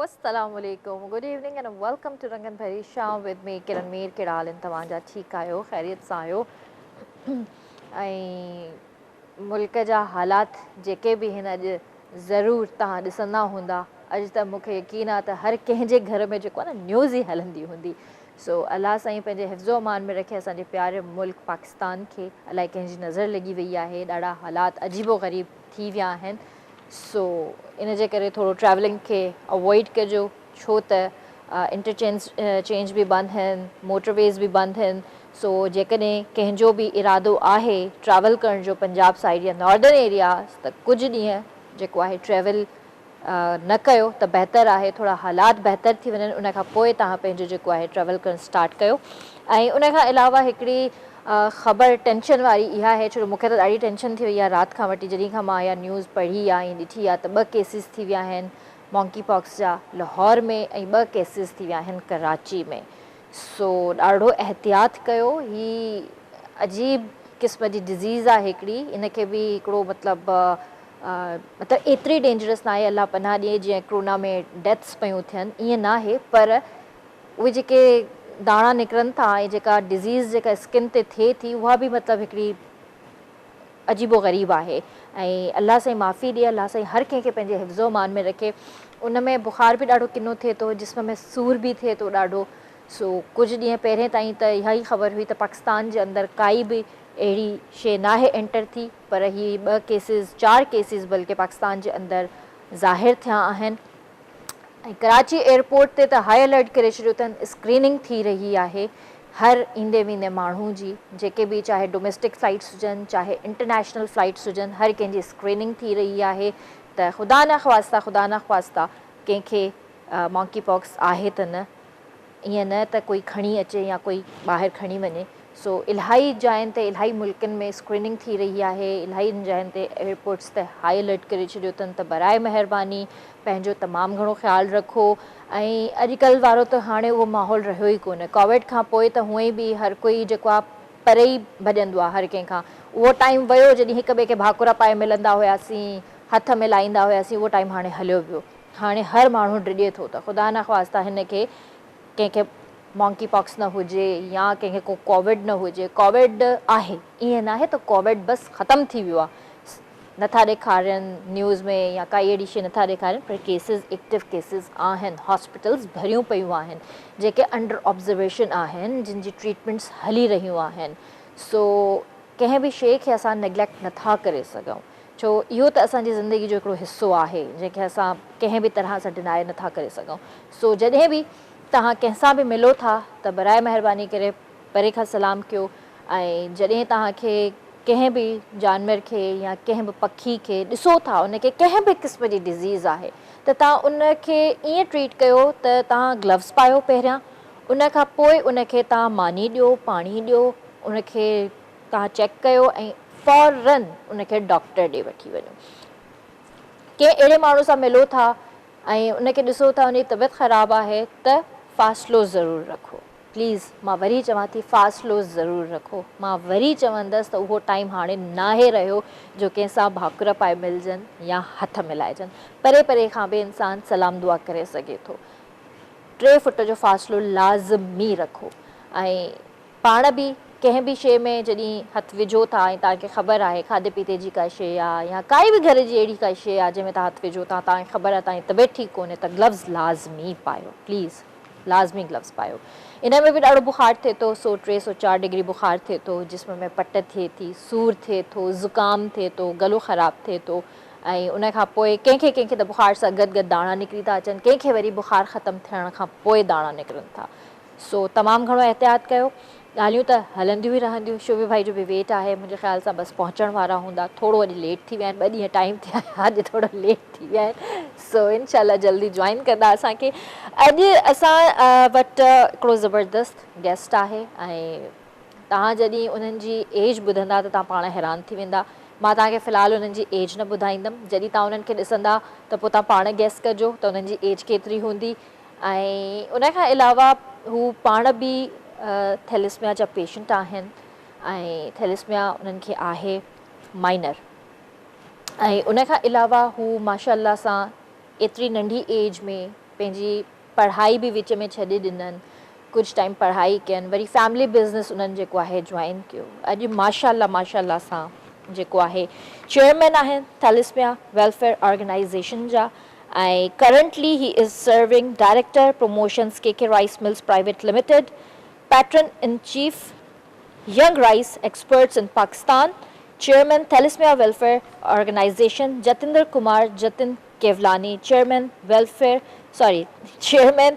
Assalamualaikum. Good evening and welcome to Rangan Bhari Sham with me Kiran Meer कहिड़ा हाल आहिनि तव्हांजा ठीकु आहियो ख़ैरियत सां आहियो ऐं मुल्क जा हालात जेके बि हिन अॼु ज़रूरु तव्हां ॾिसंदा हूंदा अॼु त मूंखे यकीन आहे त हर कंहिंजे घर में जेको आहे न न्यूज़ ई हलंदी हूंदी सो अलाह साईं पंहिंजे हिफ़्ज़ो अमान में रखे असांजे प्यारे मुल्क पाकिस्तान खे अलाए कंहिंजी नज़र लॻी वई आहे ॾाढा हालात अजीबो ग़रीब थी विया आहिनि सो इन जे करे थोरो ट्रैवलिंग खे अवॉइड कजो छो त चेंज भी बंदि आहिनि मोटरवेज़ भी बंदि आहिनि सो जेकॾहिं कंहिंजो बि इरादो आहे ट्रैवल करण जो पंजाब साइड या नॉर्दर्न एरिया त कुझु ॾींहं जेको आहे ट्रैवल न कयो त बहितर आहे थोरा हालात बहितर थी वञनि उन खां पोइ तव्हां पंहिंजो जेको आहे ट्रैवल करणु स्टार्ट कयो ऐं उन खां अलावा हिकिड़ी ख़बर टेंशन वारी इहा आहे छो जो मूंखे त ॾाढी टेंशन थी वई आहे राति खां वठी जॾहिं खां मां इहा न्यूज़ पढ़ी आहे ऐं ॾिठी आहे त 2 केसिस थी विया आहिनि मॉन्की पॉक्स जा लाहौर में ऐं 2 केसिस थी विया आहिनि कराची में सो ॾाढो एहतियात कयो ही अजीब क़िस्म जी डिज़ीज़ आहे हिकिड़ी इनखे बि हिकिड़ो मतिलबु एतिरी डेंजरस न आहे अलाह पनाह ॾिए जीअं कोरोना में डेथ्स पियूं थियनि ईअं न आहे पर उहे जेके दाणा निकिरनि था ऐं जेका डिज़ीज़ जेका स्किन ते थिए थी उहा बि मतिलबु हिकिड़ी अजीबो ग़रीब आहे ऐं अलाह साईं माफ़ी ॾिए अलाह साईं हर कंहिंखे पंहिंजे हिफ़्ज़ो मान में रखे उन में बुख़ार बि ॾाढो किनो थिए थो जिस्म में सूर बि थिए थो ॾाढो सो कुझु ॾींहं पहिरें ताईं त इहा ई ख़बर हुई त पाकिस्तान जे अंदरि काई बि अहिड़ी शइ नाहे एंटर थी पर ही 2 केसिस 4 केसिस बल्कि पाकिस्तान जे अंदरि ज़ाहिर थिया आहिनि ऐं कराची एयरपोर्ट ते त हाई अलर्ट करे छॾियो अथनि स्क्रीनिंग थी रही आहे हर ईंदे वेंदे माण्हू जी जेके बि चाहे डोमेस्टिक फ्लाइट्स हुजनि चाहे इंटरनेशनल फ्लाइट्स हुजनि हर कंहिंजी स्क्रीनिंग थी रही आहे त ख़ुदा न ख़्वास्ता कंहिंखे मॉन्की पॉक्स आहे त न ईअं न त कोई खणी अचे या कोई ॿाहिरि खणी वञे सो इलाही जायुनि ते इलाही मुल्कनि में स्क्रीनिंग थी रही आहे इलाही जायुनि ते एयरपोर्ट्स ते हाई अलर्ट करे छॾियो अथनि त बराए महिरबानी पंहिंजो तमामु घणो ख़्यालु रखो ऐं अॼुकल्ह वारो त हाणे उहो माहौल रहियो ई कोन्हे कोविड खां पोइ त हूअं ई बि हर कोई जेको आहे परे ई भॼंदो आहे हर कंहिंखां उहो टाइम वियो जॾहिं हिक ॿिए खे भाकुर पाए मिलंदा हुआसीं हथ मिलाईंदा हुआसीं उहो टाइम हाणे हलियो वियो हाणे हर माण्हू डिॼे थो त ख़ुदा न ख़्वास्ता हिन खे कंहिंखे मॉन्की पॉक्स न हुजे या कंहिंखे को कोविड न हुजे कोविड आहे ईअं न आहे त कोविड बसि ख़तमु थी वियो आहे नथा ॾेखारनि न्यूज़ में या काई अहिड़ी शइ नथा ॾेखारनि पर केसिस एक्टिव केसिस आहिनि हॉस्पिटल्स भरियूं पियूं आहिनि जेके अंडर ऑब्ज़र्वेशन आहिनि जिन जी ट्रीटमेंट्स हली रहियूं आहिनि सो कंहिं बि शइ खे असां नेग्लेक्ट नथा करे सघूं छो इहो त असांजी ज़िंदगी जो हिकिड़ो हिसो आहे जंहिंखे असां कंहिं बि तरह सां डिनाए नथा करे सघूं सो जॾहिं बि तव्हां कंहिंसां बि मिलो था त बराए महिरबानी करे परे खां सलाम कयो ऐं जॾहिं तव्हांखे कंहिं बि जानवर खे या कंहिं बि पखी खे ॾिसो था उनखे कंहिं बि क़िस्म जी डिज़ीज़ आहे त तव्हां उनखे ईअं ट्रीट कयो त तव्हां ग्लव्स पायो पहिरियां उन खां पोइ उनखे तव्हां मानी ॾियो पाणी ॾियो उनखे तव्हां चेक कयो ऐं फ़ौरन उनखे डॉक्टर ॾे वठी वञो कंहिं अहिड़े माण्हू सां मिलो था ऐं उनखे ॾिसो था उनजी तबियत ख़राबु आहे त फ़ासिलो ज़रूरु रखो प्लीज़ मां वरी चवां थी फ़ासिलो ज़रूरु रखो मां वरी चवंदसि त उहो टाइम हाणे नाहे रहियो जो कंहिंसां भाकुर पाए मिलजनि या हथ मिलाइजनि परे परे खां बि इंसानु सलाम दुआ करे सघे थो 3 फुट जो फ़ासिलो लाज़मी रखो ऐं पाण बि कंहिं बि शइ में जॾहिं हथु विझो था ऐं तव्हांखे ख़बर आहे खाधे पीते जी का शइ आहे या काई बि घर जी अहिड़ी काई शइ आहे जंहिंमें तव्हां हथु विझो था तव्हांखे ख़बर आहे तव्हांजी तबियत ठीकु कोन्हे त ग्लव्स लाज़मी पायो प्लीज़ लाज़मी ग्लव्स पायो इन में बि ॾाढो बुख़ारु थिए थो 100-304 डिग्री बुख़ारु थिए थो जिस्म में पट थिए थी सूरु थिए थो ज़ुकाम थिए थो गलो ख़राबु थिए थो ऐं उन खां पोइ कंहिंखे त बुख़ार सां गॾु दाणा निकिरी था अचनि कंहिंखे वरी बुख़ारु ख़तमु थियण खां पोइ दाणा निकिरनि था सो तमामु घणो एहतियात कयो ॻाल्हियूं त हलंदियूं ई रहंदियूं शोभे भाई जो बि वेट आहे मुंहिंजे ख़्याल सां बसि पहुचण वारा हूंदा थोरो अॼु लेट थी विया आहिनि 2 ॾींहं टाइम थिया अॼु थोरो लेट थी विया आहिनि सो इनशाला जल्दी जॉइन कंदा असांखे अॼु असां वटि हिकिड़ो ज़बरदस्त गेस्ट आहे ऐं तव्हां जॾहिं उन्हनि जी एज ॿुधंदा त तव्हां पाण हैरान थी वेंदा मां तव्हांखे फ़िलहालु उन्हनि जी एज न ॿुधाईंदमि जॾहिं तव्हां उन्हनि खे ॾिसंदा त पोइ तव्हां पाण गैस कजो त उन्हनि जी एज केतिरी हूंदी ऐं उन खां अलावा हू पाण बि थैलेसमिया जा पेशेंट आहिनि ऐं थैलेसमिया उन्हनि खे आहे माइनर ऐं उन खां अलावा हू माशाअल्लाह सां एतिरी नंढी एज में पंहिंजी पढ़ाई बि विच में छॾे ॾिननि, कुझु टाइम पढ़ाई कयनि, वरी फैमिली बिज़नेस उन्हनि जेको आहे जॉइन कयो। अॼु माशाल्लाह सां जेको आहे चेयरमैन आहिनि थैलेसिमिया वेलफेयर ऑर्गेनाइज़ेशन जा, ऐं currently he is serving director promotions के rice mills private limited, patron in chief young rice experts in Pakistan, chairman thalassaemia welfare organisation Jatinder Kumar Jatin Kewlani, chairman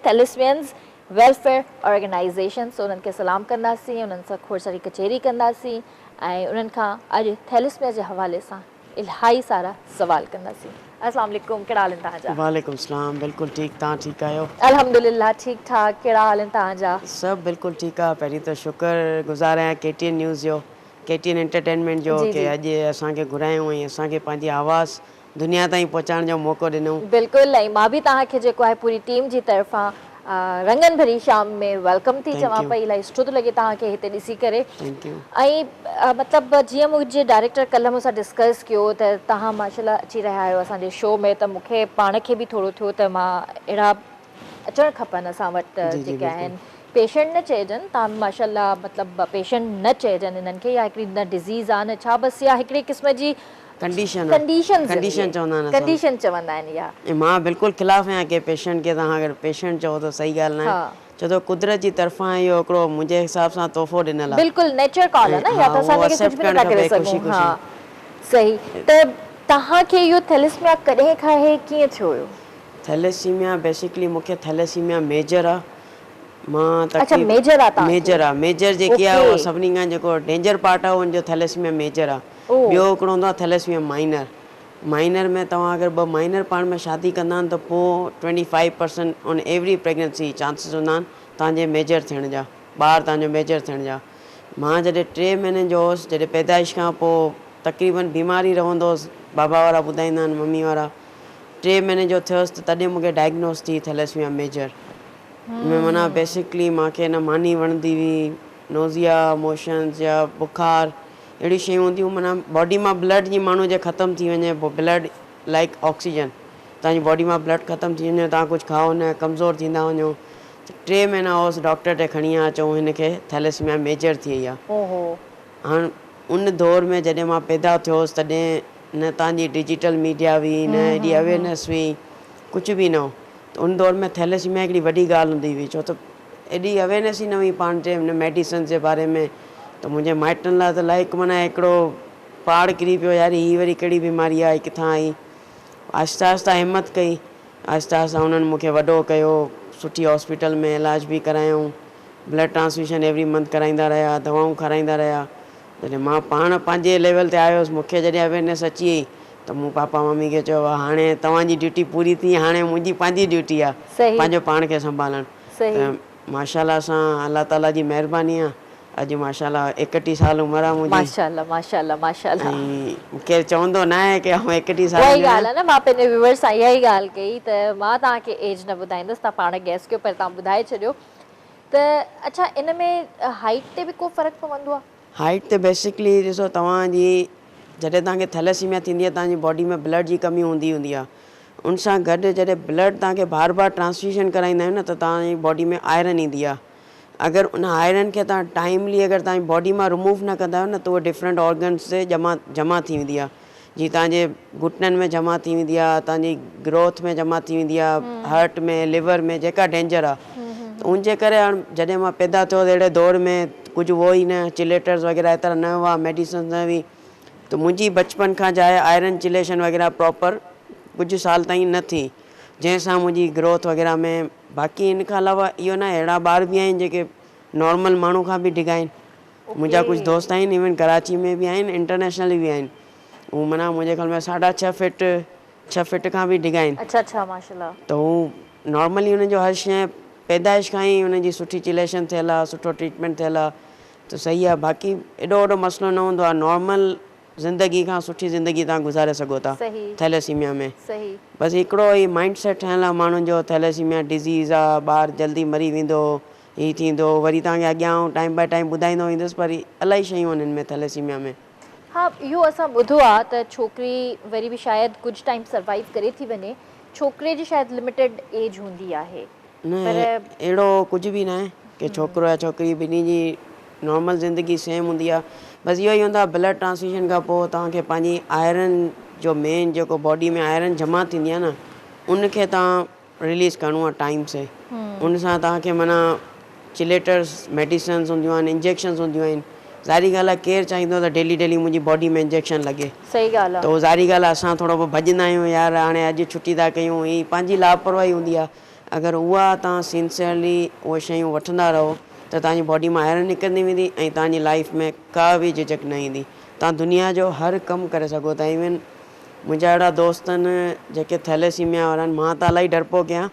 thalassaemians welfare organisation. So उन्हनि खे सलाम कंदासीं, उन्हनि सां खोड़ सारी कचहरी कंदासीं ऐं उन्हनि खां अॼु थैलेसिमिया जे हवाले सां इलाही सारा सवाल कंदासीं। अस्सलाम वालेकुम, कहिड़ा हाल आहिनि तव्हांजा? वालेकुम सलाम, बिल्कुलु ठीकु, तव्हां ठीकु आहियो? अल्हम्दुलिल्लाह ठीकु ठाक, कहिड़ा हाल आहिनि तव्हांजा? सभु बिल्कुलु ठीकु आहे। पहिरीं त शुक्रगुज़ार आहियां KTN न्यूज़ जो, KTN एंटरटेनमेंट जो, जी कि जी अॼु असांखे घुरायूं ऐं असांखे पंहिंजी आवाज़ दुनिया ताईं पहुचाइण जो मौक़ो ॾिनो। बिल्कुलु, ऐं मां बि तव्हांखे जेको आहे पूरी टीम जी तरफ़ां रंगन भरी शाम में वेलकम थी चवां पई। इलाही सुठो थो लॻे तव्हांखे हिते ॾिसी करे। Thank U. ऐं मतिलबु जीअं मुंहिंजे डायरेक्टर कल्ह मूंसां डिस्कस कयो त तव्हां माशाल्लाह अची रहिया आहियो असांजे शो में, त मूंखे पाण खे बि थोरो थियो त मां अहिड़ा अचणु खपनि असां वटि जेके आहिनि पेशेंट न चइजनि, तव्हां माशाल्लाह मतिलबु पेशेंट न चइजनि इन्हनि खे, या हिकिड़ी न डिज़ीज़ आहे न छा, बसि या हिकिड़ी क़िस्म जी कंडीशन चवंदा आहिनि या। ऐं मां बिल्कुलु ख़िलाफ़ु आहियां कि पेशेंट खे तव्हां अगरि पेशेंट चओ त सही ॻाल्हि न आहे, छो त कुदरत जी तरफ़ां इहो हिकिड़ो मुंहिंजे हिसाब सां तोहफ़ो ॾिनल आहे। बिल्कुलु नेचर कॉल आहे न, या त असां कुझु बि नथा करे सघूं। हा सही। त तव्हांखे इहो थैलेसिमिया कॾहिं खां आहे, कीअं थियो हुयो? थैलेसीमिया बेसिकली मूंखे थैलेसीमिया मेजर आहे। मां मेजर जेकी आहे उहा सभिनी खां जेको डेंजर पार्ट आहे उनजो थैलेसीमिया मेजर आहे। ॿियो हिकिड़ो हूंदो आहे थैलेसीमिया माइनर में तव्हां अगरि 2 माइनर पाण में शादी कंदा आहिनि त पोइ 25% ऑन एवरी प्रेगनेंसी चांसिस हूंदा आहिनि तव्हांजे मेजर थियण जा, ॿार तव्हांजो मेजर थियण जा। मां जॾहिं 3 महीननि जो हुउसि, जॾहिं पैदाइश खां पोइ तक़रीबन बीमारी रहंदो हुउसि, बाबा वारा ॿुधाईंदा आहिनि, मम्मी वारा, 3 महीने जो थियोसि त तॾहिं मूंखे डायग्नोस थी थैलेसीमिया मेजर में। माना बेसिकली मूंखे न मानी वणंदी हुई, नोज़िया, मोशंस या बुखार, अहिड़ी शयूं हूंदियूं, माना बॉडी मां ब्लड जी माण्हू जे ख़तमु थी वञे, पोइ ब्लड लाइक ऑक्सीजन, तव्हांजी बॉडी मां ब्लड ख़तमु थी वञे, तव्हां कुझु खाओ न, कमज़ोर थींदा वञो। 3 महीना हुउसि, डॉक्टर ॾे खणी आया, चऊं हिनखे थैलेसीमिया मेजर थी वई आहे। हाणे उन दौर में जॾहिं मां पैदा थियोसि तॾहिं न तव्हांजी डिजिटल मीडिया हुई, न एॾी अवेयरनेस हुई, कुझु बि न हो। त उन दौर में थैलेसीमिया हिकिड़ी वॾी ॻाल्हि हूंदी हुई, छो त एॾी अवेयरनेस ई न हुई पाण जे हिन मेडिसन जे बारे में। त मुंहिंजे माइटनि लाइ त लाइक माना हिकिड़ो पहाड़ किरी पियो, यार हीअ वरी कहिड़ी बीमारी आहे, किथां आई। आहिस्ता आहिस्ता हिमत कई, आहिस्ता आहिस्ता उन्हनि मूंखे वॾो कयो, सुठी हॉस्पिटल में इलाज बि करायूं, ब्लड ट्रांसफ्यूशन एवरी मंथ कराईंदा रहिया, दवाऊं खाराईंदा रहिया। जॾहिं मां पाण पंहिंजे लेवल ते आयुसि, मूंखे जॾहिं अवेयरनेस अची वई त मूं पापा मम्मी खे चयो हाणे तव्हांजी ड्यूटी पूरी थी, हाणे मुंहिंजी पंहिंजी ड्यूटी आहे पंहिंजो पाण खे संभालणु। त माशाल्लाह सां अलाह ताला जी महिरबानी आहे, अॼु माशाल्लाह 31 साल उमिरि आहे मुंहिंजी। माशाल्लाह। ऐं केरु चवंदो न आहे की 31 साल उहा ई ॻाल्हि आहे न, मां पंहिंजे व्यूअर्स सां इहा ई ॻाल्हि कई त मां तव्हांखे एज न ॿुधाईंदसि, तव्हां पाण गैस कयो, पर तव्हां ॿुधाए छॾियो। त अच्छा, इन में हाइट ते बि को फ़र्क़ु पवंदो आहे? हाइट ते बेसिकली ॾिसो, तव्हांजी जॾहिं तव्हांखे थैलेसीमिया थींदी आहे, तव्हांजी बॉडी में ब्लड जी कमी हूंदी आहे। उन सां गॾु जॾहिं ब्लड तव्हांखे बार बार ट्रांसफ्यूशन कराईंदा आहियूं न, त तव्हांजी बॉडी में आयरन ईंदी आहे। अगरि उन आयरन खे तव्हां टाइमली अगरि तव्हांजी बॉडी मां रिमूव न कंदा आहियो न, त उहो डिफरेंट ऑर्गन्स ते जमा थी वेंदी आहे। जीअं तव्हांजे घुटननि में जमा थी वेंदी आहे, तव्हांजी ग्रोथ में जमा थी वेंदी आहे, हार्ट में, लिवर में, जेका डेंजर आहे। त उनजे करे हाणे जॾहिं मां पैदा थियो अहिड़े दौर में कुझु हुओ ई न, चिलेटर्स वग़ैरह एतिरा न हुआ, मेडिसिन न हुई। त मुंहिंजी बचपन खां जा आहे आयरन चिलेशन वग़ैरह प्रॉपर कुझु साल ताईं न थी, जंहिंसां मुंहिंजी ग्रोथ वग़ैरह में। बाक़ी इन खां अलावा इहो न, अहिड़ा ॿार बि आहिनि जेके नॉर्मल माण्हू खां बि डिघा आहिनि। मुंहिंजा कुझु दोस्त आहिनि, इवन कराची में बि आहिनि, इंटरनेशनल बि आहिनि। हू माना मुंहिंजे ख़्याल में 6.5 फीट खां बि डिघा आहिनि। अच्छा माशाल्लाह। त हू नॉर्मली हुननि जो हर शइ पैदाइश खां ई हुनजी सुठी चिलेशन थियल आहे, सुठो ट्रीटमेंट थियल आहे, त सही आहे। बाक़ी एॾो वॾो मसइलो न हूंदो आहे, नॉर्मल ज़िंदगी खां सुठी ज़िंदगी तव्हां गुज़ारे सघो था थैलेसीमिया में। बसि हिकिड़ो ई माइंड सेट ठहियलु आहे माण्हुनि जो, थैलेसीमिया डिज़ीज़ आहे, ॿार जल्दी मरी वेंदो, हीअ थींदो, वरी तव्हांखे अॻियां टाइम बाय टाइम ॿुधाईंदो वेंदुसि, पर इलाही शयूं आहिनि हिन में थैलेसीमिया में। हा, इहो असां ॿुधो आहे त छोकिरी वरी बि शायदि कुझु टाइम सर्वाइव करे थी वञे, छोकिरे जी शायदि लिमिटेड एज हूंदी आहे न अहिड़ो कुझु बि न आहे की छोकिरो या छोकिरी ॿिन्ही जी नॉर्मल ज़िंदगी सेम हूंदी आहे बसि इहो ई हूंदो आहे ब्लड ट्रांसफ्यूजन खां पोइ तव्हांखे पंहिंजी आयरन जो मेन जेको बॉडी में आयरन जमा थींदी आहे न उनखे तव्हां रिलीज़ करिणो आहे टाइम से उन सां तव्हांखे माना चिलेटर्स मेडिसिन्स हूंदियूं आहिनि इंजेक्शन्स हूंदियूं आहिनि ज़ाहिरी ॻाल्हि आहे केरु चाहींदो त डेली डेली मुंहिंजी बॉडी में इंजेक्शन लॻे सही ॻाल्हि आहे त उहो ज़ाहिरी ॻाल्हि आहे असां थोरो भॼंदा आहियूं यार हाणे अॼु छुटी था कयूं ही पंहिंजी लापरवाही हूंदी आहे अगरि उहा तव्हां सिंसियरली उहे शयूं वठंदा रहो त तव्हांजी बॉडी मां आयरन निकिरंदी वेंदी ऐं तव्हांजी लाइफ में का बि झिझक न ईंदी तव्हां दुनिया जो हर कमु करे सघो था इवन मुंहिंजा अहिड़ा दोस्त आहिनि जेके थैलेसीमिया वारा आहिनि मां त इलाही डरपोक आहियां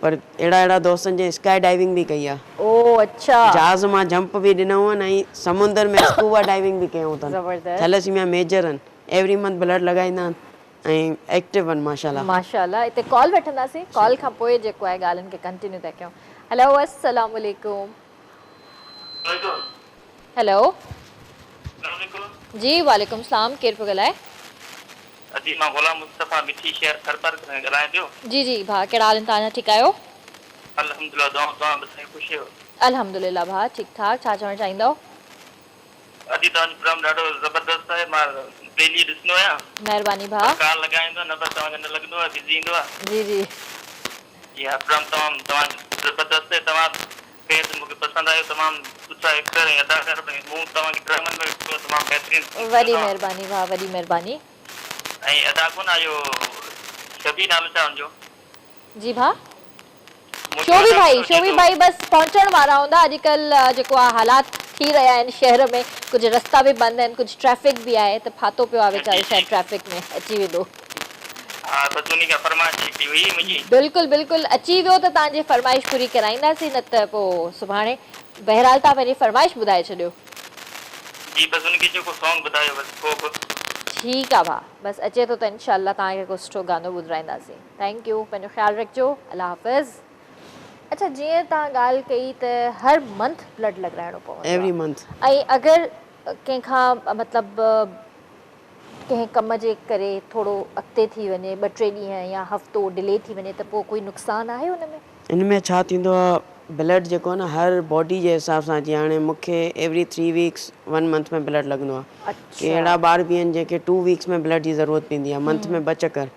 पर अहिड़ा दोस्त आहिनि जंहिं स्काई डाइविंग बि कई आहे ओ अच्छा जहाज़ मां जंप बि ॾिनो आहिनि ऐं समुंड में स्कूबा डाइविंग बि कयूं अथनि थैलेसीमिया मेजर आहिनि एवरी मंथ ब्लड लॻाईंदा आहिनि ऐं एक्टिव आहिनि माशाल्लाह माशाल्लाह हिते कॉल वठंदासीं कॉल खां पोइ जेको आहे ॻाल्हियुनि खे कंटिन्यू था कयूं हेलो अस्सलाम वालेकुम हेलो जी वालेकुम सलाम केरु पियो ॻाल्हाए जी मां गुलाम मुस्तफ़ा मिठी शहर खरपर खां ॻाल्हायां पियो जी भाउ कहिड़ा हाल आहिनि तव्हांजा ठीकु आहियो अल्हम्दुलिल्लाह तव्हां ॿुधायो ख़ुशि आहियो अल्हम्दुलिल्लाह भाउ ठीकु ठाक छा चवणु चाहींदव अॼु तव्हांजो प्रोग्राम ॾाढो ज़बरदस्त आहे मां डेली ॾिसंदो आहियां महिरबानी भाउ कॉल लॻाईंदो न बसि तव्हांखे न लॻंदो आहे बिज़ी ईंदो आहे जी इहा प्रोग्राम तव्हांजो ज़बरदस्त आहे तव्हां मूंखे पसंदि आयो तमामु सुठा एक्टर ऐं अदाकार मूं तव्हांखे ड्रामनि में ॾिठो तमामु बहितरीनु वॾी महिरबानी भाउ वॾी महिरबानी ऐं अदा कोन आहे इहो शबी नालो छा हुनजो जी भाउ शोभी भाई बस पहुंचण वारा हूंदा अॼुकल्ह जेको आहे हालात थी रहिया आहिनि शहर में कुझु रस्ता बि बंदि आहिनि कुझु ट्रैफिक बि आहे त फातो पियो आहे वीचारो शायदि ट्रैफिक में अची वेंदो हा बसि उन खां फरमाइश थी हुई मुंहिंजी बिल्कुलु बिल्कुलु अची वियो त तव्हांजी फरमाइश पूरी कराईंदासीं न त पोइ सुभाणे बहरहाल तव्हां पंहिंजी फरमाइश ॿुधाए छॾियो जी बसि उनखे जेको सॉन्ग ॿुधायो बसि को ठीकु आहे भाउ बसि अचे थो त इनशाला तव्हांखे को सुठो गानो ॿुधाईंदासीं थैंक यू पंहिंजो ख़्यालु रखिजो अल्लाह हाफ़िज़ अच्छा जीअं तव्हां ॻाल्हि कई त हर मंथ ब्लड लॻाइणो पवंदो एवरी मंथ ऐं अगरि कंहिंखां मतिलबु कंहिं कम जे करे थोरो अॻिते थी वञे 2-3 ॾींहं या हफ़्तो डिले थी वञे त पोइ कोई नुक़सानु आहे इन में छा थींदो आहे ब्लड जेको आहे न हर बॉडी जे हिसाब सां जीअं हाणे मूंखे एवरी 3 वीक्स 1 मंथ में ब्लड लॻंदो आहे की अहिड़ा ॿार बि आहिनि जेके 2 वीक्स में ब्लड जी ज़रूरत पवंदी आहे मंथ में 2 चकर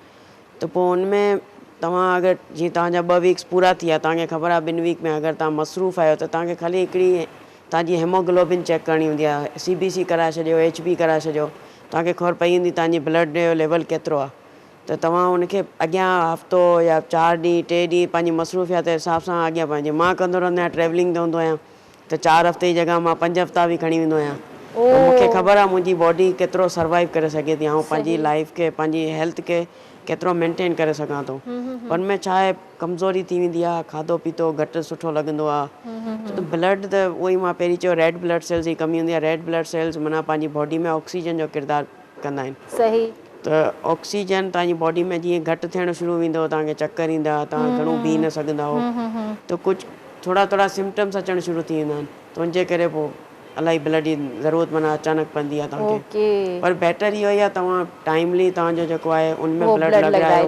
त पोइ उनमें तव्हां अगरि जीअं तव्हांजा 2 वीक्स पूरा थी विया तव्हांखे ख़बर आहे 2 वीक में अगरि तव्हां मसरूफ़ आहियो त तव्हांखे ख़ाली हिकिड़ी तव्हांजी हेमोग्लोबिन चेक करणी हूंदी आहे CBC कराए छॾियो HB कराए छॾियो तव्हांखे ख़बर पई वेंदी तव्हांजी ब्लड जो लेवल केतिरो आहे त तव्हां उनखे अॻियां हफ़्तो या 4 ॾींहं 3 ॾींहं पंहिंजी मसरूफ़ियत जे हिसाब सां अॻियां पंहिंजे मां कंदो रहंदो आहियां ट्रैवलिंग ते हूंदो आहियां त 4 हफ़्ते जी जॻह मां 5 हफ़्ता बि खणी वेंदो आहियां मूंखे ख़बर आहे मुंहिंजी बॉडी केतिरो सर्वाइव करे सघे थी ऐं पंहिंजी लाइफ खे पंहिंजी हेल्थ खे केतिरो मेंटेन करे सघां थो पर में छा आहे कमज़ोरी थी वेंदी आहे खाधो पीतो घटि सुठो लॻंदो आहे त ब्लड त उहो ई मां पहिरीं चयो रेड ब्लड सेल्स जी कमी हूंदी आहे रेड ब्लड सेल्स माना पंहिंजी बॉडी में ऑक्सीजन जो किरदारु कंदा आहिनि सही त ऑक्सीजन तव्हांजी बॉडी में जीअं घटि थियणु शुरू वेंदो तव्हांखे चकर ईंदा तव्हां घणो बीह न सघंदा त कुझु थोरा सिम्पटम्स अचणु शुरू थी वेंदा आहिनि त उनजे करे पोइ इलाही ब्लड जी ज़रूरत माना अचानक पवंदी आहे तव्हांखे पर बेटर इहो ई आहे तव्हां टाइमली तव्हांजो जेको आहे उनमें ब्लड लॻायो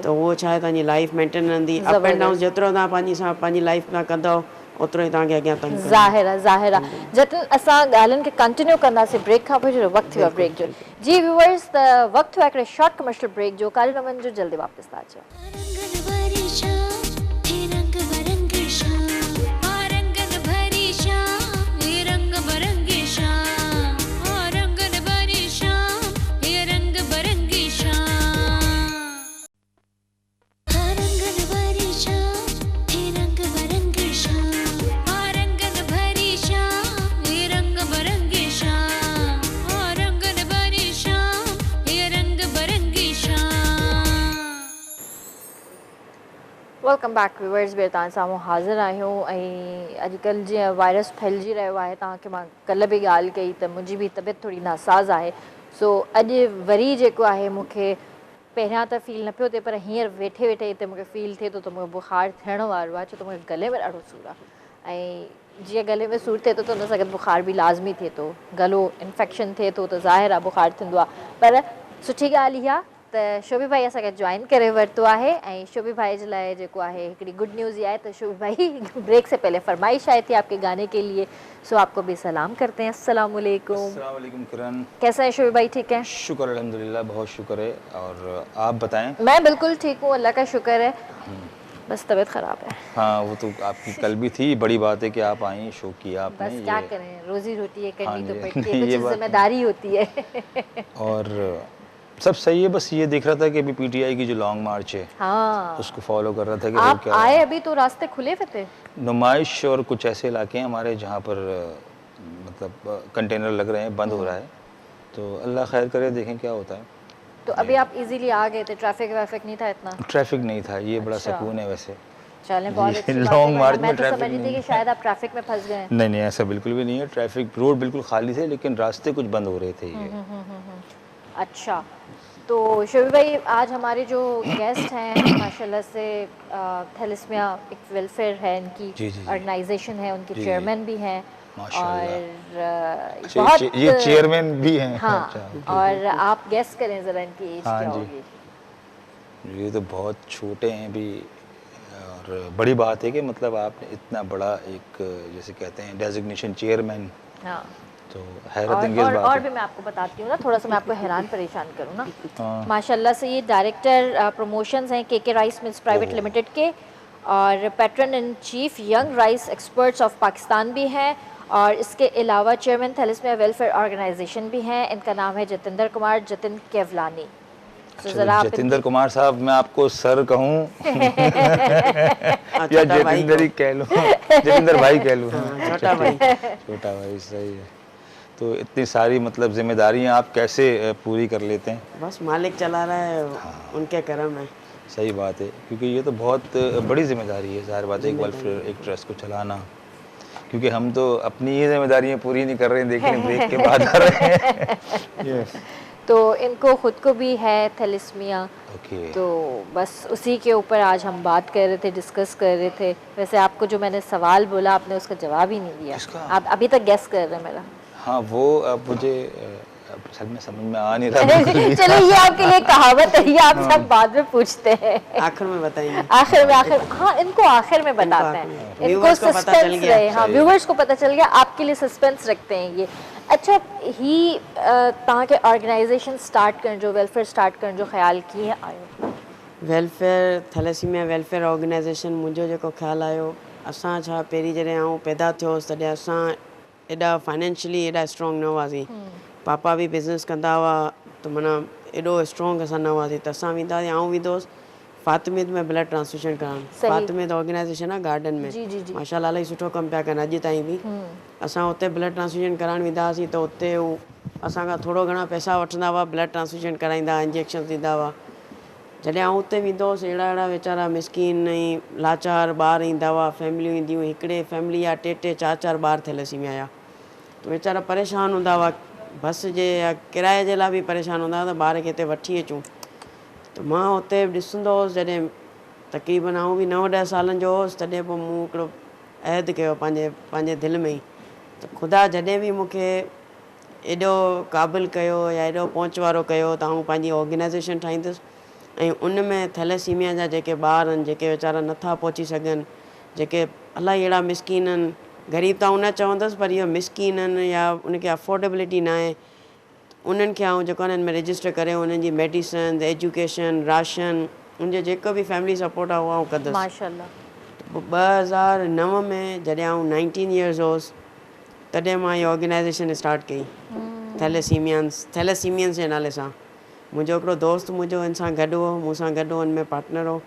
त उहो छा आहे तव्हांजी लाइफ मेंटेन रहंदी अप एंड डाउन जेतिरो तव्हां पंहिंजी लाइफ में कंदव ओतिरो ई तव्हांखे अॻियां तंग ज़ाहिर आहे जतन असां ॻाल्हियुनि खे कंटिन्यू कंदासीं ब्रेक खां पोइ जो वक़्तु थियो आहे ब्रेक जो जी व्यूअर्स त वक़्तु थियो आहे हिकिड़े शॉर्ट कमर्शियल ब्रेक जो कार्यक्रम जो जल्दी वापसि था अचो वेलकम बैक व्यूअर्स ॿिए तव्हां साम्हूं हाज़िर आहियूं ऐं अॼुकल्ह जीअं वायरस फैलिजी रहियो आहे तव्हांखे मां कल्ह बि ॻाल्हि कई त मुंहिंजी बि तबियत थोरी नासाज़ आहे सो अॼु वरी जेको आहे मूंखे पहिरियां त फील न पियो थिए पर हींअर वेठे हिते मूंखे फील थिए थो त मूंखे बुख़ारु थियण वारो आहे छो त मूंखे गले में ॾाढो सूरु आहे ऐं जीअं गले में सूरु थिए थो त उन सां गॾु बुख़ारु बि लाज़मी थिए थो गलो इंफेक्शन थिए थो त ज़ाहिर आहे बुख़ारु थींदो आहे पर सुठी ॻाल्हि इहा त शोभी भाई असांखे जॉइन करे वरितो आहे ऐं शोभी भाई जे लाइ जेको आहे हिकिड़ी गुड न्यूज़ ये है तो शोभी भाई ब्रेक से पहले फरमाइश आई थी आपके गाने के लिए, सो आपको भी सलाम करते हैं। अस्सलाम वालेकुम। अस्सलाम वालेकुम किरण। कैसा है शोभी भाई, ठीक है? शुक्र अल्हम्दुलिल्लाह, बहुत शुक्र है। और आप बताएं? मैं बिल्कुल ठीक हूँ, अल्लाह का शुक्र है, बस तबीयत ख़राब है। हाँ वो तो आपकी कल भी थी, बड़ी बात है कि आप आई, शो किया आपने। बस क्या करें, रोजी रोटी है करनी तो पड़ती नहीं, है, कुछ जिम्मेदारी होती है। और सब सही है, बस ये देख रहा था कि अभी पीटीआई की जो लॉन्ग मार्च है हाँ उसको फॉलो कर रहा था कि आप आए अभी तो रास्ते खुले हुए थे। नुमाइश और कुछ ऐसे इलाके हैं हमारे जहाँ पर मतलब कंटेनर लग रहे हैं, बंद हो रहा है, तो अल्लाह खैर करे, देखें क्या होता है। तो अभी आप इजीली आ गए थे, ट्रैफिक वैफिक नहीं था इतना? ट्रैफिक नहीं था, ये बड़ा अच्छा। सुकून है वैसे। चलें, बहुत अच्छी बात लॉन्ग है। मार्च मैं में तो ट्रैफिक समझ रही थी कि शायद आप ट्रैफिक में फंस गए। नहीं नहीं, ऐसा बिल्कुल भी नहीं है, ट्रैफिक रोड बिल्कुल खाली थे, लेकिन रास्ते कुछ बंद हो रहे थे ये। अच्छा, तो शोभी भाई आज हमारे जो गेस्ट हैं माशाल्लाह से थैलेसीमिया एक वेलफेयर है इनकी, जी, जी, जी। ऑर्गेनाइजेशन है, उनके जी, चेयरमैन भी हैं माशाल्लाह। और बहुत ये चेयरमैन भी हैं। हाँ। अच्छा, और आप गेस करें ज़रा इनकी एज हाँ क्या जी। होगी? ये तो बहुत छोटे हैं भी, और बड़ी बात है कि मतलब आपने इतना बड़ा एक जैसे कहते हैं डेजिग्नेशन चेयरमैन, हाँ तो हैरत अंगेज बात और है। भी मैं आपको बताती हूँ ना, थोड़ा सा मैं आपको हैरान परेशान करूँ ना। हाँ। माशाल्लाह से ये डायरेक्टर प्रमोशंस हैं के राइस मिल्स प्राइवेट लिमिटेड के, और patron in chief young rice experts of Pakistan भी हैं, और इसके अलावा चेयरमैन थैलेसीमिया वेलफेयर ऑर्गेनाइजेशन भी हैं। इनका नाम है जतिंदर कुमार जतिन केवलानी। तो अच्छा, ज़रा आप जतिंदर कुमार साहब, मैं आपको सर कहूँ या जतिंदर ही कह लूँ? जतिंदर भाई कह लूँ? छोटा भाई। छोटा भाई, सही है। तो इतनी सारी मतलब जिम्मेदारियां आप कैसे पूरी कर लेते हैं? बस मालिक चला रहा है, उनके करम है। सही बात है, क्योंकि ये तो बहुत बड़ी जिम्मेदारी है, ज़ाहिर बात है, एक वेलफेयर एक ट्रस्ट को चलाना, क्योंकि हम तो अपनी ये जिम्मेदारियां पूरी नहीं कर रहे हैं, देखने ब्रेक के बाद आ रहे हैं। तो इनको खुद को भी है थैलेसीमिया, ओके। तो बस उसी के ऊपर आज हम बात कर रहे थे, डिस्कस कर रहे थे। वैसे आपको जो मैंने सवाल बोला आपने उसका जवाब ही नहीं दिया। किसका? आप अभी तक गेस कर रहे हैं मेरा। हाँ वो अब मुझे असल में समझ में आ नहीं रहा। चलो ये आपके लिए कहावत है, ये आप सब बाद में पूछते हैं, आखिर में बताएंगे। आखिर हाँ इनको आखिर में बताते हैं, इनको सस्पेंस रहे। हाँ व्यूवर्स को पता चल गया, आपके लिए सस्पेंस रखते हैं ये। अच्छा, ही तव्हां के ऑर्गेनाइजेशन स्टार्ट करण जो वेलफेयर स्टार्ट करण जो ख्याल कीअं आयो? वेलफेयर थैलेसीमिया वेलफेयर ऑर्गेनाइजेशन मुंहिंजो जेको ख़्यालु आयो, असां छा पहिरीं जॾहिं आउं पैदा थियोसि तॾहिं असां एॾा फाइनेंशियली एॾा स्ट्रॉन्ग न हुआसीं। पापा बि बिज़नेस कंदा हुआ, त माना एॾो स्ट्रॉन्ग असां न हुआसीं, त असां वेंदा हुआसीं, आउं वेंदो हुउसि फातिमिद में ब्लड ट्रांसफ्यूशन करणु। फातिमिद ऑर्गेनाइजेशन आहे गार्डन में, माशाल्लाह इलाही सुठो कमु पिया कनि अॼु ताईं बि। असां हुते ब्लड ट्रांसफ्यूशन कराइणु वेंदा हुआसीं, त हुते हू असांखां थोरो घणा पैसा वठंदा हुआ, ब्लड ट्रांसफ्यूशन कराईंदा, इंजेक्शन ॾींदा हुआ। जॾहिं आउं हुते वेंदो हुउसि, अहिड़ा अहिड़ा वीचारा मिसकिन ऐं लाचार ॿार ईंदा हुआ, फैमिलियूं ईंदियूं। हिकिड़े फैमिली जा 2-2 4-4 ॿार थैलेसीमिया जा, त वीचारा परेशान हूंदा हुआ, बस जे या किराए जे लाइ बि परेशान हूंदा हुआ त ॿार खे हिते वठी अचूं। त मां हुते ॾिसंदो हुउसि, जॾहिं तक़रीबन आउं बि 9-10 सालनि जो हुउसि, तॾहिं पोइ मूं हिकिड़ो अहद कयो पंहिंजे दिलि में ई, त ख़ुदा जॾहिं बि मूंखे एॾो क़ाबिलु कयो या एॾो पहुच वारो कयो त आउं पंहिंजी ऑर्गेनाइज़ेशन ठाहींदुसि, ऐं उन में थैलेसीमिया जा जेके ॿार आहिनि, जेके वीचारा नथा पहुची सघनि, जेके इलाही अहिड़ा मिसकिन आहिनि, ग़रीब त आउं न चवंदसि, पर इहो मिसकिन आहिनि या उनखे अफोर्डेबिलिटी न आहे, उन्हनि खे आउं जेको आहे हिन में रजिस्टर करे उन्हनि जी मेडिसन, एजुकेशन, राशन, उनजो जेको बि फैमिली सपोर्ट आहे उहो आउं कंदुसि। माशाल्लाह। 2009 में जॾहिं आउं 19 इयर्स हुउसि, तॾहिं मां इहा ऑर्गेनाइज़ेशन स्टार्ट कई थैलेसीमियंस जे नाले सां। मुंहिंजो हिकिड़ो दोस्त मुंहिंजो हिन सां गॾु हो, मूंसां गॾु हुन में पार्टनर हो।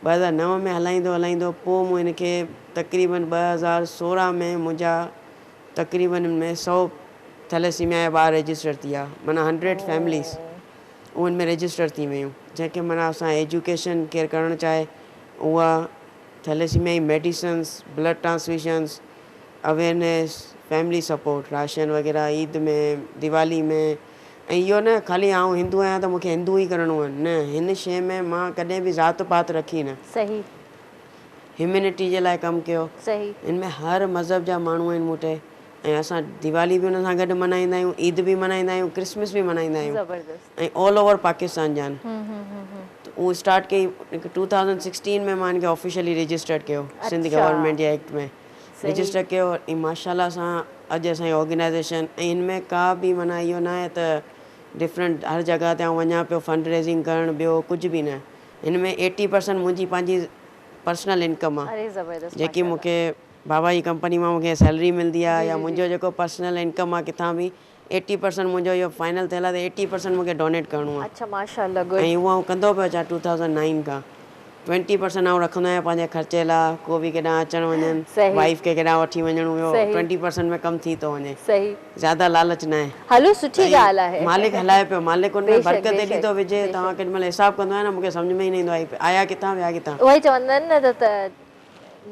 2009 में हलाईंदो पोइ मूं हिनखे तक़रीबन 2016 में मुंहिंजा तक़रीबन में 100 थैलेसीमिया जा ॿार रजिस्टर थी विया, माना 100 फैमिलीज़ उन में रजिस्टर थी वियूं, जंहिंखे माना असां एजुकेशन केयर करणु चाहे उहा, थैलेसीमिया जी medicines, blood transfusions, awareness, family support, ration वग़ैरह ईद में, दिवाली में। ऐं इहो न ख़ाली आउं हिंदू आहियां त मूंखे हिंदू ई करिणो आहे, न, हिन शइ में मां कॾहिं बि ज़ात पात रखी न। सही। ह्यूमैनिटी जे लाइ कमु कयो। सही। हिन में हर मज़हब जा माण्हू आहिनि मूं वटि, ऐं असां दिवाली बि हुन सां गॾु मल्हाईंदा आहियूं, ईद बि मल्हाईंदा आहियूं, क्रिसमस बि मल्हाईंदा आहियूं ज़बरदस्त। ऐं ऑल ओवर पाकिस्तान जा आहिनि। उहो स्टार्ट कई 2016 में मां हिनखे ऑफिशियली रजिस्टर्ड कयो, सिंध गवर्नमेंट जे एक्ट में रजिस्टर कयो। ऐं माशाल्लाह सां अॼु असांजी ऑर्गेनाइज़ेशन ऐं हिन में का बि माना इहो न आहे त डिफरेंट हर जॻह ते वञा पियो फंड रेज़िंग करणु, ॿियो कुझु बि न। हिन में 80% मुंहिंजी पंहिंजी पर्सनल इनकम आहे जेकी मूंखे बाबा जी कंपनी मां मूंखे सैलरी मिलंदी आहे, या मुंहिंजो जेको पर्सनल इनकम आहे किथां बि 80% मुंहिंजो इहो फाइनल थियल आहे त 80% मूंखे डोनेट करिणो आहे। अच्छा माशाल्लाह, गुड। ऐं उहो कंदो पियो अचां 2009 खां। 20% आउं रखंदो आहियां पंहिंजे ख़र्चे लाइ, को बि केॾांहुं अचणु वञनि, वाइफ खे केॾांहुं वठी वञणो हुयो, 20% में कमु थी थो वञे। ज़्यादा लालच न आहे। हलो सुठी ॻाल्हि आहे। मालिक हलाए पियो, मालिक हुन में बरकत एॾी थो विझे, तव्हां केॾी महिल हिसाबु कंदो आहियां न, मूंखे सम्झ में ई न ईंदो आहे आया किथां विया किथां। उहो ई चवंदा आहिनि न त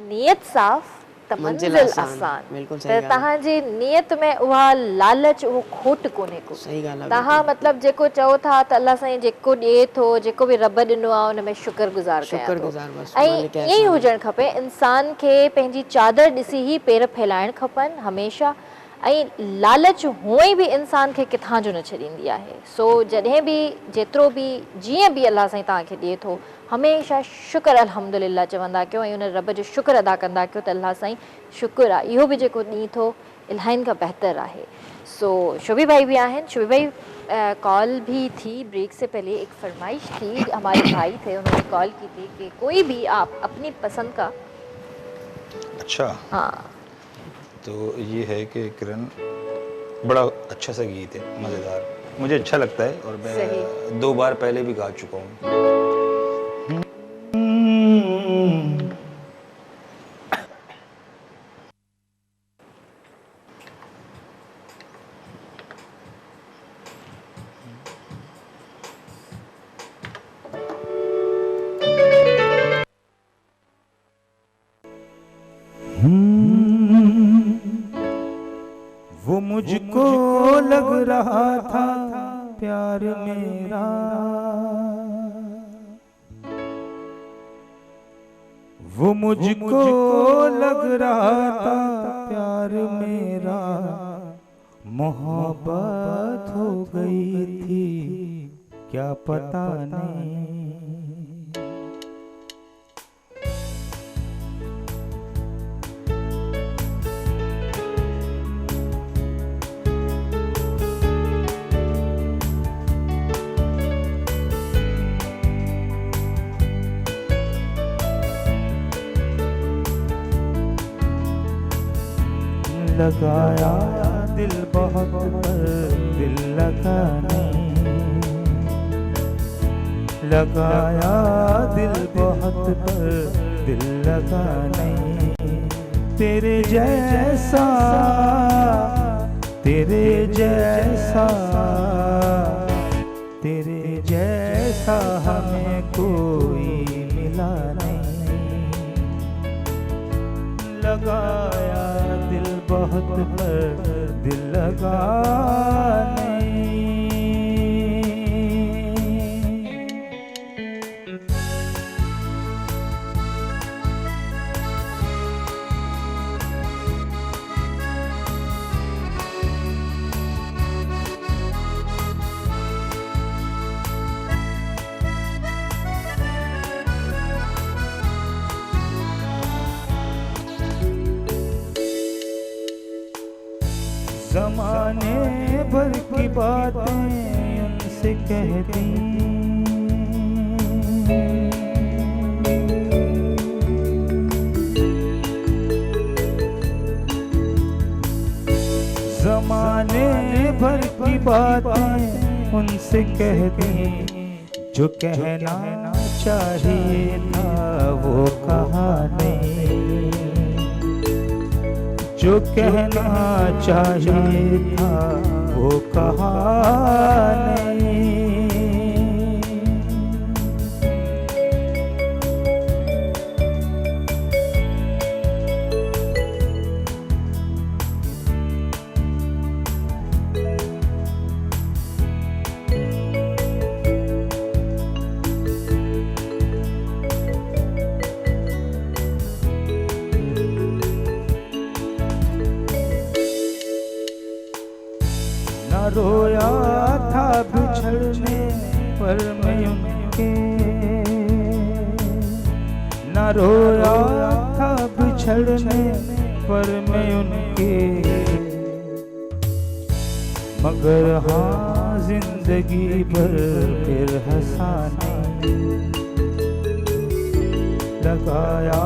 नियत साफ़ त मंज़िल आसान। बिल्कुलु सही ॻाल्हि आहे। तव्हांजी नियत में उहा लालच, उहो खोट कोन्हे को। सही ॻाल्हि आहे। तव्हां मतिलबु जेको चओ था त अल्लाह साईं जेको ॾिए थो, जेको बि रब ॾिनो आहे उन में शुक्रगुज़ार कयो। ऐं ईअं ई हुजणु खपे। इंसान खे पंहिंजी चादर ॾिसी ई पेर फैलाइणु खपनि हमेशह। ऐं लालच हुअं ई बि इंसान खे किथां जो न छॾींदी आहे। सो जॾहिं बि जेतिरो बि जीअं बि अल्लाह साईं तव्हांखे ॾिए थो, हमेशह शुक्र अल्हम्दुलिल्लाह चवंदा कयो ऐं उन रब जो शुक्र अदा कंदा कयो त अल्लाह साईं शुक्र आहे, इहो बि जेको ॾींहुं थो इलाहिनि खां बहितर आहे। सो शुभी भाई भी आहिनि। शुभी भाई कॉल भी थी, ब्रेक से पहले एक फरमाइश थी, हमारे भाई थे, उन्होंने कॉल की थी कि कोई भी आप अपनी पसंद का। अच्छा हाँ, तो ये है कि किरण बड़ा अच्छा सा गीत है, मज़ेदार, मुझे अच्छा लगता है और मैं 2 बार पहले भी गा चुका हूँ। वो मुझको लग रहा था प्यार मेरा, वो मुझको लग रहा था प्यार मेरा, मोहब्बत हो गई थी क्या पता नहीं। लगाया दिल बहुत पर दिल लगा नहीं, लगाया दिल बहुत पर दिल लगा नहीं। तेरे जैसा तेरे जैसा तेरे जैसा हमें कोई मिला नहीं। लगाया दिल बहुत पर दिल लगा नहीं। ज़माने भर की बातें उनसे कहती, ज़माने भर की बातें उनसे कहती, जो कहना चाहिए था वो कहा नहीं, जो कहना चाहिए था वो कहा नहीं। पर मैं उनके न रोया था बिछड़ने पर मैं उनके, मगर हाँ जिंदगी भर फिर हंसाने लगाया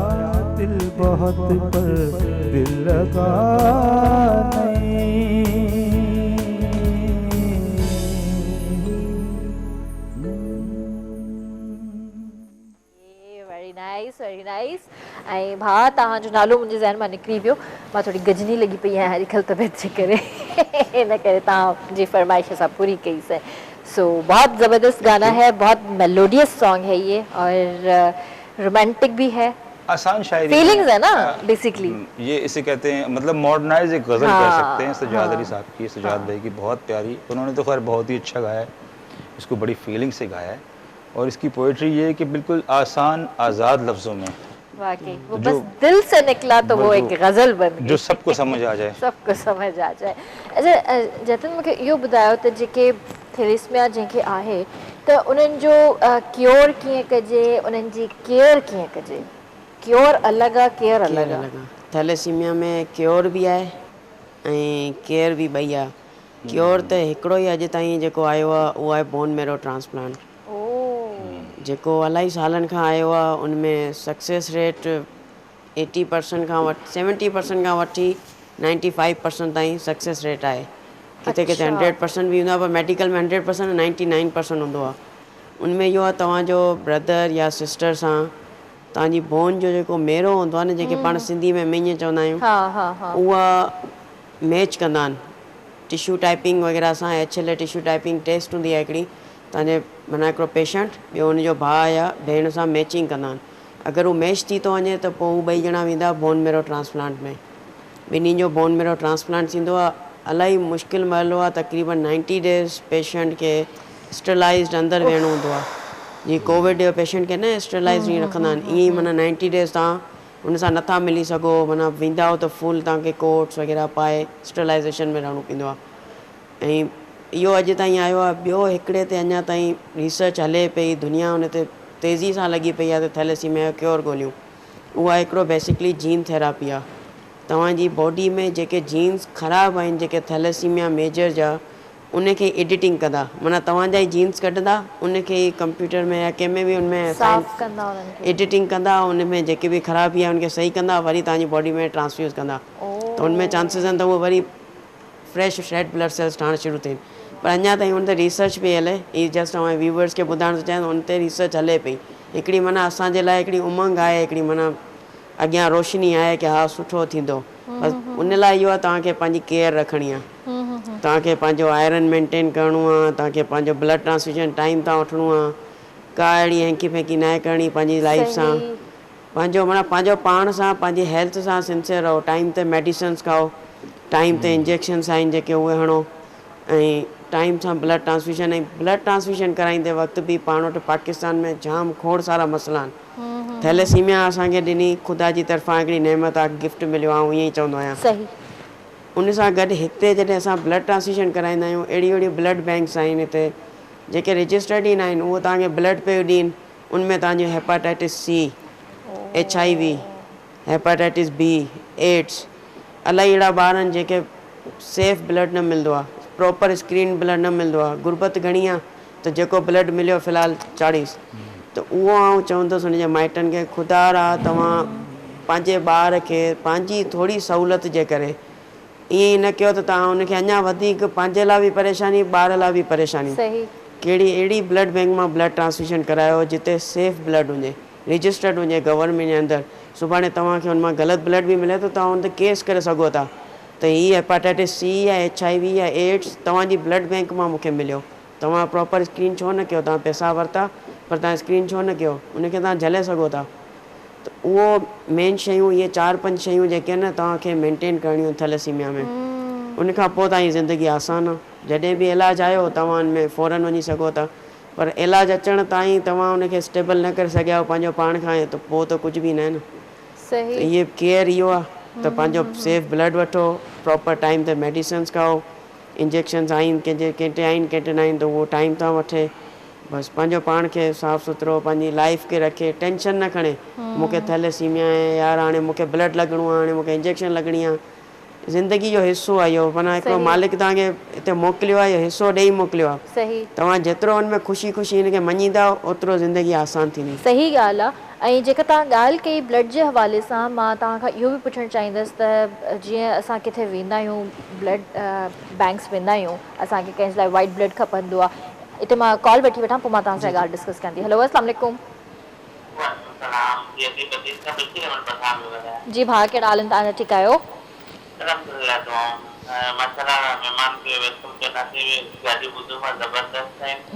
दिल बहुत पर दिल लगा वेरी नाइस। ऐं भाउ तव्हांजो नालो मुंहिंजे ज़हन मां निकिरी वियो, मां थोरी गजनी लॻी पई आहियां अॼुकल्ह तबियत जे करे, इन करे तव्हांजी फरमाइश असां पूरी कईसीं। सो बहुत ज़बरदस्त गाना है, बहुत मेलोडियस सॉन्ग है ये और रोमांटिक भी है, आसान शायरी फीलिंग्स है ना बेसिकली। ये इसे कहते हैं मतलब मॉडर्नाइज एक गजल कह सकते हैं सजाद अली साहब की, सजाद भाई की बहुत प्यारी। उन्होंने तो खैर बहुत ही अच्छा गाया है, इसको बड़ी फीलिंग से गाया है और इसकी पोइट्री ये है कि बिल्कुल आसान आज़ाद लफ्ज़ों में, वाकई वो बस दिल से निकला तो वो एक गज़ल बन गई, जो सबको समझ आ जाए। सबको समझ आ जाए। अच्छा जतिन, मूंखे इहो ॿुधायो त जेके थैलेसीमिया जंहिंखे आहे त उन्हनि जो क्योर कीअं कजे, उन्हनि जी केयर कीअं कजे? क्योर अलॻि आहे, केयर अलॻि आहे। थैलेसीमिया में क्योर बि आहे ऐं केयर बि ॿई आहे। क्योर त हिकिड़ो ई अॼु ताईं जेको आयो आहे उहो आहे बोन मैरो ट्रांसप्लांट, जेको इलाही सालनि खां आयो आहे। उनमें सक्सेस रेट 80% खां 70% खां वठी 95% ताईं सक्सेस रेट आहे। किथे किथे 100% बि हूंदो आहे, पर मेडिकल में 100% 99% हूंदो आहे। उनमें इहो आहे तव्हांजो ब्रदर या सिस्टर सां तव्हांजी बोन जो जेको मेरो हूंदो आहे न, जेके पाण सिंधी में मेंहिं चवंदा आहियूं, उहा मैच कंदा आहिनि टिश्यू टाइपिंग वग़ैरह सां। HLA टिश्यू टाइपिंग टेस्ट हूंदी आहे हिकिड़ी, तव्हांजे माना हिकिड़ो पेशेंट ॿियो हुनजो भाउ या भेण सां मैचिंग कंदा आहिनि। अगरि उहो मैच थी थो वञे त पोइ हू ॿई ॼणा वेंदा बोन मेरो ट्रांसप्लांट में। ॿिन्ही जो बोन मेरो ट्रांसप्लांट थींदो आहे। इलाही मुश्किल मसइलो आहे, तक़रीबन 90 डेज़ पेशेंट खे स्टरलाइज़्ड अंदरि वेहणो हूंदो आहे। जीअं कोविड जो पेशेंट खे न स्टरलाइज़ ईअं रखंदा आहिनि, ईअं ई माना 90 डेज़ तव्हां हुन सां नथा मिली सघो, माना वेंदा हो त फुल तव्हांखे कोट्स वग़ैरह पाए स्टरलाइज़ेशन में रहणो पवंदो आहे। ऐं इहो अॼु ताईं आयो आहे। ॿियो हिकिड़े ते अञा ताईं रिसर्च हले पई, दुनिया हुन ते तेज़ी सां लॻी पई आहे त थैलेसीमिया जो क्योर ॻोल्हियूं। उहा हिकिड़ो बेसिकली जीन थेरापी आहे। तव्हांजी बॉडी में जेके जीन्स ख़राबु आहिनि, जेके थैलेसीमिया मेजर जा, उनखे एडिटिंग कंदा, माना तव्हांजा ई जीन्स कढंदा, उनखे कंप्यूटर में या कंहिंमें बि उनमें एडिटिंग कंदा, उनमें जेके बि ख़राबी आहे उनखे सही कंदा, वरी तव्हांजी बॉडी में ट्रांसफ्यूज़ कंदा। त उनमें चांसिस आहिनि त उहो वरी फ्रेश रेड ब्लड सेल्स ठहणु शुरू थियनि। पर अञा ताईं हुन ते रिसर्च पई हले। ई जस्ट तव्हां व्यूवर्स खे ॿुधाइणु थो चाहियां, हुन ते रिसर्च हले पई। हिकिड़ी माना असांजे लाइ हिकिड़ी उमंग आहे, हिकिड़ी माना अॻियां रोशनी आहे कि हा सुठो थींदो। बसि उन लाइ इहो आहे तव्हांखे पंहिंजी केयर रखणी आहे, तव्हांखे पंहिंजो आयरन मेंटेन करिणो आहे, तव्हांखे पंहिंजो ब्लड ट्रांसफ्यूजन टाइम तां वठिणो आहे, का अहिड़ी हैंकी फैंकी न करणी पंहिंजी लाइफ सां। पंहिंजो माना पंहिंजो पाण सां पंहिंजी हेल्थ सां सिंसियर रहो। टाइम ते मेडिसिन्स खाओ, टाइम ते इंजेक्शन्स आहिनि जेके उहे हणो, ऐं टाइम सां ब्लड ट्रांसफ्यूजन। ऐं ब्लड ट्रांसफ्यूजन कराईंदे वक़्तु बि पाण वटि पाकिस्तान में जाम खोड़ सारा मसइला आहिनि। थैलेसीमिया असांखे ॾिनी ख़ुदा जी तरफ़ां हिकिड़ी नेमत आहे, गिफ्ट मिलियो आहे, ईअं ई चवंदो आहियां। उन सां गॾु हिते जॾहिं असां ब्लड ट्रांसफ्यूजन कराईंदा आहियूं, अहिड़ियूं अहिड़ियूं ब्लड बैंक्स आहिनि हिते जेके रजिस्टर्ड ई न आहिनि। उहो तव्हांखे ब्लड पियो ॾियनि, उनमें तव्हांजो hepatitis C, HIV, hepatitis B, AIDS, इलाही अहिड़ा ॿार आहिनि जेके सेफ ब्लड न मिलंदो आहे, प्रॉपर स्क्रीन ब्लड न मिलंदो आहे। गुरबत घणी आहे त जेको ब्लड मिलियो फ़िलहालु चाढ़ीस। त उहो आउं चवंदुसि हुनजे माइटनि खे, ख़ुदा रा तव्हां पंहिंजे ॿार खे पंहिंजी थोरी सहूलियत जे करे ईअं ई न कयो त तव्हां हुनखे अञा वधीक पंहिंजे लाइ बि परेशानी, ॿार लाइ बि परेशानी। कहिड़ी अहिड़ी ब्लड बैंक मां ब्लड ट्रांसफ्यूजन करायो जिते सेफ ब्लड हुजे, रजिस्टर्ड हुजे गवर्नमेंट जे अंदरि। सुभाणे तव्हांखे हुन मां ग़लति ब्लड बि मिले थो, तव्हां हुन ते केस करे सघो था त हीअ हेपाटाइटिस C या HIV या एड्स तव्हांजी ब्लड बैंक मां मूंखे मिलियो। तव्हां प्रॉपर स्क्रीन छो न कयो? तव्हां पैसा वरिता पर तव्हां स्क्रीन छो न कयो? उनखे तव्हां झले सघो था। त उहो मेन शयूं, इहे 4-5 शयूं जेके आहिनि न तव्हांखे मेंटेन करणियूं थैलेसीमिया में। उनखां पोइ तव्हांजी ज़िंदगी आसान आहे। जॾहिं बि इलाजु आयो तव्हां हुनमें फ़ौरन वञी सघो था, पर इलाजु अचण ताईं तव्हां हुनखे स्टेबल न करे सघिया आहियो पंहिंजो पाण खां, त पोइ त कुझु बि न आहे न। त इहे केयर इहो आहे त पंहिंजो सेफ ब्लड वठो, प्रॉपर टाइम ते मेडिसिन्स खाओ, इंजेक्शन्स आहिनि कंहिंजे कंहिंटे आहिनि कंहिंटे न आहिनि, त उहो टाइम तां वठे। बस पंहिंजो पाण खे साफ़ सुथरो पंहिंजी लाइफ खे रखे, टेंशन न खणे मूंखे थैलेसीमिया आहे यार, हाणे मूंखे ब्लड लॻणो आहे, हाणे मूंखे इंजेक्शन लॻणी आहे। ज़िंदगी जो हिसो आहे इहो, माना हिकिड़ो मालिक तव्हांखे हिते मोकिलियो आहे, इहो हिसो ॾेई मोकिलियो आहे। तव्हां जेतिरो हुन में ख़ुशी ख़ुशी हिनखे मञींदा ओतिरो ज़िंदगी आसान थींदी। सही ॻाल्हि आहे। ऐं जेका तव्हां ॻाल्हि कई ब्लड जे हवाले सां, मां तव्हांखां इहो बि पुछणु चाहींदसि त जीअं असां किथे वेंदा आहियूं, ब्लड बैंक्स वेंदा आहियूं, असांखे कंहिं लाइ वाइट ब्लड खपंदो आहे, हिते मां कॉल वठी वठां, पोइ मां तव्हां सां ॻाल्हि डिस्कस कंदी। हेलो, अस्सलाम वालेकुम। जी भाउ, कहिड़ा हाल आहिनि तव्हांजा? ठीकु आहियो?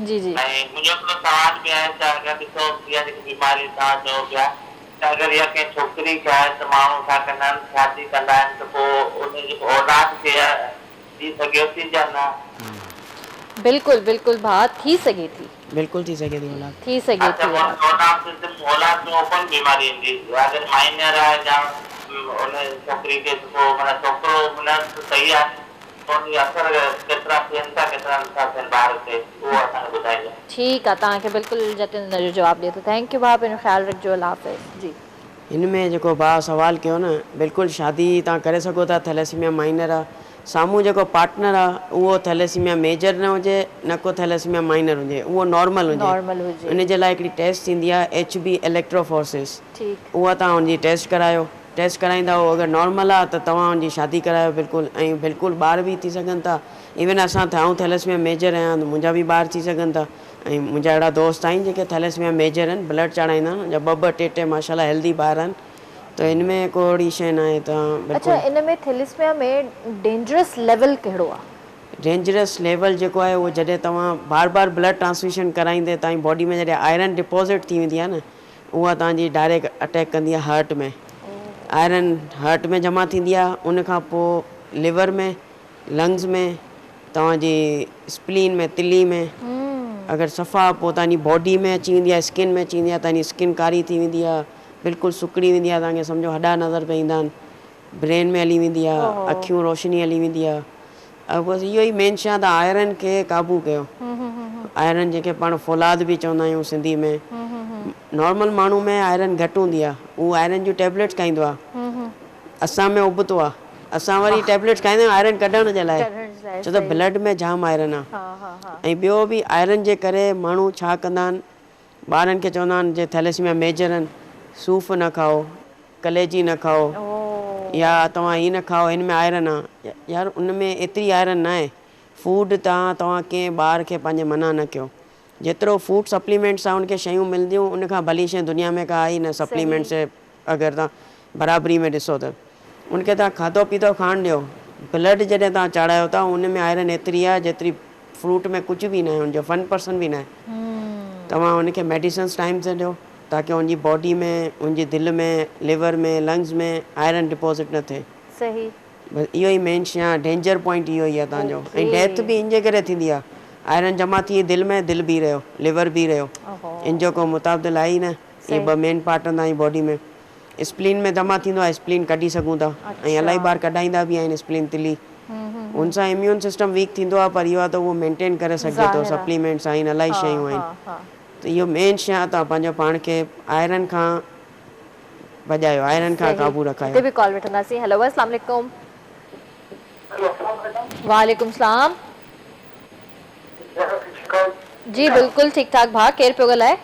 जी जी। मुंहिंजो हिकिड़ो सवाल बि आहे त अगरि ॾिसो इहा जेकी बीमारी तव्हां चओ पिया त अगरि इहा कंहिं छोकिरी खे आहे त माण्हू छा कंदा आहिनि, शादी कंदा आहिनि त पोइ उनजी औलाद खे थी सघे थी या न? बिल्कुलु बिल्कुलु भाउ, थी सघे थी, बिल्कुलु थी सघे थी औलाद, थी सघे थी। औलाद में ओपन बीमारी ईंदी, अगरि माइनर आहे या उन छोकिरी खे माना छोकिरो माना सही आहे, उनजी असर केतिरा थियनि था केतिरा नथा थियनि ॿार ते, उहो असांखे ॿुधाइजो। ठीकु आहे, तव्हांखे बिल्कुलु जतिन जो जवाबु ॾिए थो। थैंक यू भाउ, पंहिंजो ख़्यालु रखिजो। अल्लाह हाफ़िज़। जी, हिन में जेको भाउ सवाल कयो न, बिल्कुलु शादी तव्हां करे सघो था, थैलेसीमिया माइनर आहे, साम्हूं जेको पार्टनर आहे उहो थैलेसीमिया मेजर न हुजे, न को थैलेसीमिया माइनर हुजे, उहो नॉर्मल हुजे, उन जे लाइ हिकिड़ी टेस्ट थींदी आहे HB इलेक्ट्रोफोरेसिस, उहा तव्हां हुनजी टेस्ट करायो। टेस्ट कराईंदा हो, अगरि नॉर्मल आहे त तव्हां हुनजी शादी करायो बिल्कुलु, ऐं बिल्कुलु ॿार बि थी सघनि था। इवन असां थियाऊं थैलेसीमिया मेजर आहियां त मुंहिंजा बि ॿार थी सघनि था, ऐं मुंहिंजा अहिड़ा दोस्त आहिनि जेके थैलेसीमिया मेजर आहिनि, ब्लड चाढ़ाईंदा आहिनि, जा ॿ टे माशाल्लाह हेल्दी ॿार आहिनि, त हिन में को अहिड़ी शइ न आहे। तव्हां अच्छा, इन में थैलेसीमिया में डेंजरस लेवल कहिड़ो आहे? डेंजरस लेवल जेको आहे उहो जॾहिं तव्हां बार बार ब्लड ट्रांसफ्यूशन कराईंदे तव्हांजी बॉडी में जॾहिं आयरन डिपॉज़िट थी वेंदी आहे न, उहा तव्हांजी डायरेक्ट अटैक कंदी आहे हार्ट में। आयरन हार्ट में जमा थींदी आहे, उनखां पोइ लिवर में, लंग्स में, तव्हांजी स्प्लीन में, तिली में, अगरि सफ़ा पोइ तव्हांजी बॉडी में अची वेंदी आहे, स्किन में अची वेंदी आहे, तव्हांजी स्किन कारी थी वेंदी आहे, बिल्कुलु सुकड़ी वेंदी आहे, तव्हांखे सम्झो हॾा नज़र पईंदा आहिनि, ब्रेन में हली वेंदी आहे, अखियूं रोशनी हली वेंदी आहे। बसि इहो ई मेन शइ आहे त आयरन खे क़ाबू कयो। आयरन जेके पाण फौलाद बि चवंदा आहियूं सिंधी में, नॉर्मल माण्हू में आयरन घटि हूंदी आहे, उहो आयरन जूं टेबलेट्स खाईंदो आहे, असां में उबतो आहे, असां वरी टेबलेट्स खाईंदा आहियूं आयरन कढण जे लाइ, छो त ब्लड में जाम आयरन आहे। ऐं ॿियो बि आयरन जे करे माण्हू छा कंदा आहिनि, ॿारनि खे चवंदा आहिनि जे थैलेसीमिया मेजर आहिनि, सूफ़ न खाओ, कलेजी न खाओ, या तव्हां हीअ न खाओ, हिन में आयरन आहे। यार उन में एतिरी आयरन न आहे। फूड तव्हां कंहिं ॿार खे पंहिंजे मना न कयो, जेतिरो फूड सप्लीमेंट्स सां उनखे शयूं मिलंदियूं, उनखां भली शइ दुनिया में का आई न सप्लीमेंट्स अगरि तव्हां बराबरी में ॾिसो त उनखे तव्हां खाधो पीतो खाइणु ॾियो। ब्लड जॾहिं तव्हां चाढ़ायो था उन में आयरन एतिरी आहे जेतिरी फ्रूट में कुझु बि न आहे, हुनजो 1% बि न आहे। तव्हां हुनखे मेडिसिन्स टाइम ते ॾियो ताकी हुनजी बॉडी में, हुनजी दिलि में, लिवर में, लंग्स में आयरन डिपॉज़िट न थिए। सही, बसि इहो ई मेन शइ आहे, डेंजर पॉइंट इहो ई आहे तव्हांजो। ऐं डेथ बि इन जे करे थींदी आहे, आयरन जमा थी दिलि में, दिलि बि रहियो, लिवर बि रहियो, इन जो को मुताबिल आहे ई न। इहे ॿ मेन पार्ट हूंदा आहिनि बॉडी में। स्प्लीन में जमा थींदो आहे, स्प्लीन कढी सघूं था, ऐं इलाही बार कढाईंदा बि आहिनि स्प्लीन तिली, उन सां इम्यून सिस्टम वीक थींदो आहे, पर इहो आहे त उहो मेंटेन करे सघे थो, सप्लीमेंट्स आहिनि, इलाही शयूं आहिनि। त इहो मेन शइ आहे, तव्हां पंहिंजो पाण खे आयरन खां बचायो, आयरन खां क़ाबू रखायो। बि कॉल वठंदासीं। हेलो, अस्सलाम वालेकुम। वालेकुम सलाम। जी बिल्कुलु ठीकु ठाक। भाउ केरु पियो ॻाल्हाए?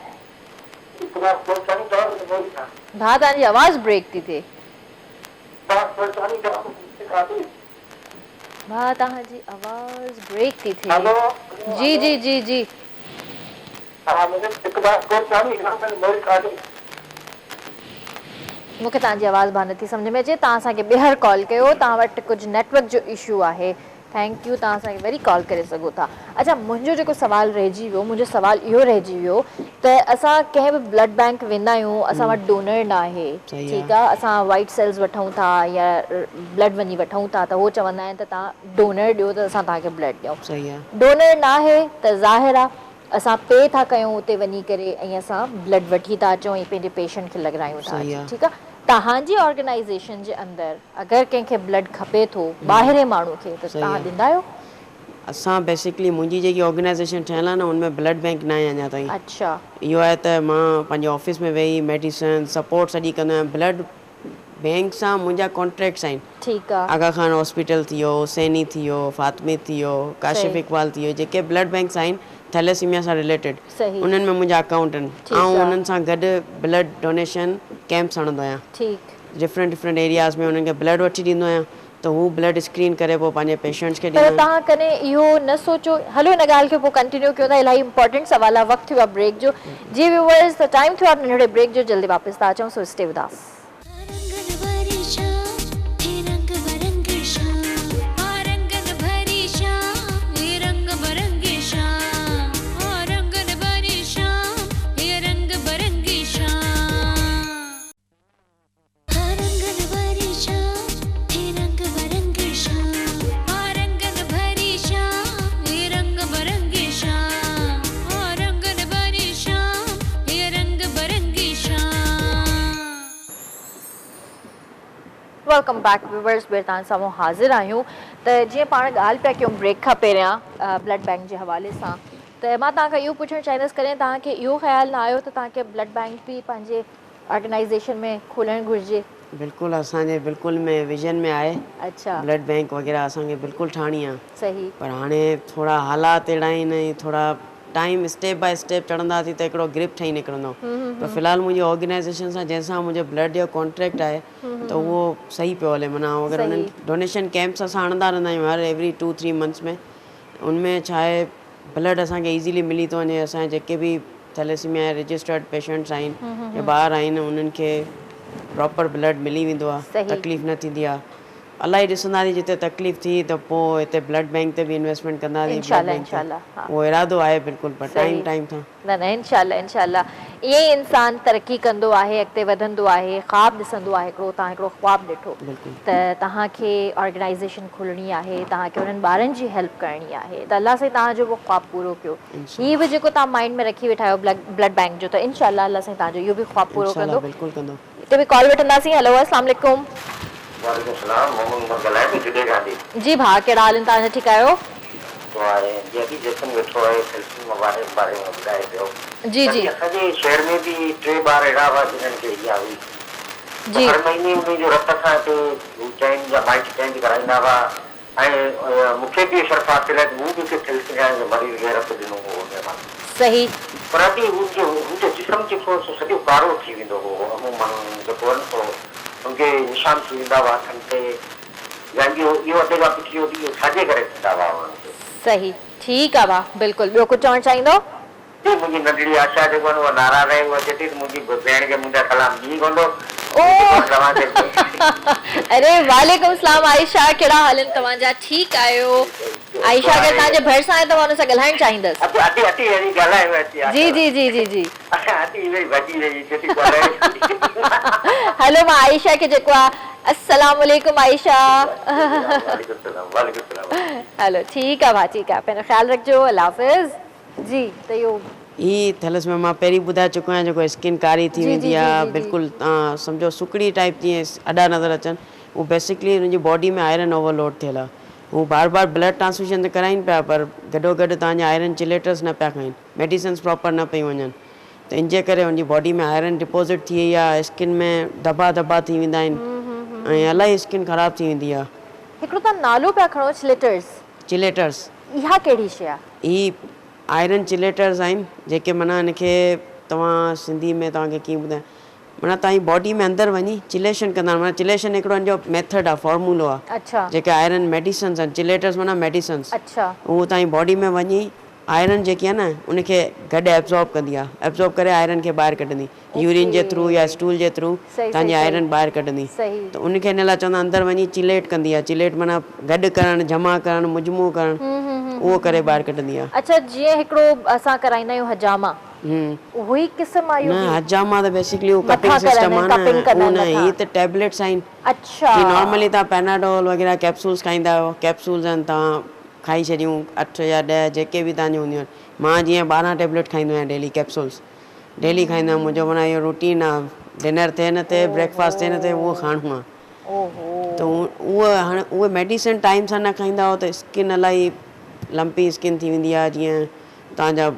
भाउ तव्हांजी आवाज़ ब्रेक थी थिए। भाउ तव्हांजी आवाज़ ब्रेक थी थिए। जी जी जी जी। मूंखे तव्हांजी आवाज़ भाउ नथी सम्झ में अचे, तव्हां असांखे ॿीहर कॉल कयो, तव्हां वटि कुझु नेटवर्क जो इशू आहे। थैंक यू, तव्हां असांखे वरी कॉल करे सघो था। अच्छा, मुंहिंजो जेको सुवालु रहिजी वियो, मुंहिंजो सुवालु इहो रहिजी वियो त असां कंहिं बि ब्लड बैंक वेंदा आहियूं, असां वटि डोनर न आहे, ठीकु आहे, असां वाइट सेल्स वठूं था या ब्लड वञी वठूं था, त उहो चवंदा आहिनि त तव्हां डोनर ॾियो त असां तव्हांखे ब्लड ॾियूं। डोनर न आहे त ज़ाहिर आहे असां पे था कयूं उते वञी करे, ऐं असां ब्लड वठी था अचूं ऐं पंहिंजे पेशेंट खे लॻारायूं था, ठीकु आहे। तव्हांजी ऑर्गेनाइज़ेशन जे अंदरि अगरि कंहिंखे ब्लड खपे थो ॿाहिरे माण्हू खे, त तव्हां ॾींदा आहियो? असां बेसिकली मुंहिंजी जेकी ऑर्गेनाइज़ेशन ठहियल आहे न उनमें ब्लड बैंक न आहे अञा ताईं। अच्छा इहो आहे त मां पंहिंजे ऑफिस में वेही मेडिसन सपोर्ट सॼी कंदो आहियां। ब्लड बैंक सां मुंहिंजा कॉन्ट्रैक्ट्स आहिनि। ठीकु आहे। आगा खान हॉस्पिटल थी वियो, सैनी थी वियो, फातिमे थी वियो, काशिफ इकबाल थी वियो, जेके ब्लड बैंक्स आहिनि थैलेसीमिया सां रिलेटेड उन्हनि में मुंहिंजा अकाउंट आहिनि। ऐं उन्हनि सां गॾु ब्लड डोनेशन कैंप्स हणंदो आहियां। ठीकु। डिफरेंट एरियाज़ में उन्हनि खे ब्लड वठी ॾींदो आहियां त हू ब्लड स्क्रीन करे पोइ पंहिंजे पेशेंट्स खे पर तव्हां कॾहिं इहो न सोचो, हलो हिन ॻाल्हि खे पोइ कंटिन्यू कयो था, इलाही इंपॉर्टेंट सवाल आहे, वक़्तु थियो आहे ब्रेक जो। जी व्यूअर्स, त टाइम थियो आहे नंढड़े ब्रेक जो, जल्दी वापसि था अचूं, so stay with us. Welcome back viewers, ॿीहर तव्हां साम्हूं हाज़िर आहियूं। त जीअं पाण ॻाल्हि पिया कयूं ब्रेक खां पहिरियां ब्लड बैंक जे हवाले सां, त मां तव्हांखां इहो पुछणु चाहींदसि, कॾहिं तव्हांखे इहो ख़्यालु न आयो त तव्हांखे ब्लड बैंक बि पंहिंजे ऑर्गेनाइज़ेशन में खोलणु घुरिजे? बिल्कुलु, असांजे बिल्कुलु में विजन में आहे। अच्छा। ब्लड बैंक वग़ैरह असांखे बिल्कुलु ठाहिणी आहे। सही। पर हाणे थोरा हालात अहिड़ा आहिनि, थोरा टाइम स्टेप बाय स्टेप चढ़ंदासीं त हिकिड़ो ग्रिप ठही निकिरंदो। पर फ़िलहालु मुंहिंजी ऑर्गेनाइज़ेशन सां जंहिंसां मुंहिंजो ब्लड जो कॉन्ट्रैक्ट आहे त उहो सही पियो हले। माना अगरि उन्हनि डोनेशन कैंप्स असां हणंदा रहंदा आहियूं हर एवरी 2-3 मंथ्स में। उनमें छा आहे, ब्लड असांखे ईज़ीली मिली थो वञे। असांजे जेके बि थैलेसीमिया रजिस्टर्ड पेशेंट्स आहिनि या ॿार आहिनि उन्हनि खे प्रॉपर ब्लड मिली वेंदो आहे, तकलीफ़ न थींदी आहे। इलाही ॾिसंदासीं जिते तकलीफ़ थी त पोइ हिते ब्लड बैंक ते बि इन्वेस्टमेंट कंदासीं। उहो इरादो आहे बिल्कुलु, पर टाइम था न इंशाल्लाह ईअं ई इंसानु तरक़ी कंदो आहे, अॻिते वधंदो आहे, ख़्वाबु ॾिसंदो आहे। तव्हां हिकिड़ो ख़्वाबु ॾिठो त तव्हांखे ऑर्गेनाइज़ेशन खोलणी आहे, तव्हांखे उन्हनि ॿारनि जी हेल्प करणी आहे, त अलाह साईं तव्हांजो उहो ख़्वाबु पूरो कयो। हीअ बि जेको तव्हां माइंड में रखी वेठा आहियो ब्लड बैंक जो, त इंशाल्लाह अलाह साईं तव्हांजो इहो बि ख़्वाबु पूरो कंदो। बिल्कुलु कंदो। हिते बि कॉल वठंदासीं। हेलो, अस्सलाम वालेकुम। वालेकुम सलाम, मोहम्मद उमर ॻाल्हाए थो जुड़े गांधी। जी भाउ, कहिड़ा हाल आहिनि तव्हांजा? ठीकु आहियो? जीअं कि जैसन वेठो आहे थैलेसीमिया वारे बारे में ॿुधाए पियो। जी जी। असांजे शहर में बि 3 ॿार अहिड़ा हुआ जिन्हनि खे इहा हुई। जी। हर महीने उन्हनि जो रत सां हिते चैन या माइट चेंज कराईंदा हुआ। ऐं मूंखे बि शर्फ़ हासिल आहे मूं बि थैलेसीमिया जो मरीज़ खे रत ॾिनो हो हुन मां। सही। पर बि मुंहिंजो जिस्म जेको सॼो कारो थी वेंदो हो। अमूमन जेको आहे न उनखे निशान थी वेंदा हुआ हथनि ते, या इहो अधे खां पुठी इहो छाजे करे थींदा हुआ उन्हनि खे। सही, ठीकु आहे भाउ, बिल्कुलु। ॿियो कुझु चवणु चाहींदो? मुंहिंजी नंढड़ी आशा जेको आहे उहा नाराज़ आहे। उहा चए थी मुंहिंजी भेण खे मुंहिंजा सलाम ॾी कोन्ह। अरे वालेकुम सलाम आयशा, कहिड़ा हाल आहिनि तव्हांजा? ठीकु आहियो? आयशा खे तव्हांजे भरिसां आहे त मां हुन सां ॻाल्हाइणु चाहींदसि। जी जी जी जी जी। हलो, मां आयशा खे जेको आहे अस्सलाम वालेकुम आयशा। हलो ठीकु आहे भाउ, ठीकु आहे, पंहिंजो ख़्यालु रखिजो, अल्लाह हाफ़िज़। जी, त इहो ही थैलेसीमिया मां पहिरीं ॿुधाए चुको आहियां, जेको स्किन कारी थी वेंदी आहे, बिल्कुलु तव्हां सम्झो सुकड़ी टाइप जीअं अॾा नज़र अचनि, उहो बेसिकली हुनजी बॉडी में आयरन ओवरलोड थियल आहे। हू बार बार ब्लड ट्रांसफ्यूजन त कराइनि पिया, पर गॾो गॾु तव्हांजा आयरन चिलेटर्स न पिया खाइनि, मेडिसिन्स प्रॉपर न पई वञनि, त इन जे करे हुनजी बॉडी में आयरन डिपोज़िट थी वई आहे। स्किन में धब्बा धब्बा थी वेंदा आहिनि ऐं इलाही स्किन ख़राबु थी वेंदी आहे। हिकिड़ो तव्हां नालो पिया खणो, चिलेटर्स। इहा कहिड़ी शइ आहे? ही आयरन चिलेटर्स आहिनि, जेके माना हिनखे तव्हां सिंधी में तव्हांखे कीअं ॿुधायां, माना तव्हांजी बॉडी में अंदरि वञी चिलेशन कंदा आहिनि। माना चिलेशन हिकिड़ो हिन जो मेथड आहे, फॉर्मूलो आहे। अच्छा। जेके आयरन मेडिसिन्स आहिनि, चिलेटर्स माना मेडिसिन्स। अच्छा। उहो तव्हांजी बॉडी में वञी आयरन जेकी आहे न उनखे गॾु एब्ज़ॉर्ब कंदी आहे, एब्ज़ॉर्ब करे आयरन खे ॿाहिरि कढंदी, यूरिन जे थ्रू या स्टूल जे थ्रू तव्हांजी आयरन ॿाहिरि कढंदी। त उनखे हिन लाइ चवंदा अंदरि वञी चिलेट कंदी आहे। चिलेट माना गॾु करणु, जमा करणु, मुजमू करणु, उहो करे ॿाहिरि कढंदी आहे। अच्छा, जीअं हिकिड़ो असां कराईंदा आहियूं हजामा, उहो ई क़िस्म आहे? न, हजामा त बेसिकली उहो कपिंग सिस्टम आहे न, ही त टैबलेट्स आहिनि। अच्छा। नॉर्मली तव्हां पेनाडोल वग़ैरह कैप्सूल्स खाईंदा आहियो, कैप्सूल्स आहिनि, तव्हां खाई छॾियूं 8 या 10 जेके बि तव्हांजूं हूंदियूं आहिनि। मां जीअं 12 टैबलेट खाईंदो आहियां डेली, कैप्सूल्स डेली खाईंदो आहियां। मुंहिंजो माना इहो रूटीन आहे, डिनर थिए न थिए, ब्रेकफास्ट थिए न थिए, उहो खाइणो आहे। त उहे हाणे उहे मेडिसिन टाइम सां न खाईंदा हो त स्किन इलाही लंपी स्किन थी वेंदी आहे, जीअं तव्हांजा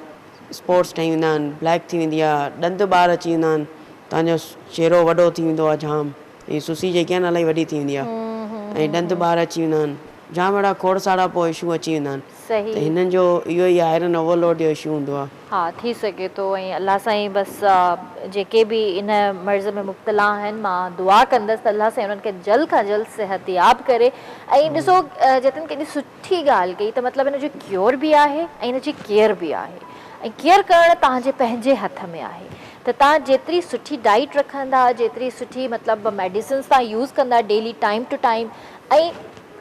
स्पॉट्स ठही वेंदा आहिनि, ब्लैक थी वेंदी आहे, ॾंद ॿार अची वेंदा आहिनि, तव्हांजो चेहरो वॾो थी वेंदो आहे जाम, ऐं सुसी जेकी आहे न इलाही वॾी थी वेंदी आहे, ऐं ॾंद ॿार अची वेंदा आहिनि, जाम अहिड़ा खोड़ सारा पोइ इशू अची वेंदा आहिनि। सही। त हिननि जो इहो ई आयरन ओवरलोड जो इशू हूंदो आहे। हाँ, थी सघे थो। ऐं अल्लाह साईं बसि जेके बि इन मर्ज़ में मुब्तला आहिनि, मां दुआ कंदसि त अल्लाह साईं उन्हनि खे जल्द खां जल्द सिहतयाब करे। ऐं ॾिसो जतिन केॾी सुठी ॻाल्हि कई, त मतिलबु हिन जो क्योर बि आहे ऐं हिन जी केयर बि आहे, ऐं केयर करणु तव्हांजे पंहिंजे हथ में आहे। त तव्हां जेतिरी सुठी डाइट रखंदा, जेतिरी सुठी मतिलबु मेडिसिन्स तव्हां यूज़ कंदा डेली टाइम टू टाइम, ऐं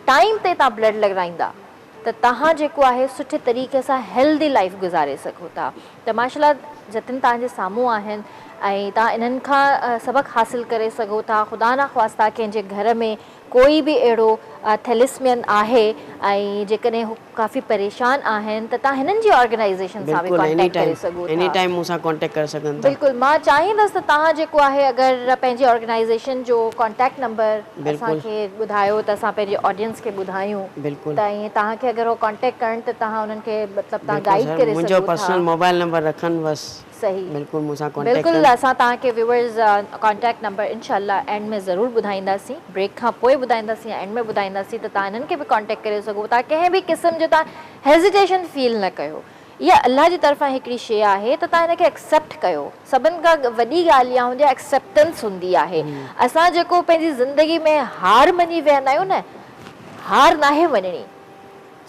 टाइम ते तव्हां ब्लड लॻाईंदा, त तव्हां जेको आहे सुठे तरीक़े सां हेल्दी लाइफ गुज़ारे सघो था। त माशाल्लाह जतिन तव्हांजे साम्हूं आहिनि, ऐं तव्हां इन्हनि खां सबक़ु हासिलु करे सघो था। ख़ुदा न ख़्वास्ता कंहिंजे घर में कोई बि अहिड़ो थैलेसीमियन आहे ऐं जेकॾहिं हू काफ़ी परेशान आहिनि, त तव्हां हिननि जी ऑर्गेनाइज़ेशन सां बि कॉन्टेक्ट करे सघो था। एनी टाइम मूंसां कॉन्टेक्ट करे सघनि था। बिल्कुलु, मां चाहींदसि त तव्हां जेको आहे अगरि पंहिंजी ऑर्गेनाइज़ेशन जो कॉन्टेक्ट नंबर असांखे ॿुधायो त असां पंहिंजे ऑडियंस खे ॿुधायूं। बिल्कुलु। त ईअं तव्हांखे अगरि उहो कॉन्टेक्ट कनि त तव्हां उन्हनि खे मतिलबु तव्हां गाइड करे सघो था। मुंहिंजो पर्सनल मोबाइल नंबर रखनि बसि। सही। बिल्कुलु मूंसां कॉन्टेक्ट कनि। बिल्कुलु, असां तव्हांखे व्यूअर्स कॉन्टेक्ट नंबर इंशाल्लाह एंड में ज़रूरु ॿुधाईंदासीं, ब्रेक खां पोइ ॿुधाईंदासीं, एंड में ॿुधाईंदासीं, त तव्हां इन्हनि खे बि कॉन्टेक्ट करे सघो था। कंहिं बि क़िस्म जो तव्हां हेज़िटेशन फील न कयो। इहा अल्लाह जी तरफ़ां हिकिड़ी शइ आहे, त तव्हां हिनखे एक्सेप्ट कयो। सभिनि खां वॾी ॻाल्हि इहा हूंदी आहे, एक्सेप्टेंस हूंदी आहे। असां जेको पंहिंजी ज़िंदगी में हार मञी वेहंदा आहियूं न, हार नाहे मञणी,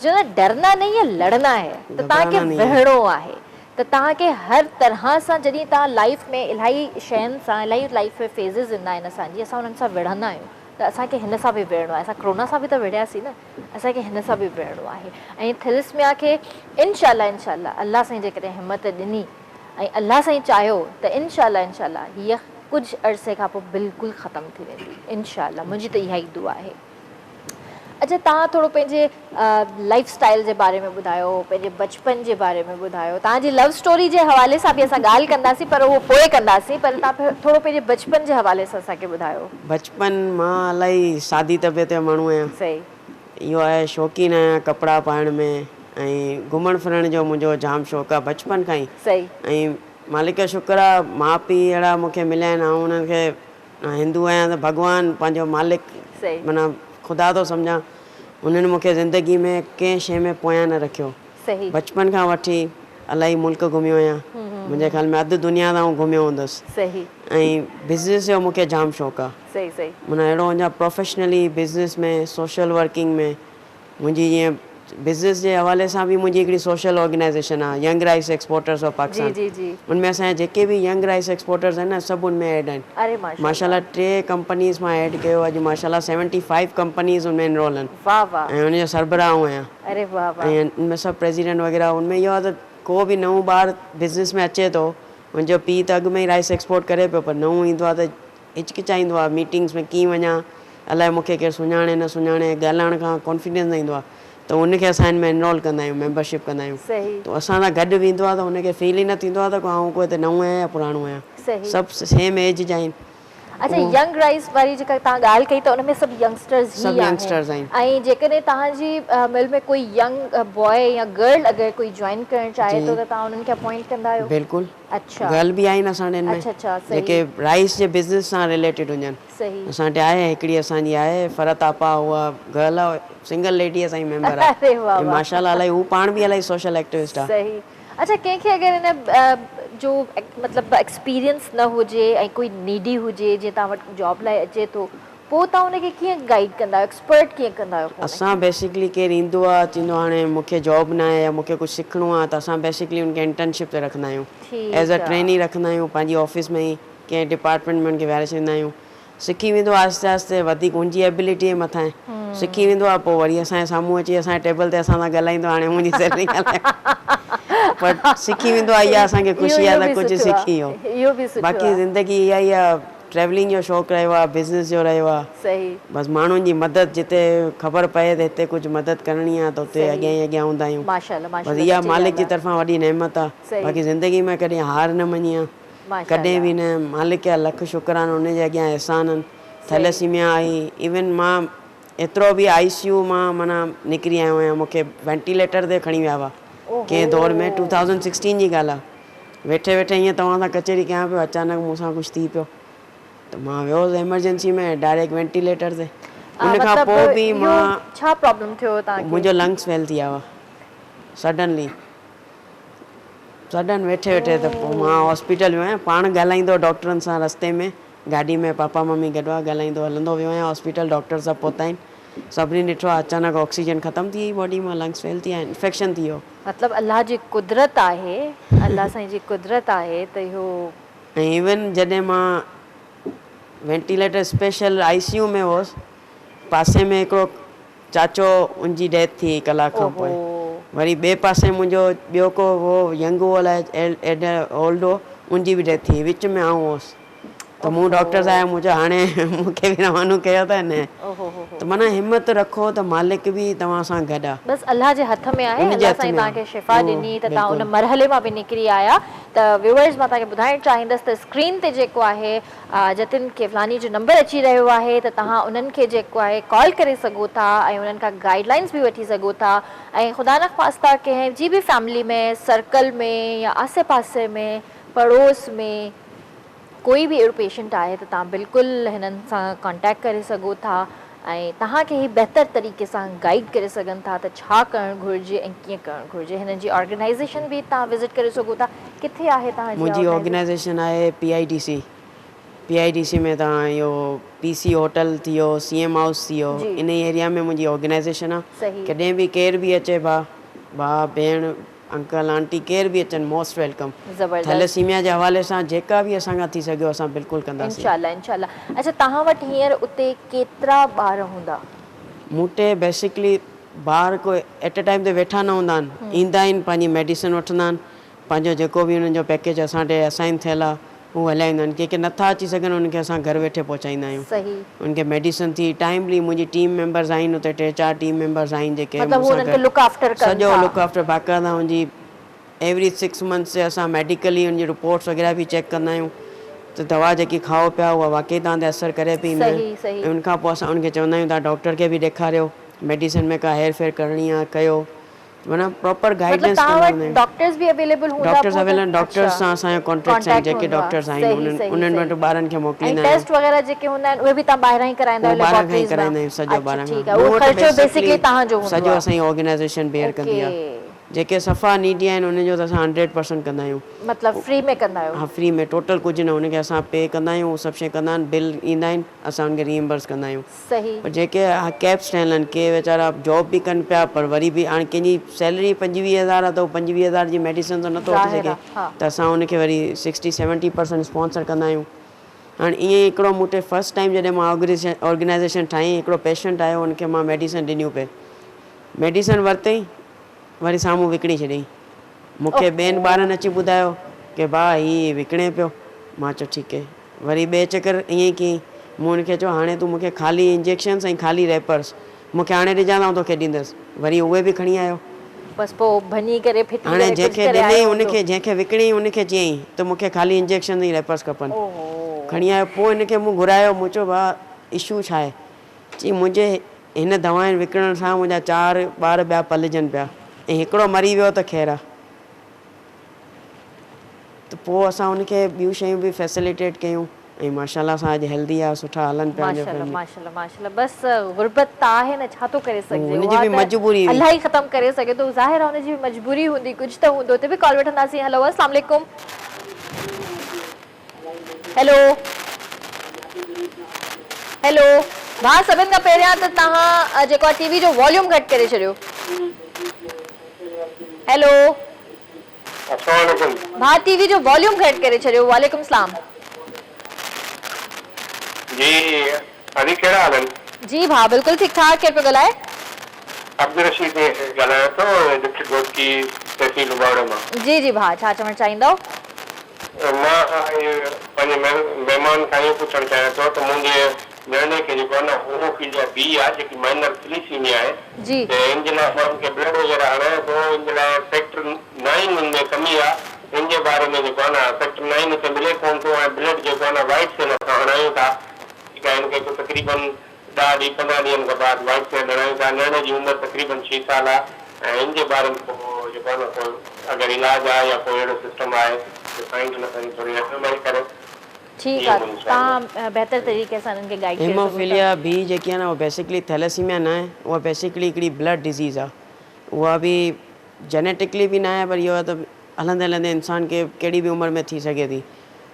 जो न डरना नहीं है, लड़ना है। त तव्हांखे विहणो आहे, त तव्हांखे हर तरह सां जॾहिं तव्हां लाइफ में इलाही शयुनि सां, इलाही लाइफ में फेज़िस ईंदा आहिनि असांजी, असां हुननि सां विढ़ंदा आहियूं, त असांखे हिन सां बि विढ़णो आहे। असां कोरोना सां बि त विढ़ियासीं न, असांखे हिन सां बि विढ़णो आहे। ऐं थैलेसीमिया खे इंशाल्लाह अल्लाह साईं जेकॾहिं हिमत ॾिनी ऐं अल्लाह साईं चाहियो त इंशाल्लाह हीअ कुझु अरसे खां पोइ बिल्कुलु ख़तमु थी वेंदी इंशाल्लाह। मुंहिंजी त इहा ई दुआ आहे। अच्छा, तव्हां थोरो पंहिंजे लाइफ स्टाइल जे बारे में ॿुधायो, पंहिंजे बचपन जे बारे में ॿुधायो। तव्हांजी लव स्टोरी जे हवाले सां बि असां ॻाल्हि कंदासीं, पर उहो पोइ कंदासीं, पर तव्हां थोरो पंहिंजे बचपन जे हवाले सां असांखे ॿुधायो। बचपन मां इलाही सादी तबियत जो माण्हू आहियां। सही। इहो आहे, शौक़ीन आहियां कपिड़ा पाइण में, ऐं घुमण फिरण जो मुंहिंजो जाम शौक़ु आहे बचपन खां ई। सही। ऐं मालिक जो शुक्र आहे, माउ पीउ अहिड़ा मूंखे मिलिया आहिनि, ऐं उन्हनि खे हिंदू आहियां त भॻवानु पंहिंजो मालिक माना ख़ुदा थो सम्झां, उन्हनि मूंखे ज़िंदगी में कंहिं शइ में पोयां न रखियो। सही। बचपन खां वठी इलाही मुल्क घुमियो आहियां, मुंहिंजे ख़्याल में अधु दुनिया तां घुमियो हूंदुसि। सही। ऐं बिज़नेस जो मूंखे जाम शौक़ु आहे। सही सही। माना अहिड़ो अञा प्रोफेशनली बिज़नेस में, सोशल वर्किंग में, मुंहिंजी जीअं बिज़नेस जे हवाले सां बि मुंहिंजी हिकिड़ी सोशल ऑर्गेनाइज़ेशन आहे, young rice exporters of Pakistan. जी जी। उनमें असांजे जेके बि यंग राइस एक्सपोर्टर्स आहिनि न, सभु उनमें ऐड आहिनि। अरे माशाल्लाह 3 कंपनीज़ मां ऐड कयो। अॼु माशाल्लाह 75 कंपनीज़ उनमें एनरोल आहिनि। वाह वाह। ऐं उनजो सरबराह आहियां। अरे वाह वाह। ऐं उनमें सभु प्रेसिडेंट वग़ैरह। उनमें इहो आहे त को बि नओं ॿार बिज़नेस में अचे थो, मुंहिंजो पीउ त अॻु में ई राइस एक्सपोर्ट करे पियो, पर नओं ईंदो आहे त हिचकिचाईंदो आहे मीटिंग्स में कीअं वञा, अलाए मूंखे केरु सुञाणे न सुञाणे, ॻाल्हाइण खां कॉन्फिडेंस न ईंदो आहे, त उनखे असां हिन में एनरोल कंदा आहियूं, मेंबरशिप कंदा आहियूं। सही। त असां सां गॾु वेंदो आहे त हुनखे फील ई न थींदो आहे त आउं कोई त नओं आहियां या पुराणो आहियां। सही। सभु सेम एज जा आहिनि। अच्छा, यंग राइस वारी जेका तव्हां ॻाल्हि कई, त उनमें सभु यंगस्टर्स सभु यंगस्टर्स आहिनि। ऐं जेकॾहिं तव्हांजी मिल में कोई यंग बॉय या गर्ल अगरि कोई जॉइन करणु चाहे थो, त तव्हां उन्हनि खे अपॉइंट कंदा आहियो? बिल्कुलु। अच्छा। गर्ल बि आहिनि असां वटि हिन में। अच्छा। जेके राइस जे बिज़नेस सां रिलेटेड हुजनि। सही। असां वटि आहे हिकिड़ी असांजी आहे फरत आपा, उहा गर्ल आहे, सिंगल लेडी असांजी मेंबर आहे। अरे वाह। माशाल्लाह इलाही, हू पाण बि इलाही सोशल एक्टिविस्ट आहे। सही। अच्छा, कंहिंखे अगरि हिन जो मतिलबु एक्सपीरियंस न हुजे ऐं कोई नीडी हुजे, जीअं तव्हां वटि जॉब लाइ अचे थो, पोइ तव्हां हुनखे कीअं गाइड कंदा आहियो, एक्सपर्ट कीअं कंदा आहियो? असां बेसिकली केरु ईंदो आहे चवंदो हाणे मूंखे जॉब न आहे या मूंखे कुझु सिखणो आहे, त असां बेसिकली उनखे इंटर्नशिप ते रखंदा आहियूं, एज़ अ ट्रेनी रखंदा आहियूं पंहिंजी ऑफिस में ई, कंहिं डिपार्टमेंट में उनखे विहारे छॾींदा आहियूं। सिखी वेंदो आहिस्ते आहिस्ते, वधीक उनजी एबिलिटी जे मथां आहे। सिखी वेंदो आहे, पोइ वरी असांजे साम्हूं अची असांजे टेबल ते असां सां ॻाल्हाईंदो, हाणे मुंहिंजी सैलरी ॻाल्हाए, पर सिखी वेंदो आहे। इहा असांखे ख़ुशी आहे त कुझु सिखी वियो। बाक़ी ज़िंदगी इहा ई आहे, ट्रैवलिंग जो शौक़ु रहियो आहे, बिज़नेस जो रहियो आहे। सही। बसि माण्हुनि जी मदद, जिते ख़बर पए त हिते कुझु मदद करणी आहे, त उते अॻियां ई अॻियां हूंदा आहियूं। बसि इहा मालिक जी तरफ़ां वॾी नेमत आहे। बाक़ी ज़िंदगी में कॾहिं हार न मञी आहे, कॾहिं बि न। मालिक जा लख शुक्राना, उनजे अॻियां अहसान आहिनि। थैलेसीमिया आई, इवन मां एतिरो बि ICU मां माना निकिरी आयो आहियां। मूंखे वेंटिलेटर ते खणी विया हुआ कंहिं दौर में 2016 जी ॻाल्हि आहे। वेठे वेठे ईअं तव्हां सां कचहरी कयां पियो, अचानक मूंसां कुझु थी पियो त मां वियोसि एमरजेंसी में डायरेक्ट वेंटिलेटर ते। उन खां पोइ बि मां छा प्रॉब्लम थियो तव्हांखे? मुंहिंजो लंग्स फेल थी विया हुआ सडनली, सडन वेठे वेठे। त पोइ मां हॉस्पिटल वियो आहियां, पाण ॻाल्हाईंदो डॉक्टरनि सां रस्ते में, गाॾी में पापा मम्मी गॾु आहे, ॻाल्हाईंदो हलंदो वियो आहियां हॉस्पिटल। डॉक्टर सां पहुता आहिनि, सभिनी ॾिठो आहे अचानक ऑक्सीजन ख़तमु थी वई बॉडी मां, लंग्स फेल थी विया, इन्फेक्शन थी वियो। मतिलबु अल्लाह जी कुदरत आहे, अल्लाह साईं जी कुदरत आहे त इहो। ऐं इवन जॾहिं मां वेंटिलेटर स्पेशल ICU में हुअसि, पासे में हिकिड़ो चाचो उनजी डेथ थी कलाक खां पोइ। वरी ॿिए पासे मुंहिंजो ॿियो को वो यंग हो अलाए ओल्ड हो, उनजी बि डेथ थी। विच में आऊं हुअसि त मूं डॉक्टर साहिब मुंहिंजो हाणे मूंखे बि रवानो कयो अथनि। त माना हिमत रखो त मालिक बि तव्हां सां गॾु आहे, बसि अल्लाह जे हथ में आहे। अल्लाह साईं तव्हांखे शिफ़ा ॾिनी त तव्हां उन मरहले मां बि निकिरी आया। त व्यूअर्स मां तव्हांखे ॿुधाइणु चाहींदसि त स्क्रीन ते जेको आहे जतिन केवलानी जो नंबर अची रहियो आहे, त तव्हां उन्हनि खे जेको आहे कॉल करे सघो था ऐं उन्हनि खां गाइडलाइंस बि वठी सघो था। ऐं ख़ुदा न ख़्वास्ता कंहिंजी बि फैमिली में, सर्कल में या आसे पासे में, पड़ोस में कोई बि अहिड़ो पेशेंट आहे त तव्हां बिल्कुलु हिननि सां कॉन्टेक्ट करे सघो था ऐं तव्हांखे ही बहितर तरीक़े सां गाइड करे सघनि था त छा करणु घुरिजे ऐं कीअं करणु घुरिजे। हिननि जी ऑर्गेनाइज़ेशन बि तव्हां विज़िट करे सघो था। किथे आहे तव्हांजी? मुंहिंजी ऑर्गेनाइज़ेशन आहे PIDC में। तव्हां इहो PC होटल थी वियो, CM हाउस थी वियो, इन एरिया में मुंहिंजी ऑर्गेनाइज़ेशन आहे। कॾहिं बि केर बि अचे, भाउ भेण अंकल आंटी केर बि अचनि, मोस्ट वेलकम। थैलेसीमिया जे हवाले सां जेका बि असांखां थी सघियो असां बिल्कुलु कंदासीं, इंशाल्लाह इंशाल्लाह। अच्छा, तव्हां वटि हींअर उते केतिरा ॿार हूंदा? मूं वटि बेसिकली ॿार कोई एट अ टाइम ते वेठा न हूंदा आहिनि, ईंदा आहिनि, पंहिंजी मेडिसिन वठंदा आहिनि, पंहिंजो जेको बि हुननि जो पैकेज असां ॾे असाइन थियल आहे उहो हलाईंदा आहिनि। कंहिंखे नथा अची सघनि उनखे असां घर वेठे पहुचाईंदा आहियूं। सही। उनखे मेडिसिन थी टाइमली, मुंहिंजी टीम मेंबर्स आहिनि उते, 3-4 टीम मेंबर्स आहिनि जेके सॼो लुक आफ्टर बाक़ाइदा हुनजी एवरी 6 मंथ्स से असां मेडिकली उनजी रिपोर्ट्स वग़ैरह बि चेक कंदा आहियूं त दवा जेकी खाओ पिया उहा वाक़ई तव्हां ते असरु करे पई न। ऐं उनखां पोइ असां उनखे चवंदा आहियूं तव्हां डॉक्टर खे बि ॾेखारियो, मेडिसिन में का हेर फेर करणी आहे कयो, माना प्रॉपर गाइडेंस कंदा आहियूं। डॉक्टर्स बि अवेलेबल हूंदा? डॉक्टर्स अवेलेबल, डॉक्टर्स सां असांजो कॉन्ट्रैक्ट आहिनि, जेके डॉक्टर्स आहिनि उन्हनि वटि ॿारनि खे मोकिलींदा आहियूं। टेस्ट वग़ैरह जेके हूंदा आहिनि उहे बि तव्हां ॿाहिरां ई कराईंदा आहियो? ॿाहिरां खां ई कराईंदा आहियूं सॼो, ॿाहिरां खां। उहो ख़र्चो बेसिकली तव्हांजो हूंदो आहे? सॼो असांजी ऑर्गेनाइज़ेशन बेयर कंदी आहे। जेके सफ़ा नीडी आहिनि उनजो त असां 100% कंदा आहियूं। मतिलबु फ्री में कंदा आहियो? हा, फ्री में, टोटल कुझु न, उनखे असां पे कंदा आहियूं, उहे सभु शइ कंदा आहिनि, बिल ईंदा आहिनि, असां उनखे रीइंबर्स कंदा आहियूं। सही। पर जेके कैप्स ठहियल आहिनि, के वीचारा जॉब बि कनि पिया पर वरी बि हाणे कंहिंजी सैलरी 25,000 आहे त उहो 25,000 जी मेडिसिन त नथो वठी सघे, त असां उनखे वरी 60-70% स्पॉन्सर कंदा आहियूं। हाणे ईअं ई हिकिड़ो मूं वटि फस्ट टाइम जॾहिं मां ऑर्गेनाइज़ेशन ठाही, हिकिड़ो पेशेंट आयो, उनखे मां मेडिसिन ॾिनियूं पे, मेडिसिन वरितई वरी साम्हूं विकिणी छॾियईं। मूंखे ॿियनि ॿारनि अची ॿुधायो की भाउ हीअ विकिणे पियो। मां चयो ठीकु आहे। वरी ॿिए चकर ईअं ई कयईं, मूं हुनखे चयो हाणे तूं मूंखे ख़ाली इंजेक्शन्स ऐं ख़ाली रैपर्स मूंखे हाणे ॾिजां त तोखे ॾींदुसि। वरी उहे बि खणी आयो। बसि पोइ भञी करे फिटी हाणे जंहिंखे ॾिनई उनखे, जंहिंखे विकिणी उनखे चयईं त मूंखे ख़ाली इंजेक्शन ऐं रैपर्स खपनि। खणी आयो। पोइ हिनखे मूं घुरायो, मूं चयो भाउ इशू छा आहे? चई मुंहिंजे हिन दवाउनि विकिणण सां मुंहिंजा 4 ॿार ॿिया पलिजनि पिया ऐं हिकिड़ो मरी वियो त ख़ैरु आहे। त पोइ असां उनखे ॿियूं शयूं बि फैसिलिटेट कयूं ऐं माशाल्लाह सां अॼु हेल्दी आहे, सुठा हलनि पिया। माशाल्लाह माशाल्लाह। बसि गुरबत त आहे न, छा थो करे सघिजे, उनजी बि मजबूरी, अल्लाह ई ख़तमु करे सघे थो। ज़ाहिर आहे उनजी बि मजबूरी हूंदी, कुझु त हूंदो। उते बि कॉल वठंदासीं। हेलो, अस्सलाम वालेकुम। हेलो हेलो भाउ, सभिनि खां पहिरियां त तव्हां जेको आहे टीवी जो वॉल्यूम घटि करे छॾियो। हेलो भाउ, टीवी जो वॉल्यूम घटि करे छॾियो। वालेकुम सलाम जी। अभी कहिड़ा हाल आहिनि? जी भाउ बिल्कुलु ठीकु ठाक। केरु पियो ॻाल्हाए? अब्दुल रशीद ॻाल्हायां थो, डिस्ट्रिक्ट कोर्ट की तहसील उबाड़े मां। जी जी भाउ, छा चवणु चाहींदव? मां पंहिंजे महिमान खां इहो पुछणु चाहियां थो त मुंहिंजे निर्णय खे जेको आहे न होमोफीलिया बी आहे, जेकी माइनर थैलेसीमिया आहे, जी, त इन जे लाइ माण्हुनि खे ब्लड वग़ैरह हणाए थो। इन जे लाइ फैक्टर 9 में कमी आहे। इन जे बारे में जेको आहे न फैक्टर 9 हिते मिले कोन थो ऐं ब्लड जेको आहे न वाइट सेल असां हणायूं था। ठीकु आहे, हिनखे तक़रीबन ॾाढी 15 ॾींहंनि खां बाद वाइफ सां लड़ायूं था। नियाणे जी उमिरि तक़रीबन 6 साल आहे ऐं इन जे बारे में को जेको आहे न को अगरि इलाज आहे या कोई अहिड़ो सिस्टम आहे त साईं हुन सां थोरी रहनुमाई करे। ठीकु आहे, तव्हां बहितर तरीक़े सां हिननि खे गाइड करे हेमोफीलिया बी जेकी आहे न उहा बेसिकली थैलेसीमिया न आहे, उहा बेसिकली हिकिड़ी ब्लड डिज़ीज़ आहे। उहा बि जेनेटिकली बि न आहे, पर इहो आहे त हलंदे हलंदे इंसान खे कहिड़ी बि उमिरि में थी सघे थी।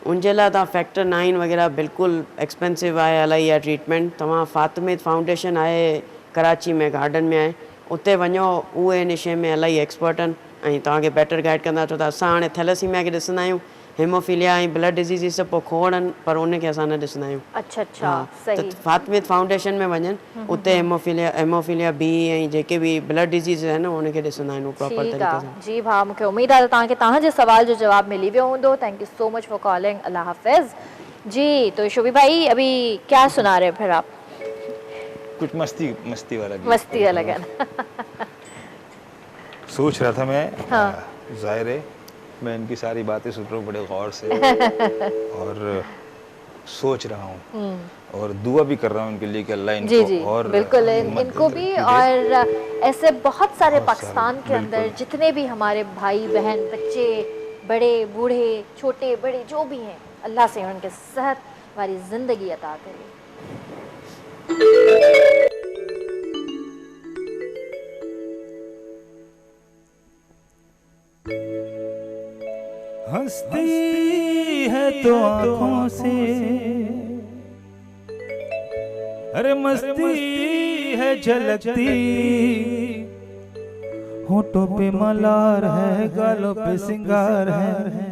उनजे लाइ तव्हां फैक्टर 9 वग़ैरह बिल्कुलु एक्सपेंसिव आहे, इलाही आहे ट्रीटमेंट। तव्हां फातिमिद फाउंडेशन आहे कराची में, गार्डन में आहे, उते वञो, उहे इन शइ में इलाही एक्सपर्ट आहिनि ऐं तव्हांखे बेटर गाइड कंदा। छो त असां हाणे थैलेसीमिया खे ॾिसंदा आहियूं, हेमोफीलिया ऐं ब्लड डिज़ीज़ सभु पोइ खोड़ आहिनि, पर उनखे असां न ॾिसंदा आहियूं। अच्छा अच्छा, सही। त फातिमिद फाउंडेशन में वञनि, उते हेमोफीलिया बी ऐं जेके बि ब्लड डिज़ीज़ आहिनि उनखे ॾिसंदा आहिनि प्रॉपर तरीक़े सां। जी भाउ, मूंखे उमेद आहे त तव्हांखे तव्हांजे सवाल जो जवाब मिली वियो हूंदो। Thank you so much for calling. अल्लाह हाफिज़। जी, तो शोभी भाई अभी क्या सुना रहे फिर आप? कुछ मस्ती वाला गाना। सोच रहा था मैं, जाहिर है मैं इनकी सारी बातें सुन रहा हूँ बड़े गौर से और सोच रहा हूँ और दुआ भी कर रहा हूँ इनके लिए कि अल्लाह इनको जी, और बिल्कुल इनको भी, और ऐसे बहुत सारे पाकिस्तान के अंदर जितने भी हमारे भाई बहन, बच्चे, बड़े बूढ़े, छोटे बड़े जो भी हैं, अल्लाह से उनके सेहत वाली ज़िंदगी अता करे। हंसती है तो आँखों से, अरे मस्ती है झलकती, होठों पे मलार है, गालों पे सिंगार है,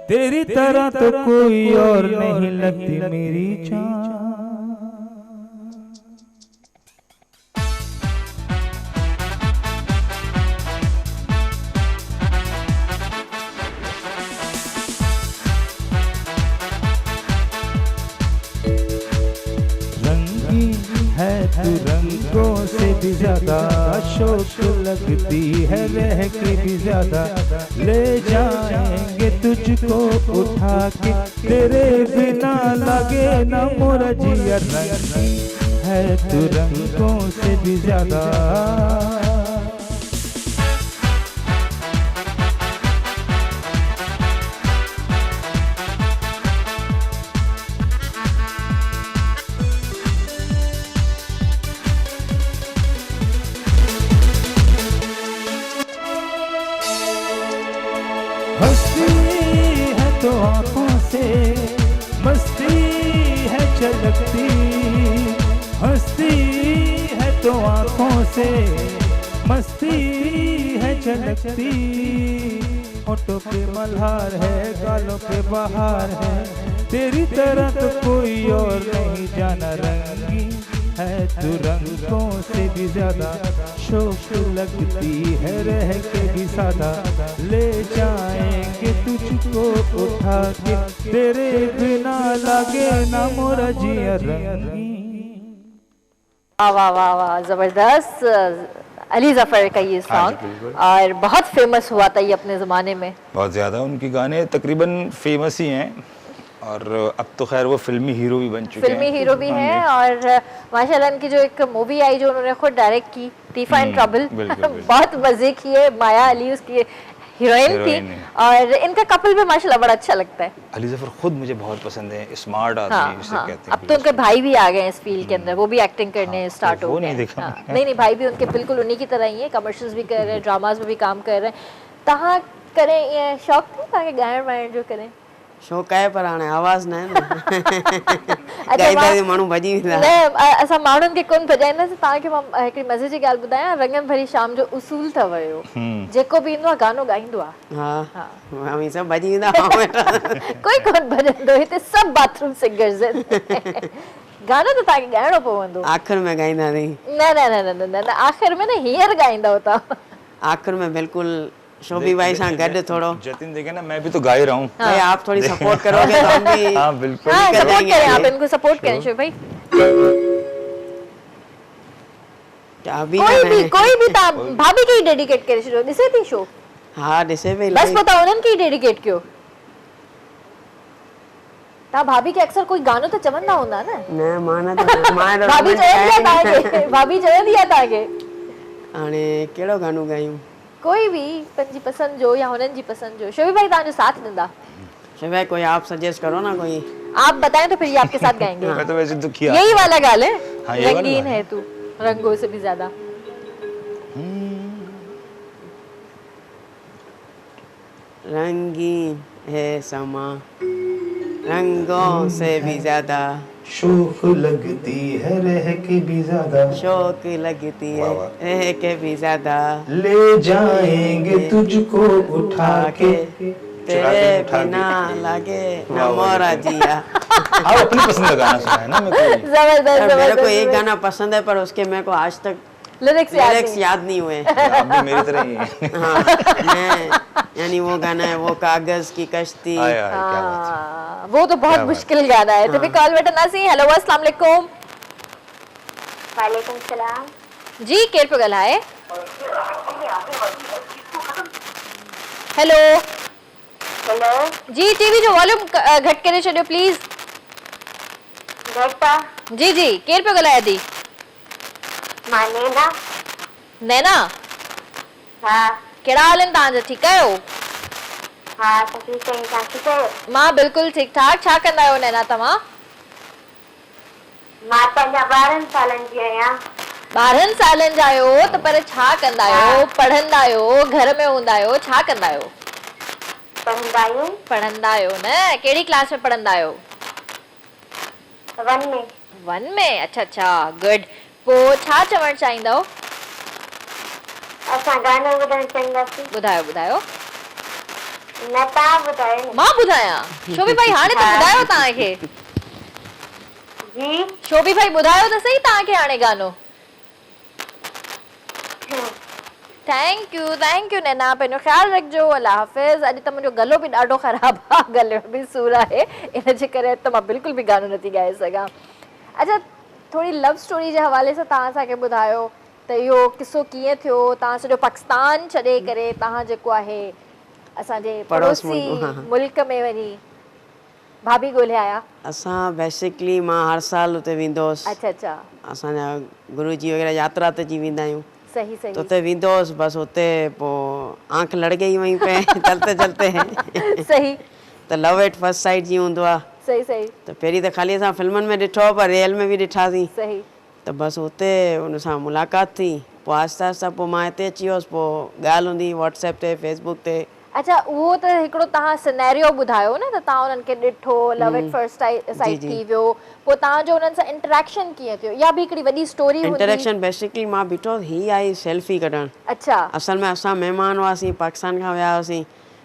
तेरी तरह तो कोई और नहीं लगती मेरी जान। है तू रंगों से भी ज्यादा, शौक लगती है रह के भी ज्यादा, ले जाएंगे तुझको उठा के, तेरे बिना लगे न मोरा जिया। रंगी है तू रंगों से भी ज्यादा। हंसती है तो आँखों से, मस्ती है झलकती, हंसती है तो आँखों से, मस्ती है झलकती, होठों पे मल्हार है, गालों पे बहार है, तेरी तरह तो कोई और नहीं जाना। रंगी है तू रंगों से भी ज्यादा, शौक लगती है रह के भी सादा, ले जाएंगे तुझको उठा के, तेरे बिना लगे ना मोरा जिया। रंगी। वाह वाह वाह, जबरदस्त। अली जफर का ये सॉन्ग, और बहुत फेमस हुआ था ये अपने ज़माने में। बहुत ज़्यादा उनके गाने तकरीबन फेमस ही हैं, और अब तो खैर वो फिल्मी हीरो भी बन चुके हैं। फिल्मी हीरो भी हैं, और माशाल्लाह इनकी जो एक मूवी आई जो उन्होंने खुद डायरेक्ट की, तीफा इन ट्रबल, बहुत मजे की है। माया अली उसकी हीरोइन थी, और इनका कपल भी माशाल्लाह बड़ा अच्छा लगता है। अली जफर खुद मुझे बहुत पसंद है, स्मार्ट आदमी जिसे कहते हैं। अब तो उनके भाई भी आ गए हैं इस फील्ड के अंदर, वो भी एक्टिंग करने स्टार्ट हो गए। नहीं, भाई भी उनके बिल्कुल उन्हीं की तरह ही है, कमर्शियल्स भी कर रहे हैं, ड्रामास में भी काम कर रहे हैं। तहां करें ये शौक नहीं ताकि गायन वायन जो करें? शौक़ आहे पर हाणे आवाज़ न आहे न। गाईंदा माण्हू भॼी वेंदा। न असां माण्हुनि खे कोन भॼाईंदासीं। तव्हांखे मां हिकिड़ी मज़े जी ॻाल्हि ॿुधायां, रंगन भरी शाम जो उसूल अथव इहो, जेको बि ईंदो आहे गानो ॻाईंदो आहे। हा, मामी सभु भॼी वेंदा। कोई कोन भॼंदो, हिते सभु बाथरूम सिंगर्स आहिनि। गानो त तव्हांखे ॻाइणो पवंदो। आख़िर में ॻाईंदा नहीं? न न न न न, आख़िर में न, हींअर ॻाईंदव तव्हां। आख़िर में बिल्कुल शोभी भाई सां गॾु थोड़ो। जतिन देखे ना, मैं भी तो गा ही रहा हूँ। भाई आप थोड़ी सपोर्ट करोगे तो हम भी। हाँ बिल्कुल, सपोर्ट करें, आप इनको सपोर्ट करें शोभी भाई। कोई भी ता भाभी के डेडिकेट करे छो, ॾिसे थी शो? हाँ ॾिसे पई। बस पता उन्हनि के डेडिकेट कयो। तव्हां भाभी खे अक्सर कोई गानो त चवंदा हूंदा न? न मां न भाभी चवंदी आहे तव्हांखे? भाभी चवंदी आहे तव्हांखे? हाणे कहिड़ो गानो गायूं? कोई भी पंहिंजी पसंद जो या हुननि जी पसंद जो। शोभी भाई तव्हांजो साथ ॾींदा? शोभी भाई कोई आप सजेस्ट करो ना कोई। आप बताएं तो फिर ये आपके साथ गाएंगे। मैं तो वैसे दुखी यही वाला गाल है। हाँ, ये वाला रंगीन गाल है तू रंगों से भी ज्यादा। रंगीन है समा रंगों से भी ज्यादा, शौक लगती है रह के भी ज्यादा, शौक लगती है रह के भी ज्यादा, ले जाएंगे तुझको उठा के तेरे बिना लगे न मोरा जिया। आप अपनी पसंद का गाना सुनाए ना मेरे को। जबरदस्त मेरे को एक गाना पसंद है पर उसके मेरे को आज तक लिरिक्स याद नहीं हुए। आप भी मेरी तरह ही हैं। हाँ, मैं यानी वो गाना है वो कागज की कश्ती। आए आए, क्या बात है। वो तो बहुत मुश्किल गाना है। तो भी कॉल बेटा नासी। हेलो अस्सलाम वालेकुम। वालेकुम सलाम। जी केर पे ॻाल्हाए? हेलो हेलो जी टीवी जो वॉल्यूम घट करे छॾियो प्लीज। घटा जी जी केर पे ॻाल्हाए थी? मां नैना। नैना हाँ कहिड़ा हाल आहिनि तव्हांजा? ठीकु आहियो? हाँ त ठीकु आहियूं, तव्हां ठीकु आहियो? मां बिल्कुलु ठीकु ठाक। छा कंदा आहियो नैना तव्हां? मां पंहिंजा 12 सालनि जी आहियां। 12 सालनि जा आहियो त पर छा कंदा आहियो? पढ़ंदा आहियो? घर में हूंदा आहियो? छा कंदा आहियो? पढ़ंदा आहियूं। पढ़ंदा आहियो न? कहिड़ी क्लास में पढ़ंदा आहियो? 1 में। 1 में? अच्छा अच्छा गुड। पोइ छा चवणु चाहींदव? असां गानो ॿुधणु चाहींदासीं। ॿुधायो ॿुधायो। न तव्हां ॿुधायो न। मां ॿुधायां? शोभी भाई हाणे त ॿुधायो तव्हांखे। जी शोभी भाई ॿुधायो त सही तव्हांखे हाणे गानो। थैंक यू नैना। पंहिंजो ख़्यालु रखिजो। अल्लाह हाफ़िज़। अॼु त मुंहिंजो गलो बि ॾाढो ख़राबु आहे, गले में बि सूरु आहे, इन जे करे त मां बिल्कुलु बि गानो नथी ॻाए सघां। अच्छा थोरी लव स्टोरी जे हवाले सां तव्हां असांखे ॿुधायो त इहो किसो कीअं थियो? तव्हां सॼो पाकिस्तान छॾे करे तव्हां जेको आहे असांजे पड़ोसी मुल्क में वञी भाभी ॻोल्हे आया? असां बेसिकली मां हर साल उते वेंदो हुउसि। अच्छा अच्छा। असांजा गुरुजी वग़ैरह यात्रा ते जी वेंदा आहियूं। सही सही। तो उते वेंदो हुउसि बसि उते पोइ आंख लड़ गई वहीं पे चलते चलते सही। त लव एट फर्स्ट साइट जी हूंदो आहे। सही सही। त पहिरीं त ख़ाली असां फिल्मनि में ॾिठो पर रियल में बि ॾिठासीं। सही। त बसि उते उन सां मुलाक़ात थी। पोइ आहिस्ता आहिस्ता पोइ मां हिते अची वियुसि। पोइ ॻाल्हि हूंदी व्हाट्सएप ते फेसबुक ते। अच्छा उहो त हिकिड़ो तव्हां सिनेरियो ॿुधायो न त तव्हां उन्हनि खे ॾिठो, लव एट फर्स्ट साइट थी वियो, पोइ तव्हांजो उन्हनि सां इंटरेक्शन कीअं थियो? या बि हिकिड़ी वॾी स्टोरी हूंदी? इंटरेक्शन बेसिकली मां बीठो ही आई सेल्फी कढणु। अच्छा। असल में असां महिमान हुआसीं, पाकिस्तान खां विया हुआसीं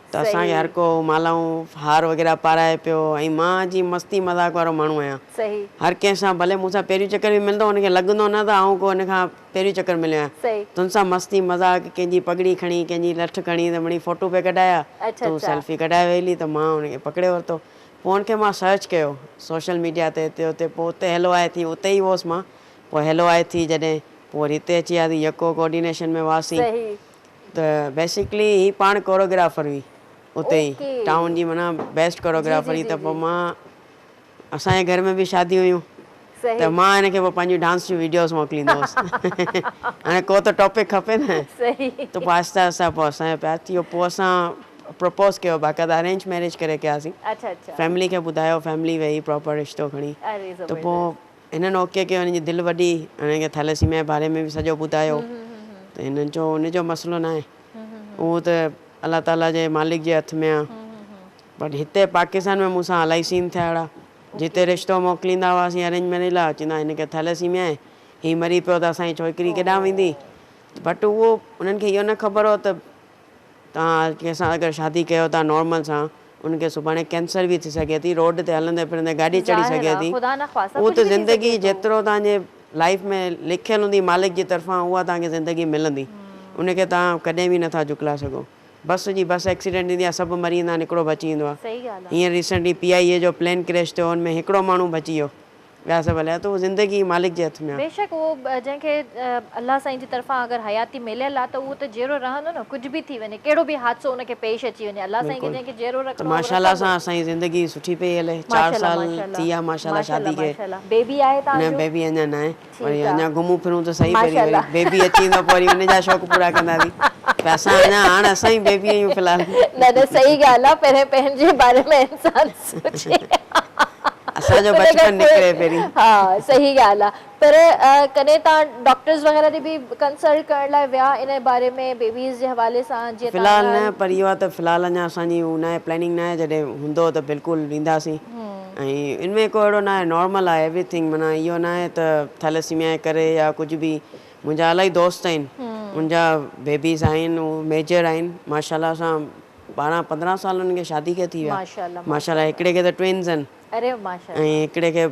त असांखे हर को मालाऊं हार वग़ैरह पाराए पियो ऐं मां जी मस्ती मज़ाक वारो माण्हू आहियां। सही। हर कंहिंसां भले मूंसां पहिरियों चकर बि मिलंदो हुनखे लॻंदो न त आऊं को हुन खां पहिरियों चकर मिलियो आहियां। सही। तुन सां मस्ती मज़ाक, कंहिंजी पगड़ी खणी, कंहिंजी लठ खणी त मिड़ी फ़ोटो पे कढाया। तूं सेल्फी कढाए वेली त मां हुनखे पकिड़े वरितो। पोइ हुनखे मां सर्च कयो सोशल मीडिया ते हिते हुते। पोइ उते हेलो आई थी, उते ई हुअसि मां। पोइ हेलो आई थी जॾहिं पोइ वरी हिते अची वियासीं, यको कोऑर्डिनेशन में हुआसीं। त बेसिकली ही पाण कोरियोग्राफर हुई उते ई टाउन जी, माना बेस्ट कोरियोग्राफर हुई। त पोइ मां असांजे घर में बि शादियूं हुयूं त मां हिनखे पोइ पंहिंजी डांस जूं वीडियोस मोकिलींदो हुउसि। हाणे को त टॉपिक खपे न। त पोइ आहिस्ता आहिस्ता पोइ असांजो प्यार थी वियो। पोइ असां प्रपोज़ कयो, बाक़ाइदा अरेंज मैरिज करे कयासीं। फैमिली खे ॿुधायो, फैमिली वेही प्रॉपर रिश्तो खणी। त पोइ हिननि ओके कयो, हिनजी दिलि वॾी, हिनखे थैलेसीमिया जे बारे में बि सॼो ॿुधायो। त हिननि जो हुनजो मसइलो न आहे, उहो त अलाह ताला जे मालिक जे हथ में आहे। बट हिते पाकिस्तान में मूंसां इलाही सीन थिया अहिड़ा, जिते रिश्तो मोकिलींदा हुआसीं अरेंज मैरिज लाइ, चवंदा हिनखे थैलेसीमिया आहे, हीअ मरी पियो त असांजी छोकिरी केॾांहुं वेंदी। बट उहो उन्हनि खे इहो न ख़बर हो त तव्हां कंहिंसां अगरि शादी कयो था नॉर्मल सां, उनखे सुभाणे कैंसर बि थी सघे थी, रोड ते हलंदे फिरंदे गाॾी चढ़ी सघे थी। उहो त ज़िंदगी जेतिरो तव्हांजे लाइफ में लिखियलु हूंदी मालिक जी तरफ़ां, उहा तव्हांखे ज़िंदगी मिलंदी, उनखे तव्हां कॾहिं बि नथा झुकलाए सघो। बस जी बस एक्सीडेंट थींदी आहे, सभु मरी वेंदा आहिनि, हिकिड़ो बची वेंदो आहे। हींअर रिसेंटली PIA जो प्लेन क्रैश थियो, हुन में हिकिड़ो माण्हू बची वियो, ॿिया सभु हलिया त उहो ज़िंदगी मालिक जे हथ में आहे। बेशक उहो जंहिंखे अलाह साईं जी तरफ़ां अगरि हयाती मिलियल आहे त उहो त जहिड़ो रहंदो न, कुझु बि थी वञे, कहिड़ो बि हादसो उनखे पेश अची वञे, अलाह साईं खे जंहिंखे जहिड़ो त रखिणो माशाल्लाह सां असांजी ज़िंदगी सुठी पई हले। 4 साल थी विया माशाल्लाह शादी खे। बेबी आहे तव्हांजो? न बेबी अञा न आहे, वरी अञा घुमूं फिरूं त सही, वरी बेबी अची वेंदो पोइ वरी उनजा शौक़ पूरा कंदासीं। त असां अञा हाणे असां ई बेबी आहियूं फ़िलहाल। न सही ॻाल्हि आहे, पहिरें पंहिंजे बारे में इंसान सोचे असांजो बचपन निकिरे पहिरीं। हा सही ॻाल्हि आहे। पर कॾहिं तव्हां डॉक्टर्स वग़ैरह खे बि कंसल्ट करण लाइ विया इन बारे में बेबीज़ जे हवाले सां? जीअं फ़िलहाल न, पर इहो आहे त फ़िलहाल अञा असांजी हू न आहे, प्लैनिंग न आहे। जॾहिं हूंदो त बिल्कुलु वेंदासीं। ऐं इनमें को अहिड़ो न आहे, नॉर्मल आहे एवरीथिंग। माना इहो न आहे त थैलेसीमिया जे करे या कुझु बि। मुंहिंजा इलाही दोस्त आहिनि, मुंहिंजा बेबीज़ आहिनि, उहे मेजर आहिनि माशाल्लाह सां। 12-15 साल उन्हनि खे शादी खे थी विया माशाल्लाह। हिकिड़े खे त ट्विन्स आहिनि, अरे माशाल्लाह, ऐं हिकिड़े खे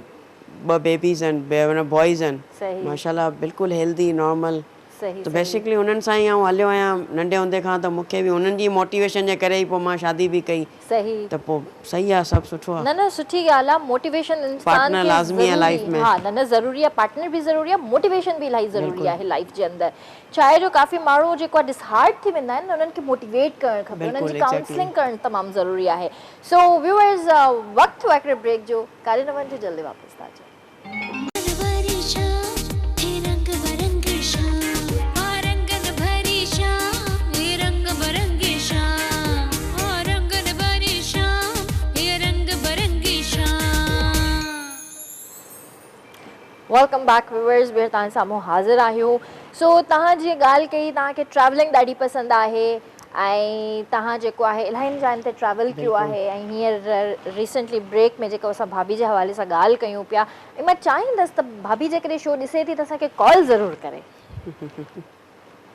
2 बेबीज़ आहिनि, बॉयज़ आहिनि माशाल्लाह, बिल्कुलु हेल्दी नॉर्मल। त बेसिकली उन्हनि सां ई आउं हलियो आहियां नंढे हूंदे खां। त मूंखे बि उन्हनि जी मोटिवेशन जे करे ई पोइ मां शादी बि कई। सही त पोइ सही आहे, सभु सुठो आहे। न सुठी ॻाल्हि आहे। मोटिवेशन इंसान पार्टनर लाज़मी आहे लाइफ में। हा न ज़रूरी आहे, पार्टनर बि ज़रूरी आहे, मोटिवेशन बि इलाही ज़रूरी आहे लाइफ जे अंदरि। छाहे जो काफ़ी माण्हू जेको आहे डिसहार्ट थी वेंदा आहिनि, उन्हनि खे मोटिवेट करणु खपे, उन्हनि जी काउंसलिंग करणु तमामु ज़रूरी आहे। सो व्यूअर्स, वक़्तु हिकिड़े ब्रेक जो, कारे न वञिजो, जल्दी वापसि था अचो। वेलकम बैक व्यूअर्स, ॿीहर तव्हां साम्हूं हाज़िर आहियूं। सो तव्हां जीअं ॻाल्हि कई, तव्हांखे ट्रैवलिंग ॾाढी पसंदि आहे ऐं तव्हां जेको आहे इलाही जाइनि ते ट्रैवल कयो आहे। ऐं हींअर रिसेंटली ब्रेक में जेको असां भाभी जे हवाले सां ॻाल्हि कयूं पिया, ऐं मां चाहींदसि त भाभी जेकॾहिं शो ॾिसे थी त असांखे कॉल ज़रूरु करे।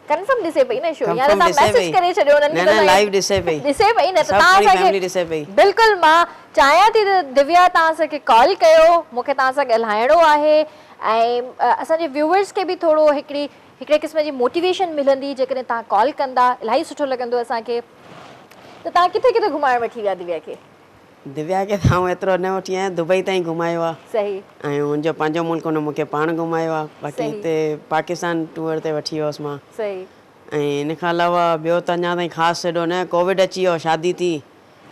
कंफर्म ॾिसे पई न शो, या तव्हां मैसेज करे छॾियो उन्हनि खे? न लाइव ॾिसे पई न, त तव्हां असांखे बिल्कुलु, मां चाहियां थी त दिव्या तव्हां असांखे कॉल कयो, मूंखे तव्हां सां ॻाल्हाइणो आहे। ऐं असांजे व्यूअर्स खे बि थोरो हिकिड़े क़िस्म जी मोटिवेशन मिलंदी जेकॾहिं तव्हां कॉल कंदा, इलाही सुठो लॻंदो असांखे। त तव्हां किथे किथे घुमाइण वठी विया दिव्या खे? दिव्या खे त आउं एतिरो न वठी आहियां, दुबई ताईं घुमायो आहे। सही। ऐं हुनजो पंहिंजो मुल्क हुन मूंखे पाण घुमायो आहे। बाक़ी हिते पाकिस्तान टूर ते वठी वियोसि मां। सही। ऐं इन खां अलावा ॿियो त अञा ताईं ख़ासि एॾो न। कोविड अची वियो, शादी थी,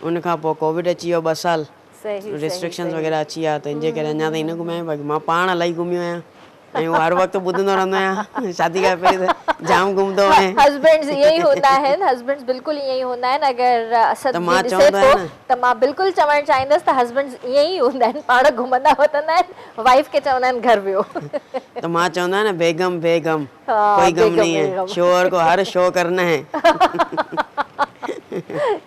उन खां पोइ कोविड अची वियो 2 साल, रिस्ट्रिक्शन्स वग़ैरह अची विया, त इन जे करे अञा ताईं न घुमायो। बाक़ी मां पाण इलाही घुमियो आहियां ऐं हर वक़्तु ॿुधंदो रहंदो आहियां। शादी खां पहिरीं त जाम घुमंदो आहियां। हस्बैंड्स ईअं ई हूंदा आहिनि, हस्बैंड्स बिल्कुलु ईअं ई हूंदा आहिनि। अगरि असद जी ॾिसे थो त मां बिल्कुलु चवणु चाहींदसि त हस्बैंड्स ईअं ई हूंदा आहिनि, पाण घुमंदा वठंदा आहिनि, वाइफ खे चवंदा आहिनि घर वियो। त मां चवंदो आहियां न, बेगम बेगम कोई गम नहीं है, शोहर को हर शो करना है।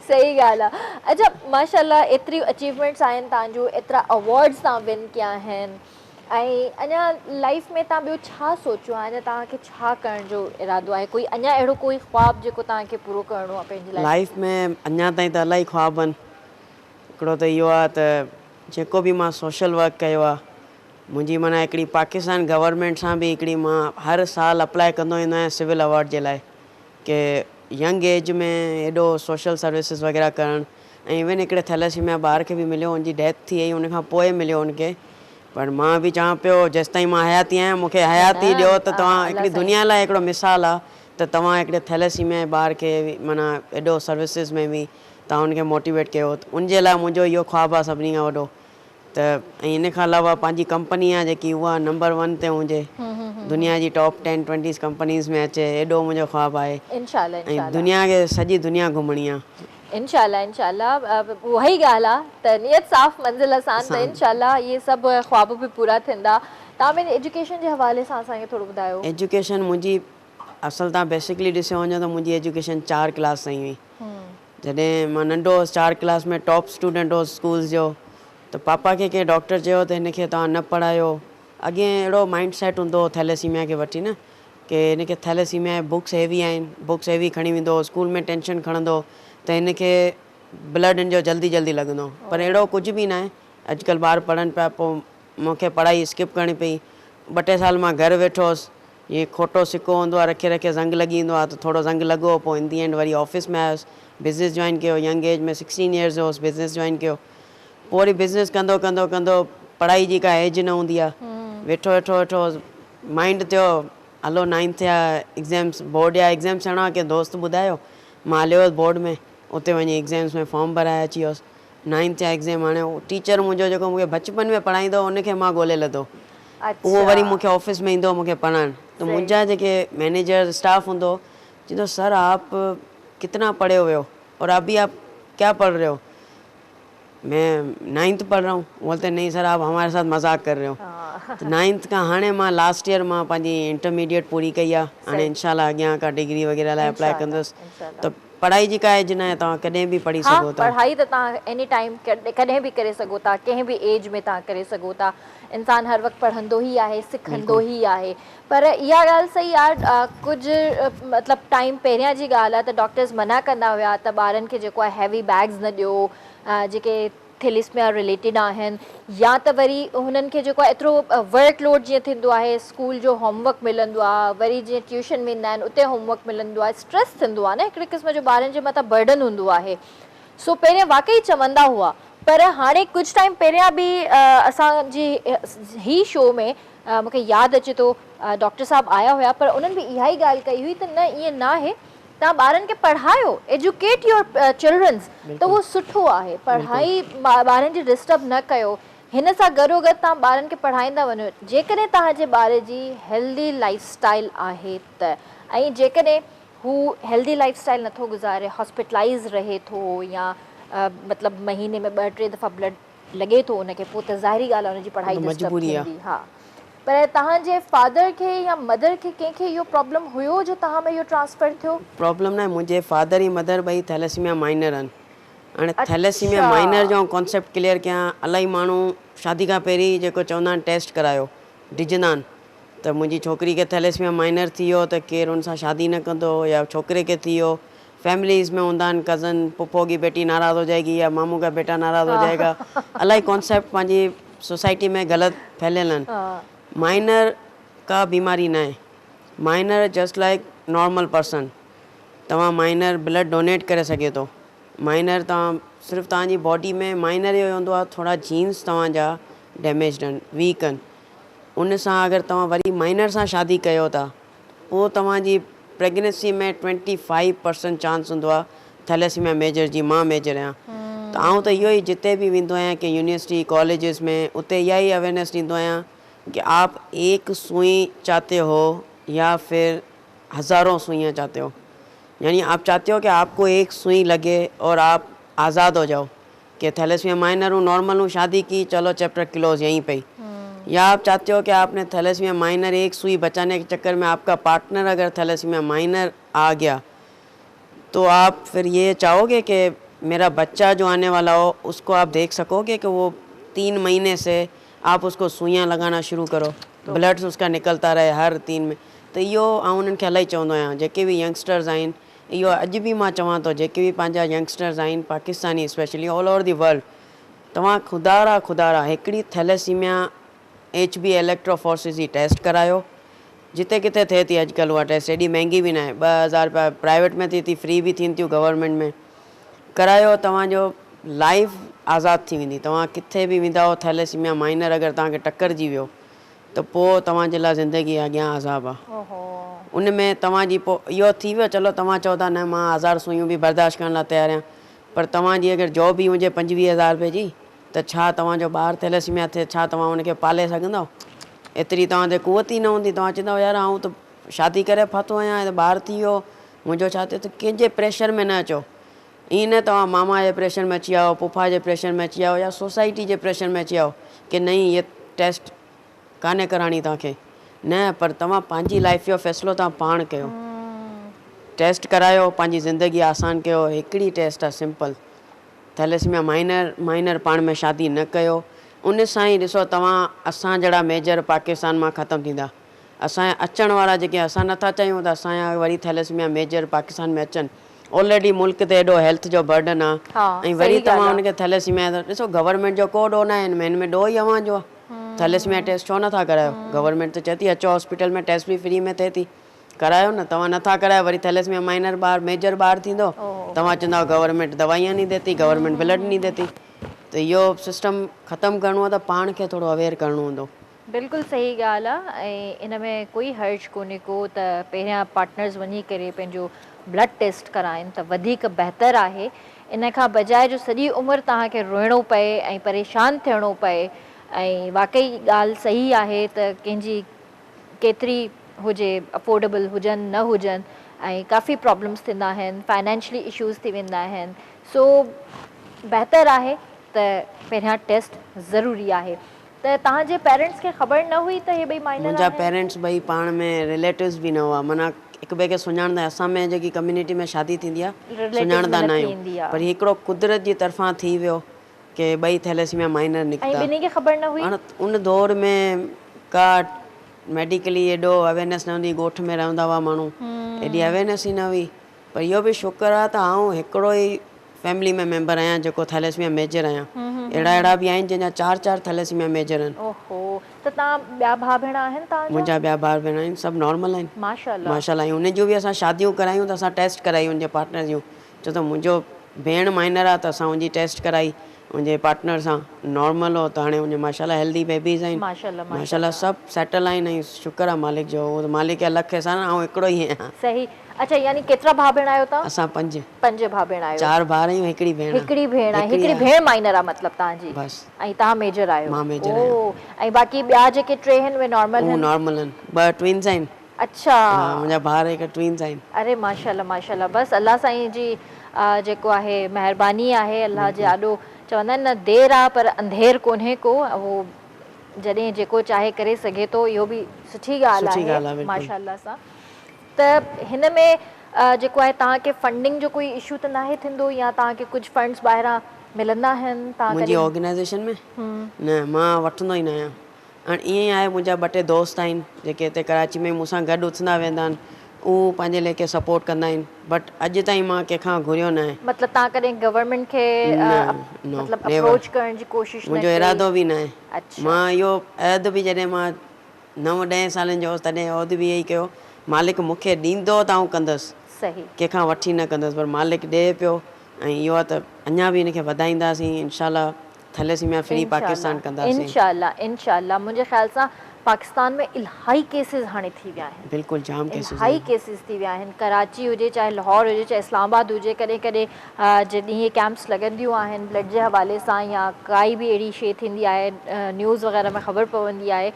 सही ॻाल्हि आहे। अच्छा माशाल्लाह, एतिरी अचीवमेंट्स आहिनि तव्हांजो, एतिरा अवॉर्ड्स तव्हां विन कया आहिनि, ऐं अञा लाइफ में तव्हां ॿियो छा सोचियो आहे? अञा तव्हांखे छा करण जो इरादो आहे? कोई अञा अहिड़ो कोई ख्वाबु जेको तव्हांखे पूरो करिणो आहे पंहिंजी लाइफ में? अञा ताईं त इलाही ख्वाब आहिनि। हिकिड़ो त इहो आहे त जेको बि मां सोशल वर्क कयो आहे, मुंहिंजी माना हिकिड़ी पाकिस्तान गवर्नमेंट सां बि हिकिड़ी मां हर साल अप्लाई कंदो ईंदो आहियां सिविल अवॉर्ड जे लाइ, की यंग एज में एॾो सोशल सर्विसिस वग़ैरह करणु। ऐं इवन हिकिड़े थैलेसीमिया ॿार खे बि मिलियो, हुनजी डेथ थी वई, हुनखां पोइ मिलियो हुनखे। पर मां बि चाहियां पियो जेसिताईं मां हयाती आहियां, मूंखे हयाती ॾियो त तव्हां हिकिड़ी दुनिया लाइ हिकिड़ो मिसाल आहे त तव्हां हिकिड़े थैलेसीमिया ॿार खे माना एॾो सर्विसिस में बि तव्हां हुनखे मोटिवेट कयो। उनजे लाइ मुंहिंजो इहो ख्वाबु आहे सभिनी खां वॾो। त ऐं इन खां अलावा पंहिंजी कंपनी आहे जेकी, उहा नंबर 1 ते हुजे, दुनिया जी टॉप 10-20 कंपनीज़ में अचे, एॾो मुंहिंजो ख्वाबु आहे। ऐं दुनिया खे सॼी दुनिया घुमणी आहे। इंशाल्लाह इंशाल्लाह, उहा ई ॻाल्हि आहे त नियत साफ़ मंज़िल आसान, त इंशाल्लाह इहे सभु ख्वाब बि पूरा थींदा। तव्हां पंहिंजे एजुकेशन जे हवाले सां असांखे थोरो ॿुधायो। एजुकेशन मुंहिंजी असल तव्हां बेसिकली ॾिसो वञो त मुंहिंजी एजुकेशन 4 क्लास ताईं हुई। जॾहिं मां नंढो हुउसि, 4 क्लास में टॉप स्टूडेंट हुउसि स्कूल जो, त पापा खे कंहिं डॉक्टर चयो त हिनखे तव्हां न पढ़ायो। अॻे अहिड़ो माइंड सेट हूंदो हो थैलेसीमिया खे वठी न, की हिनखे थैलेसीमिया बुक्स हेवी आहिनि, बुक्स हेवी खणी वेंदो, स्कूल में टेंशन खणंदो, त हिनखे ब्लड हिन जो जल्दी जल्दी लॻंदो। पर अहिड़ो कुझु बि न आहे। अॼुकल्ह ॿार पढ़नि पिया, पोइ मूंखे पढ़ाई स्किप करणी पई। 2-टे साल मां घरु वेठो हुउसि, इहे खोटो सिको हूंदो आहे, रखे रखे ज़ंग लॻी वेंदो आहे, त थोरो ज़ंग लॻो। पोइ इन दी एंड वरी ऑफिस में आयुसि, बिज़नेस जॉइन कयो, यंग एज में 16 ईयर्स जो हुउसि, बिज़नेस जॉइन कयो। पोइ वरी बिज़नेस कंदो कंदो कंदो पढ़ाई जी का एज न हूंदी आहे, वेठो वेठो वेठो माइंड थियो हलो 9th या एग्ज़ाम्स बोर्ड या एग्ज़ाम्स थियणो आहे, की दोस्त ॿुधायो मां हलियो हुउसि बोर्ड में, उते वञी एग्ज़ाम्स में फॉर्म भराए अची वियुसि। 9th या एग्ज़ाम हाणे टीचर मुंहिंजो जेको मूंखे बचपन में पढ़ाईंदो उनखे मां ॻोल्हे लधो, उहो वरी मूंखे ऑफिस में ईंदो मूंखे पढ़ाइणु, त मुंहिंजा जेके मैनेजर स्टाफ हूंदो चवंदो सर आप कितना पढ़े हुए हो और अभी आप क्या पढ़ रहे हो? मैं 9th पढ़ रहा हूँ। बोलते नहीं सर आप हमारे साथ मजाक कर रहे हो। तो 9th का हाणे मां लास्ट ईयर मां पंहिंजी इंटरमीडिएट पूरी कई आहे, हाणे इंशाल्लाह अॻियां का डिग्री वग़ैरह लाइ अप्लाई कंदुसि। त पढ़ाई जी का एज न आहे, तव्हां कॾहिं बि पढ़ी सघो था। पढ़ाई त तव्हां एनी टाइम कॾहिं बि करे सघो था, कंहिं बि एज में तव्हां करे सघो था। इंसान हर वक़्तु पढ़ंदो ई आहे, सिखंदो ई आहे। पर इहा ॻाल्हि सही आहे, कुझु मतिलबु टाइम पहिरियां जी ॻाल्हि आहे त डॉक्टर्स मना कंदा हुया त ॿारनि खे जेको आहे हैवी बैग्स न ॾियो, जेके थैलेसीमिया रिलेटेड आहिनि, या त वरी हुननि खे जेको आहे एतिरो वर्कलोड जीअं थींदो आहे, स्कूल जो होमवर्क मिलंदो आहे, वरी जीअं ट्यूशन वेंदा आहिनि उते होमवर्क मिलंदो आहे, स्ट्रेस थींदो आहे न, हिकिड़े क़िस्म जो ॿारनि जे मथां बर्डन हूंदो आहे। सो पहिरियों वाक़ई चवंदा हुआ, पर हाणे कुझु टाइम पहिरियां बि असांजी ही शो में मूंखे यादि अचे थो डॉक्टर साहब आया हुया, पर उन्हनि बि इहा ई ॻाल्हि कई हुई त न ईअं न आहे, तव्हां ॿारनि खे पढ़ायो, एजुकेट योर चिल्ड्रन्स, त उहो सुठो आहे। पढ़ाई ॿारनि जी डिस्टर्ब न कयो, हिन सां गॾोगॾु तव्हां ॿारनि खे पढ़ाईंदा वञो। जेकॾहिं तव्हांजे ॿार जी हेल्दी लाइफस्टाइल आहे त, ऐं जेकॾहिं हू हेल्दी लाइफस्टाइल नथो गुज़ारे, हॉस्पिटलाइज़ रहे थो, या मतिलबु महीने में 2-3 दफ़ा ब्लड लॻे थो उनखे, पोइ त ज़ाहिरी ॻाल्हि आहे उनजी पढ़ाई डिस्टर्ब थींदी। हा, पर तव्हांजे फादर खे या मदर खे कंहिंखे इहो प्रॉब्लम हुयो जो तव्हां में इहो ट्रांसफर थियो? प्रॉब्लम न आहे, मुंहिंजे फादर ऐं मदर ॿई थैलेसीमिया माइनर आहिनि। हाणे थैलेसीमिया माइनर जो कॉन्सेप्ट क्लियर कयां, इलाही माण्हू शादी खां पहिरीं जेको चवंदा आहिनि टेस्ट करायो, डिॼंदा आहिनि त मुंहिंजी छोकिरी खे थैलेसीमिया माइनर थी वियो त केरु हुन सां शादी न कंदो, या छोकिरे खे थी वियो। फैमिलीज़ में हूंदा आहिनि कज़न, पुफो की बेटी नाराज़ हो जाएगी या मामू का बेटा नाराज़ हो जाएगा, इलाही कॉन्सेप्ट पंहिंजी सोसाइटी में ग़लति फैलियल आहिनि। माइनर का बीमारी न आहे, minor just like normal person. तव्हां माइनर ब्लड डोनेट करे सघे थो, माइनर तव्हां सिर्फ़ु तव्हांजी बॉडी में माइनर इहो हूंदो आहे थोरा जीन्स तव्हांजा डैमेज्ड आहिनि, वीक आहिनि, उन सां अगरि तव्हां वरी माइनर सां शादी कयो था, पोइ तव्हांजी प्रेगनेंसी में 25% चांस हूंदो आहे थैलेसीमिया मेजर जी। मां मेजर आहियां, त आउं त इहो ई जिते बि वेंदो आहियां की यूनिवर्सिटी कॉलेजिस में, उते इहा ई अवेयरनेस ॾींदो आहियां कि आप एक सुई चाहते हो या फिर हज़ारों सुइयाँ चाहते हो, यानी आप चाहते हो कि आपको एक सुई लगे और आप आज़ाद हो जाओ कि थैलेसीमिया माइनर हूँ, नॉर्मल हूँ, शादी की, चलो चैप्टर क्लोज यहीं पे। या आप चाहते हो कि आपने थैलेसीमिया माइनर एक सुई बचाने के चक्कर में आपका पार्टनर अगर थैलेसीमिया माइनर आ गया तो आप फिर ये चाहोगे कि मेरा बच्चा जो आने वाला हो उसको आप देख सकोगे कि वो 3 महीने से आप उसको सुइयां लगाना शुरू करो, ब्लड उसका निकलता रहे हर 3 में। तो इहो आउं उन्हनि खे इलाही चवंदो आहियां, जेके बि यंगस्टर्स आहिनि, इहो अॼु बि मां चवां थो, जेके बि पंहिंजा यंगस्टर्स आहिनि Pakistani specially all over the world, तव्हां खुदारा हिकिड़ी थैलेसीमिया HB इलेक्ट्रोफोरेसिस जी टेस्ट करायो, जिते किथे थिए थी अॼुकल्ह उहा टेस्ट, एॾी महांगी बि न आहे, 2000 रुपया प्राइवेट में थी, फ्री बि थियनि थियूं गवर्नमेंट में। करायो, तव्हांजो लाइफ आज़ादु थी वेंदी। तव्हां किथे बि वेंदा हो, थैलेसीमिया माइनर अगरि तव्हांखे टकरजी वियो त पोइ तव्हांजे लाइ ज़िंदगी अॻियां अज़ाब आहे। उन में तव्हांजी पोइ इहो थी वियो, चलो तव्हां चओ था न मां 1000 सुइयूं बि बर्दाश्त करण लाइ तयारु आहियां, पर तव्हांजी अगरि जॉब बि हुजे 25,000 रुपए जी, त छा तव्हांजो ॿारु थैलेसीमिया थिए, छा तव्हां हुनखे पाले सघंदव? एतिरी तव्हां ते कुवत ई न हूंदी। तव्हां चवंदव यार आउं त शादी करे फाथो आहियां, त ॿारु थी वियो, मुंहिंजो छा थियो? त कंहिंजे प्रेशर में न अचो। ईअं न तव्हां मामा जे प्रेशर में अची आओ, पुफा जे प्रेशर में अची आओ, या सोसाइटी जे प्रेशर में अची आओ की नहीं ये टेस्ट कान्हे कराइणी तव्हांखे, न, पर तव्हां पंहिंजी लाइफ जो फ़ैसिलो तव्हां पाण कयो। टेस्ट करायो, पंहिंजी ज़िंदगी आसान कयो। हिकिड़ी टेस्ट आहे सिंपल, थैलेसीमिया माइनर पाण में शादी न कयो। उन सां ई ॾिसो तव्हां, असां जहिड़ा मेजर पाकिस्तान मां ख़तमु थींदा। असांजा अचण वारा जेके, असां नथा चाहियूं त असांजा वरी थैलेसीमिया मेजर पाकिस्तान में अचनि। ऑलरेडी मुल्क ते एॾो हेल्थ जो बर्डन आहे, ऐं वरी तव्हां हुनखे थैलेसीमिया, ॾिसो गवर्नमेंट जो को ॾोह न आहे, हिन में ॾोह ई अव्हांजो आहे। थैलेसीमिया टेस्ट छो नथा करायो? गवर्नमेंट त चए थी अचो हॉस्पिटल में, टेस्ट बि फ्री में थिए थी, करायो न। तव्हां नथा करायो, वरी थैलेसीमिया माइनर ॿार मेजर ॿार थींदो, तव्हां चवंदव गवर्नमेंट दवाइयां नहीं देती, गवर्नमेंट ब्लड नहीं देती। त इहो सिस्टम ख़तमु करिणो आहे त पाण खे थोरो अवेयर करिणो हूंदो। बिल्कुलु सही ॻाल्हि आहे ऐं इन में कोई हर्ज कोन्हे को त पहिरियां पार्टनर्स वञी करे पंहिंजो ब्लड टेस्ट कराइनि त वधीक बहितरु आहे, इन खां बजाए जो सॼी उमिरि तव्हांखे रोइणो पए ऐं परेशान थियणो पए। ऐं वाकई ॻाल्हि सही आहे त कंहिंजी केतिरी हुजे, अफोर्डेबल हुजनि न हुजनि, ऐं काफ़ी प्रॉब्लम्स थींदा आहिनि, फाइनेंशियली इशूज़ थी वेंदा आहिनि। सो बहितरु आहे त पहिरियां टेस्ट ज़रूरी आहे। त तव्हांजे पेरेंट्स खे ख़बर न हुई त हे ॿई माइनर? मुंहिंजा पेरेंट्स ॿई पाण में रिलेटिव्स बि न हुआ, माना हिक ॿिए खे सुञाणंदा। असां में जेकी कम्युनिटी में शादी थींदी आहे सुञाणंदा न आहियूं, पर हिकिड़ो कुदरत जी तरफ़ां थी वियो की ॿई थैलेसीमिया माइनर निकिता। ॿिन्ही खे ख़बर न हुई? हाणे उन दौर में का मेडिकली एॾो अवेयरनेस न हूंदी, ॻोठ में रहंदा हुआ माण्हू, एॾी अवेयरनेस ई न हुई। पर इहो बि शुक्र आहे त आउं हिकिड़ो ई फैमिली में मेंबर आहियां जेको थैलेसीमिया मेजर आहियां। अहिड़ा बि आहिनि जंहिंजा 4 थैलेसीमिया मेजर आहिनि। ओहो, त तव्हां ॿिया भाउ भेण आहिनि तव्हांजा? मुंहिंजा ॿिया भाउ भेण आहिनि, सभु नॉर्मल आहिनि माशाल्लाह। माशाल्लाह। ऐं उन जूं बि असां शादियूं करायूं त असां टेस्ट कराई उनजे पार्टनर जूं, छो त मुंहिंजो भेण माइनर आहे त असां उनजी टेस्ट कराई, मुंहिंजे पार्टनर सां नॉर्मल हो, त हाणे मुंहिंजे माशाल्लाह हेल्दी बेबीज़ आहिनि माशाल्लाह, सभु सेटल आहिनि। ऐं शुक्र आहे मालिक जो, उहो मालिक खे अलॻि एहसान आहे, ऐं हिकिड़ो ई आहियां। सही। अच्छा, यानी केतिरा भाउ भेण आहियो तव्हां? असां 5 भाउ भेण आहियो। 4 भाउ आहियूं, हिकिड़ी भेण। हिकिड़ी भेण माइनर आहे मतिलबु तव्हांजी? बसि। ऐं तव्हां मेजर आहियो? मां मेजर आहियां। ऐं बाक़ी ॿिया जेके 3 आहिनि उहे नॉर्मल आहिनि? नॉर्मल आहिनि, 2 ट्विन्स आहिनि। अच्छा, मुंहिंजा भाउ हिकु ट्विन्स आहिनि। अरे माशाल्लाह माशाल्लाह। बसि अल्लाह साईं जी जेको आहे महिरबानी आहे, अल्लाह जे ॾाढो चवंदा आहिनि न, देरि आहे पर अंधेर कोन्हे को, उहो जॾहिं जेको चाहे करे सघे थो, इहो बि सुठी ॻाल्हि आहे माशाल्लाह सां। त हिन में जेको आहे तव्हांखे फंडिंग जो कोई इशू त नाहे थींदो, या तव्हांखे कुझु फंड्स ॿाहिरां मिलंदा आहिनि? मुंहिंजी ऑर्गेनाइज़ेशन में न, मां वठंदो ई न आहियां। हाणे ईअं ई आहे, मुंहिंजा 2 टे दोस्त आहिनि जेके हिते कराची में मूंसां गॾु उथंदा वेंदा आहिनि, उहो पंहिंजे लेखे सपोर्ट कंदा आहिनि, बट अॼु ताईं मां कंहिंखां घुरियो न आहे। मतिलबु तव्हां कॾहिं गवर्नमेंट खे मतिलबु अप्रोच करण जी कोशिशि? मुंहिंजो इरादो बि न आहे। मां इहो अहद बि जॾहिं मां 9-10 सालनि जो हुउसि तॾहिं अहद बि इहो ई कयो, मालिक मूंखे ॾींदो त आउं कंदुसि, सही, कंहिंखां वठी न कंदुसि, पर मालिक ॾिए पियो। ऐं इहो आहे त अञा बि हिनखे वधाईंदासीं इंशाल्लाह, थैलेसीमिया फ्री पाकिस्तान कंदासीं इंशाल्लाह। मुंहिंजे ख़्याल सां पाकिस्तान में इलाही केसिस हाणे थी विया आहिनि, बिल्कुलु जाम केसिस, इलाही केसिस थी विया आहिनि। कराची हुजे, चाहे लाहौर हुजे, चाहे इस्लामाबाद हुजे, कॾहिं कॾहिं जॾहिं इहे कैंप्स लॻंदियूं आहिनि ब्लड जे हवाले सां, या काई बि अहिड़ी शइ थींदी आहे, न्यूज़ वग़ैरह में ख़बर पवंदी आहे,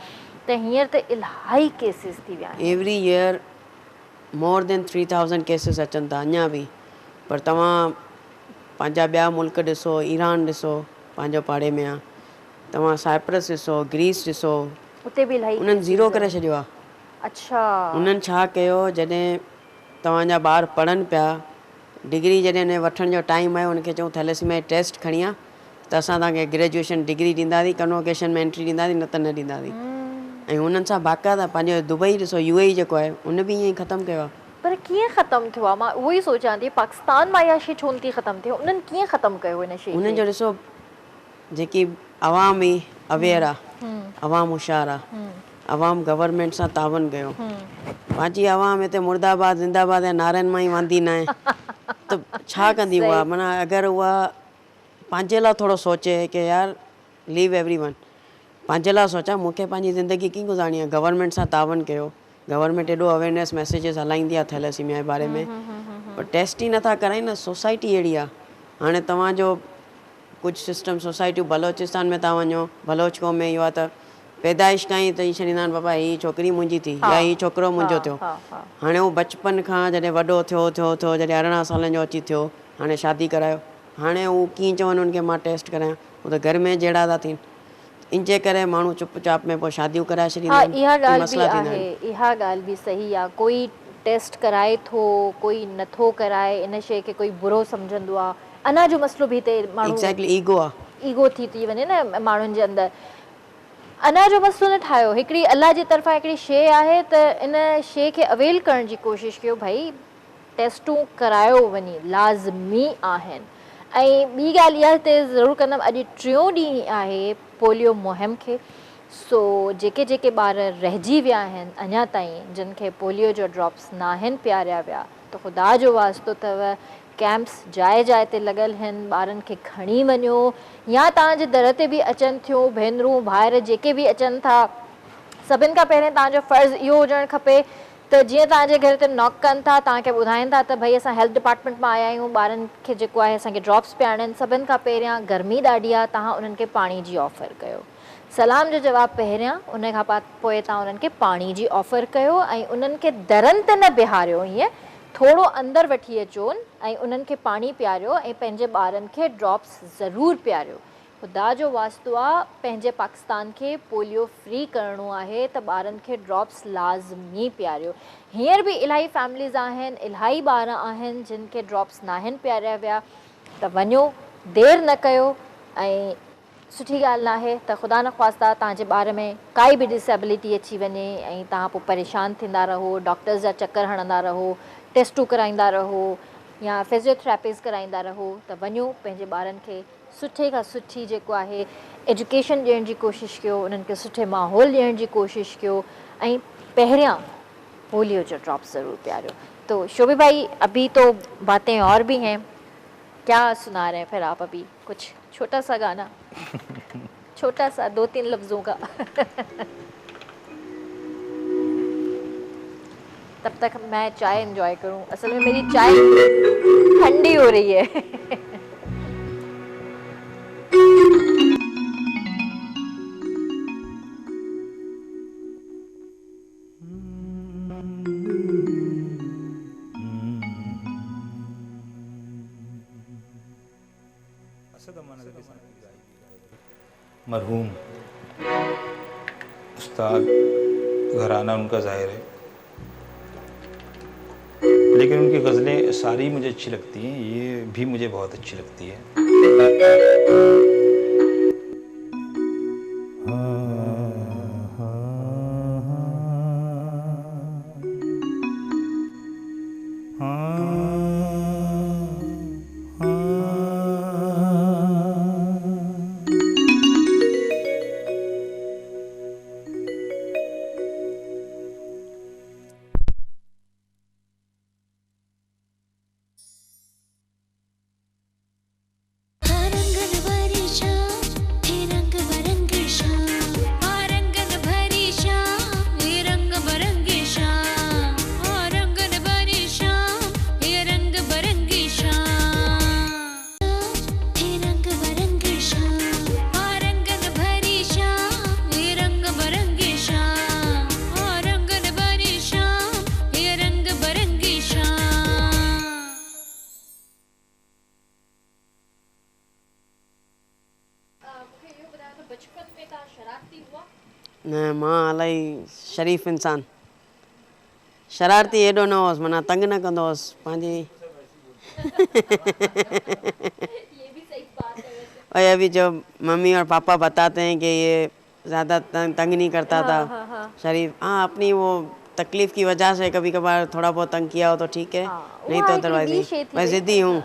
त हींअर त इलाही केसिस थी विया आहिनि। Every year more than 3000 cases अचनि था अञा बि। पर तव्हां पंहिंजा ॿिया मुल्क ॾिसो, ईरान ॾिसो पंहिंजो पाड़े में आहे, तव्हां साइप्रस ॾिसो, ग्रीस ॾिसो, उते बि इलाही उन्हनि ज़ीरो करे छॾियो आहे। अच्छा, उन्हनि छा कयो, जॾहिं तव्हांजा ॿार पढ़नि पिया, डिग्री जॾहिं वठण जो टाइम आयो, उनखे चऊं थैलेसीमिया जी टेस्ट खणी आ, त असां तव्हांखे ग्रेजुएशन डिग्री ॾींदासीं, कन्वोकेशन में एंट्री ॾींदासीं, न त न ॾींदासीं। ऐं हुननि सां बाक़ाइदा पंहिंजो दुबई ॾिसो, UAE जेको आहे, उन बि ईअं ई ख़तमु कयो आहे। पर कीअं ख़तमु थियो आहे? मां उहो ई सोचां थी, पाकिस्तान मां इहा शइ छो नथी ख़तमु थिए? उन्हनि कीअं ख़तमु कयो हिन शइ खे? उन्हनि जो ॾिसो, जेकी अवाम ई अवेयर आहे, अवाम होशियारु आहे, अवाम गवर्नमेंट सां तावन कयो। पंहिंजी अवाम हिते मुर्दाबाद ज़िंदाबाद या नारनि मां ई वांदी न आहे, त छा कंदी उहा? माना अगरि उहा पंहिंजे लाइ थोरो सोचे की यार लीव एवरीवन, पंहिंजे लाइ सोचां मूंखे पंहिंजी ज़िंदगी कीअं गुज़ारणी आहे, गवर्नमेंट सां तावन कयो। गवर्नमेंट एॾो अवेयरनेस मैसेजिस हलाईंदी आहे थैलेसीमिया जे बारे में, पर टेस्ट ई नथा कराइनि। न सोसाइटी अहिड़ी आहे। हाणे तव्हांजो कुझु सिस्टम सोसाइटियूं, बलोचिस्तान में तव्हां वञो, बलोच क़ौम में इहो आहे त पैदाइश खां ई चई छॾींदा आहिनि, बाबा हीअ छोकिरी मुंहिंजी थी, या हीअ छोकिरो मुंहिंजो थियो। हाणे उहो बचपन खां जॾहिं वॾो थियो, जॾहिं 18 सालनि जो अची थियो, हाणे शादी करायो, हाणे उहो कीअं चवनि उनखे मां टेस्ट करायां? उहो त घर में जहिड़ा था थियनि। इनजे करे माण्हू चुपचाप में पोइ शादियूं कराए छॾींदा आहिनि। इहा ॻाल्हि बि सही आहे। कोई टेस्ट कराए थो, कोई नथो कराए, इन शइ खे कोई बुरो सम्झंदो आहे। अञा जो मसइलो बि हिते माण्हू एक्ज़ैक्टली ईगो आहे, ईगो थी वञे न माण्हुनि जे अंदरि। अञा जो मसइलो न ठाहियो, हिकिड़ी अलाह जी तरफ़ां हिकिड़ी शइ आहे, त इन शइ खे अवेल करण जी कोशिशि कयो। भई टेस्टूं करायो वञी, लाज़मी आहिनि। ऐं ॿी ॻाल्हि इहा हिते ज़रूरु कंदमि, अॼु 3 ॾींहं आहे पोलियो मुहिम खे। सो जेके ॿार रहिजी विया आहिनि अञा ताईं, जिन खे पोलियो जो ड्रॉप्स न आहिनि पियारिया विया, त ख़ुदा जो वास्तो अथव कैंप्स जाइ जाइ ते लॻल आहिनि, ॿारनि खे खणी वञो या तव्हांजे दर ते बि अचनि थियूं भेनरूं भाइर जेके बि अचनि था, सभिनि खां पहिरें तव्हांजो फ़र्ज़ु इहो हुजणु खपे त जीअं तव्हांजे घर ते नॉक कनि था, तव्हांखे ॿुधाइनि था त भई असां हेल्थ डिपार्टमेंट मां आया आहियूं, ॿारनि खे जेको आहे असांखे ड्रॉप्स पियारणा आहिनि, सभिनि खां पहिरियां गर्मी ॾाढी आहे, तव्हां उन्हनि खे पाणी जी ऑफर कयो। सलाम जो जवाबु पहिरियां, उन खां पोइ तव्हां उन्हनि खे पाणी जी ऑफर कयो ऐं उन्हनि खे दरनि ते न बिहारियो, हीअं थोरो अंदरि वठी अचोनि ऐं उन्हनि खे पाणी पियारियो ऐं पंहिंजे ॿारनि खे ड्रॉप्स ज़रूरु पियारियो। ख़ुदा जो वास्तो आहे, पंहिंजे पाकिस्तान खे पोलियो फ्री करिणो आहे त ॿारनि खे ड्रॉप्स लाज़मी पियारियो। हींअर बि इलाही फैमिलीज़ आहिनि, इलाही ॿार आहिनि जिन खे ड्रॉप्स न आहिनि पियारिया विया, त वञो, देरि न कयो। ऐं सुठी ॻाल्हि न आहे त ख़ुदा न ख़्वास्ता तव्हांजे ॿार में काई बि डिसेबिलिटी अची वञे ऐं तव्हां पोइ परेशान थींदा रहो, डॉक्टर्स जा चकर हणंदा रहो, टेस्टूं कराईंदा रहो या फिज़ियोथेरेपीज़ कराईंदा रहो, त वञो पंहिंजे ॿारनि खे सुठे खां सुठी जेको आहे एजुकेशन ॾियण जी कोशिशि कयो, उन्हनि खे सुठे माहौल ॾियण जी कोशिशि कयो ऐं पहिरियां पोलियो जो ड्रॉप ज़रूरु पियारियो। तो शोभी भाई, अभी तो बातें और भी हैं, क्या सुना रहे हैं फिर आप अभी? कुछ छोटा सा गाना छोटा सा 2-3 लफ्ज़ों का तब तक मैं चाय एंजॉय करूं। असल में मेरी चाय ठंडी हो रही है मरहूम उस्ताद घराना उनका ज़ाहिर है, लेकिन उनकी गज़लें सारी मुझे अच्छी लगती हैं, ये भी मुझे बहुत अच्छी लगती है। न मां इलाही शरीफ़ इंसान, शरारती एॾो न हुअसि, माना तंग न कंदो हुअसि पंहिंजी और अभी जो मम्मी और पापा बताते हैं कि ये ज़्यादा तंग नहीं करता था शरीफ। हाँ, अपनी वो तकलीफ़ की वजह से कभी कभार थोड़ा बहुत तंग किया हो तो ठीक है, नहीं तो अदरवाइज मैं ज़िद्दी हूँ।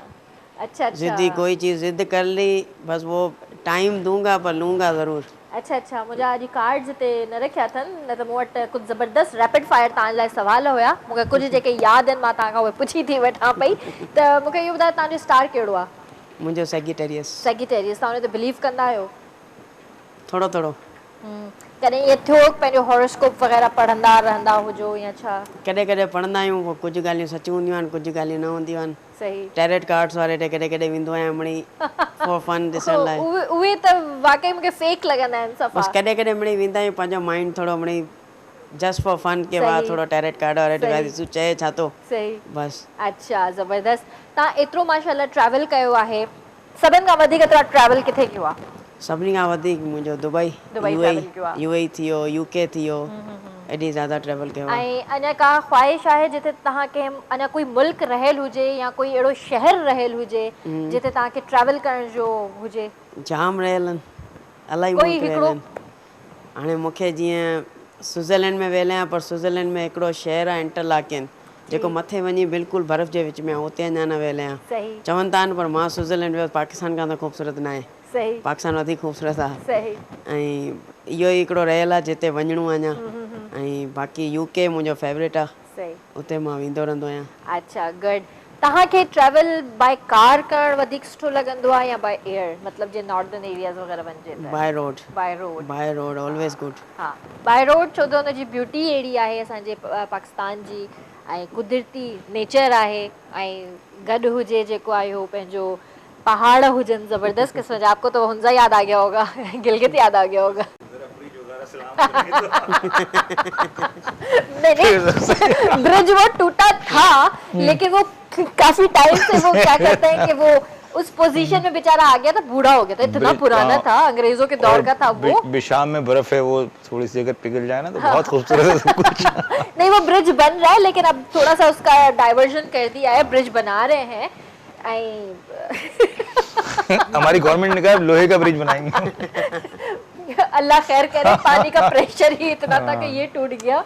अच्छा, ज़िद्दी, कोई चीज़ ज़िद्द कर ली बस वो टाइम दूंगा पर लूँगा ज़रूर। अच्छा, मुझे अॼु कार्ड्स हिते न रखिया अथनि, न त मूं वटि कुझु ज़बरदस्त रैपिड फायर तव्हां लाइ सुवाल हुया, मूंखे कुझु जेके यादि आहिनि मां तव्हां खां उहे पुछी थी वठां पई। त मूंखे इहो ॿुधायो, तव्हांजो स्टार कहिड़ो आहे? मुंहिंजो सेगिटेरियस। सेगिटेरियस, तव्हां उन ते बिलीव कंदा आहियो? थोरो थोरो। कॾहिं इहो थियो पंहिंजो हॉरोस्कोप वग़ैरह पढ़ंदा रहंदा हुजो या छा? कॾहिं कॾहिं पढ़ंदा आहियूं, पोइ कुझु ॻाल्हियूं सच हूंदियूं आहिनि, कुझु ॻाल्हियूं न हूंदियूं आहिनि। सही। टैरेट कार्ड्स वारे ते कॾहिं कॾहिं वेंदो आहियां मिड़ी फॉर फन ॾिसण लाइ। उहे त वाकई मूंखे फेक लॻंदा आहिनि सफ़ा। बस कॾहिं कॾहिं मिड़ी वेंदा आहियूं, पंहिंजो माइंड थोरो मिड़ी जस्ट फॉर फन के बाद थोरो टैरेट कार्ड वारे ते ॻाल्हि चए छा थो। सही। बस। अच्छा, ज़बरदस्त। तव्हां एतिरो माशाल्लाह ट्रैवल कयो आहे, सभिनि खां वधीक तव्हां ट्रैवल किथे कयो आहे? सभिनी खां वधीक मुंहिंजो दुबई, यूएई थियो, यूके थियो, एॾी ज़्यादा ट्रैवल कयो आहे। ऐं अञा का ख़्वाहिश आहे जिते तव्हांखे अञा कोई मुल्क रहियल हुजे या कोई अहिड़ो शहर रहियल हुजे जिते तव्हांखे ट्रैवल करण जो हुजे? जाम रहियल आहिनि, इलाही मुल्क रहियल आहिनि। हाणे मूंखे जीअं स्विट्ज़रलैंड में वियल आहियां, पर स्विट्ज़रलैंड में हिकिड़ो शहर आहे इंटरलाकेन, जेको मथे वञी बिल्कुलु बर्फ़ जे विच में, उते अञा न वियल आहियां। चवनि था पर मां स्विट्ज़रलैंड वियो, पाकिस्तान खां त ख़ूबसूरत न आहे। पाकिस्तान वधीक ख़ूबसूरत आहे। ऐं इहो ई हिकिड़ो रहियल आहे जिते वञिणो आहे अञा। ऐं बाक़ी यूके मुंहिंजो फेवरेट आहे, उते मां वेंदो रहंदो आहियां। अच्छा, गुड। तव्हांखे ट्रैवल बाय कार करणु वधीक सुठो लॻंदो आहे या बाय एयर, मतिलबु जे नॉर्दर्न एरियाज़ वग़ैरह वञिजे त? By road. By road. By road always good. हा, बाय रोड छो त हुनजी ब्यूटी अहिड़ी आहे असांजे पाकिस्तान जी, ऐं कुदरती नेचर आहे, ऐं गॾु हुजे जेको आहे उहो पंहिंजो पहाड़ हुजनि ज़बरदस्त क़िस्म जा। आपको तो हुंजा याद आ गया होगा, गिलगित याद आ गया होगा। नहीं ब्रिज वो टूटा था, लेकिन वो काफी टाइम से वो क्या कहते हैं कि वो उस पोजीशन में बेचारा आ गया था, बूढ़ा हो गया था, इतना पुराना था, अंग्रेजों के दौर का था वो। बिशाम में बर्फ है, वो थोड़ी सी अगर पिघल जाए ना तो बहुत खूबसूरत है सब कुछ। नहीं वो ब्रिज बन रहा है, लेकिन अब थोड़ा सा उसका डाइवर्जन कर दिया है, ब्रिज बना रहे हैं। हमारी गवर्नमेंट ने कहा लोहे का ब्रिज बनाएंगे। अल्लाह खैर करे, पानी का प्रेशर ही इतना था कि ये टूट गया।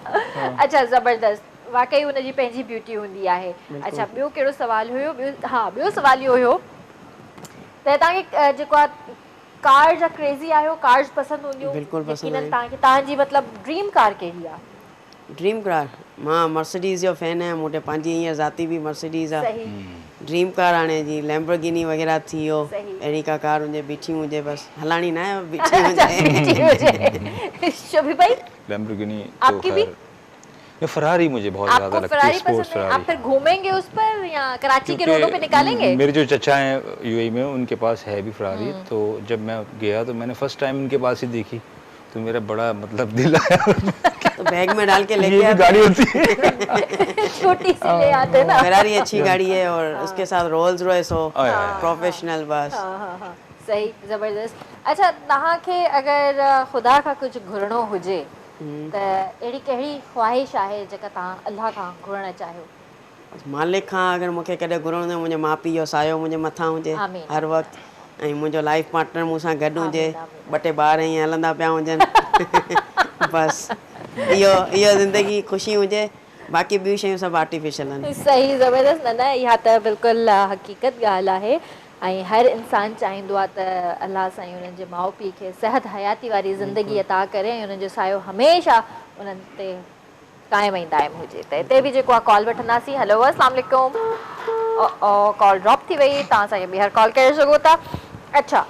अच्छा ज़बरदस्त, वाकई हुनजी पंहिंजी ब्यूटी हूंदी आहे। अच्छा ॿियो कहिड़ो सवाल हुयो? ॿियो सवाल इहो हुयो त तव्हांखे जेको आहे कार जा क्रेज़ी आहियो, कार्स पसंदि हूंदियूं? बिल्कुलु पसंदि आहे। तव्हांखे तव्हांजी मतिलबु ड्रीम कार कहिड़ी आहे? ड्रीम कार मां मर्सिडीज़ जो फैन आहियां, मूं वटि पंहिंजी हीअं ज़ाती बि मर्सिडीज़ आहे। ड्रीम कार हाणे जी लैम्बोर्गिनी वग़ैरह थी वियो, अहिड़ी का कार हुजे, बीठी हुजे, बस हलानी ना है, बीठी हुजे। शोभी भाई लैम्बोर्गिनी आपकी भी? ये फरारी मुझे बहुत ज्यादा लगती है, स्पोर्ट्स फरारी। आप फिर घूमेंगे उस पर या कराची के रोडों पे निकालेंगे? मेरे जो चचा हैं यूएई में, उनके पास है भी फरारी, तो जब मैं गया तो मैंने फर्स्ट टाइम उनके पास ही देखी, तो मेरा बड़ा मतलब दिल आया। तो बैग में डाल के लेके गाड़ी होती है छोटी सी ले आते ना। फरारी अच्छी गाड़ी है, और उसके साथ रोल्स रॉयस हो, प्रोफेशनल बस। सही, ज़बरदस्त। अच्छा तव्हांखे अगर खुदा का कुछ घुरणो हुजे त अहिड़ी कहिड़ी ख्वाहिश आहे जेका तव्हां अल्लाह खां घुरणु चाहियो? मालिक खां अगर मूंखे कॾहिं घुरणो हुजे, मुंहिंजे माउ पीउ जो सायो मुंहिंजे मथां हुजे हर वक़्तु, ऐं मुंहिंजो लाइफ पार्टनर मूंसां गॾु हुजे, ॿ टे ॿार ईअं हलंदा पिया हुजनि। बसि इहो ज़िंदगी ख़ुशी हुजे, बाक़ी ॿियूं शयूं सभु आर्टिफिशियल आहिनि। सही, ज़बरदस्त। न इहा त बिल्कुलु हक़ीक़त ॻाल्हि आहे, ऐं हर इंसानु चाहींदो आहे त अलाह साईं उन्हनि जे माउ पीउ खे सिहत हयाती वारी ज़िंदगी अता करे, ऐं उन्हनि जो सायो हमेशह उन्हनि ते क़ाइम ऐं दाइम हुजे। त हिते बि जेको आहे कॉल वठंदासीं। हेलो अस्सलाम वालेकुम। कॉल ड्रॉप थी वई, तव्हां असांखे ॿीहर कॉल करे सघो था। अच्छा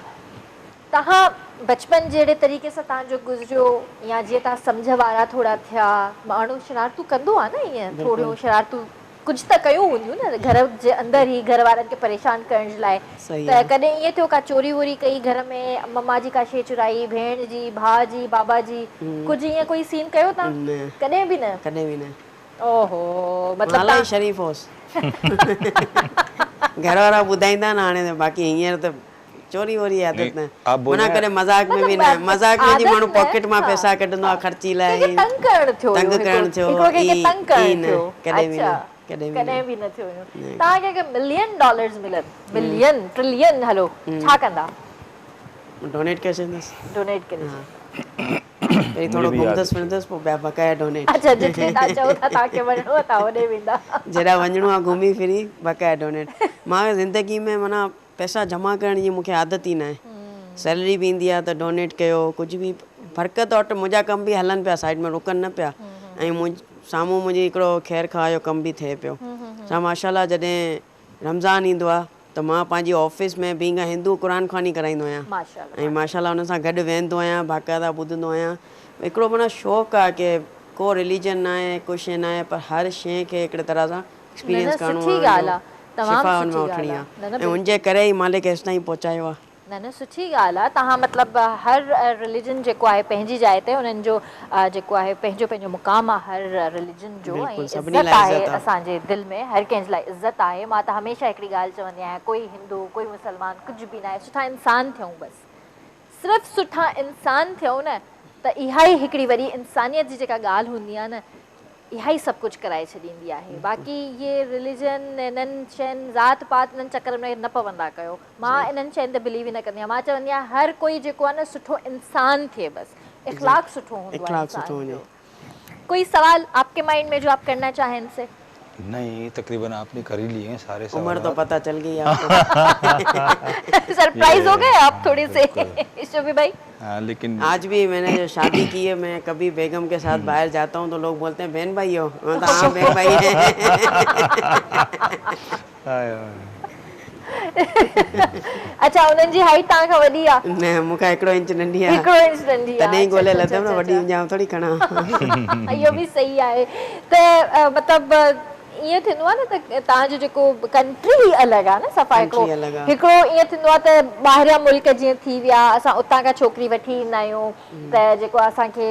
तव्हां बचपन जहिड़े तरीक़े सां तव्हांजो गुज़रियो, या जीअं तव्हां सम्झ वारा थोरा थिया, माण्हू शरारतूं कंदो आहे न, ईअं थोरियूं शरारतूं कुछ त कयूं हूंदियूं न घर जे अंदरि ई, घर वारनि खे परेशान करण जे लाइ। त कॾहिं ईअं थियो का चोरी वोरी कई घर में, मम्मा जी का शइ चुराई, भेण जी, भाउ जी, बाबा जी, कुझु ईअं कोई सीन कयो तव्हां? कॾहिं बि न? कॾहिं बि न। ओहो, मतिलबु शरीफ़ होसि। घर वारा ॿुधाईंदा न हाणे, बाक़ी हींअर त चोरी वोरी आदत न, मना करे मज़ाक में बि न, मज़ाक में जी माण्हू पॉकेट मां पैसा कढंदो आहे ख़र्ची लाइ, तंग करण थियो, कॾहिं बि न थियो। तव्हांखे अगरि मिलियन डॉलर्स मिलनि, मिलियन ट्रिलियन हलो, छा कंदा? डोनेट करे छॾींदसि। डोनेट करे पहिरीं थोरो घुमंदसि फिरंदसि, पोइ ॿिया बकाया डोनेट। अच्छा जिथे तव्हां चओ था तव्हांखे वञिणो आहे तव्हां होॾे वेंदा? जॾहिं वञिणो आहे घुमी फिरी बकाया डोनेट। मां ज़िंदगी में माना पैसा जमा करण जी मूंखे आदत ई न आहे, सैलरी बि ईंदी आहे त डोनेट कयो, कुझु बि बरक़त वटि मुंहिंजा कम बि हलनि पिया, साइड में रुकनि न पिया, ऐं साम्हूं मुंहिंजी हिकिड़ो ख़ैरु खां जो कमु बि थिए पियो। छा माशाल्लाह जॾहिं रमज़ान ईंदो आहे त मां पंहिंजी ऑफिस में बींग हिंदू क़ुरान ख़वानी कराईंदो आहियां, ऐं माशाल्लाह हुन सां गॾु वेंदो आहियां, बाक़ाइदा ॿुधंदो आहियां। हिकिड़ो माना शौक़ु आहे की को रिलीजन न आहे, कुझु शइ न आहे, पर हर शइ खे हिकिड़े तरह सां एक्सपीरियंस करिणो आहे, शिफ़ा हुन में वठणी आहे, ऐं हुनजे करे ई मालिक हेसि ताईं पहुचायो आहे। न सुठी ॻाल्हि आहे। तव्हां मतिलबु हर रिलीजन जेको आहे पंहिंजी जाइ ते उन्हनि जो जेको आहे पंहिंजो पंहिंजो मुक़ाम आहे हर रिलीजन जो, ऐं इज़त आहे असांजे दिलि में, हर कंहिंजे लाइ इज़त आहे। मां त हमेशह हिकिड़ी ॻाल्हि चवंदी आहियां, कोई हिंदू कोई मुसलमान कुझु बि न आहे, सुठा इंसान थियूं बसि, सिर्फ़ु सुठा इंसान थियूं न, त इहा ई हिकिड़ी वरी इंसानियत जी जेका ॻाल्हि हूंदी आहे न, इहा ई सभु कुझु कराए छॾींदी आहे। बाक़ी इहे रिलीजन इन्हनि शयुनि ज़ात पात इन्हनि चकर में न पवंदा कयो। मां इन्हनि शयुनि ते बिलीव ई न कंदी आहियां। मां चवंदी आहियां हर कोई जेको आहे न सुठो इंसान थिए, बसि इख़लाक़ सुठो हूंदो आहे। कोई सवाल आपके माइंड में जो आप करना चाहें इनसे? नहीं, तकरीबन आपने कर ही लिए हैं सारे सवाल। उम्र तो पता चल गई आपको। सरप्राइज हो गए आप थोड़े से शोभी भाई। हाँ, लेकिन आज भी मैंने जो शादी की है, मैं कभी बेगम के साथ बाहर जाता हूँ तो लोग बोलते हैं बहन भाई हो, मैं तो हाँ बहन भाई है। अच्छा, उन्हनि जी हाइट तव्हां खां वॾी आहे? न, मूंखां 1 इंच नंढी आहे। 1 इंच नंढी आहे, तॾहिं ॻोल्हे लथमि न, वॾी जाम थोड़ी खणा। इहो बि सही आहे। त मतिलबु ईअं थींदो आहे न त तव्हांजो जेको कंट्री ई अलॻि आहे न, सफ़ा हिकिड़ो ईअं थींदो आहे त ॿाहिरियां मुल्क जीअं थी विया, असां उतां खां छोकिरी वठी ईंदा आहियूं त जेको असांखे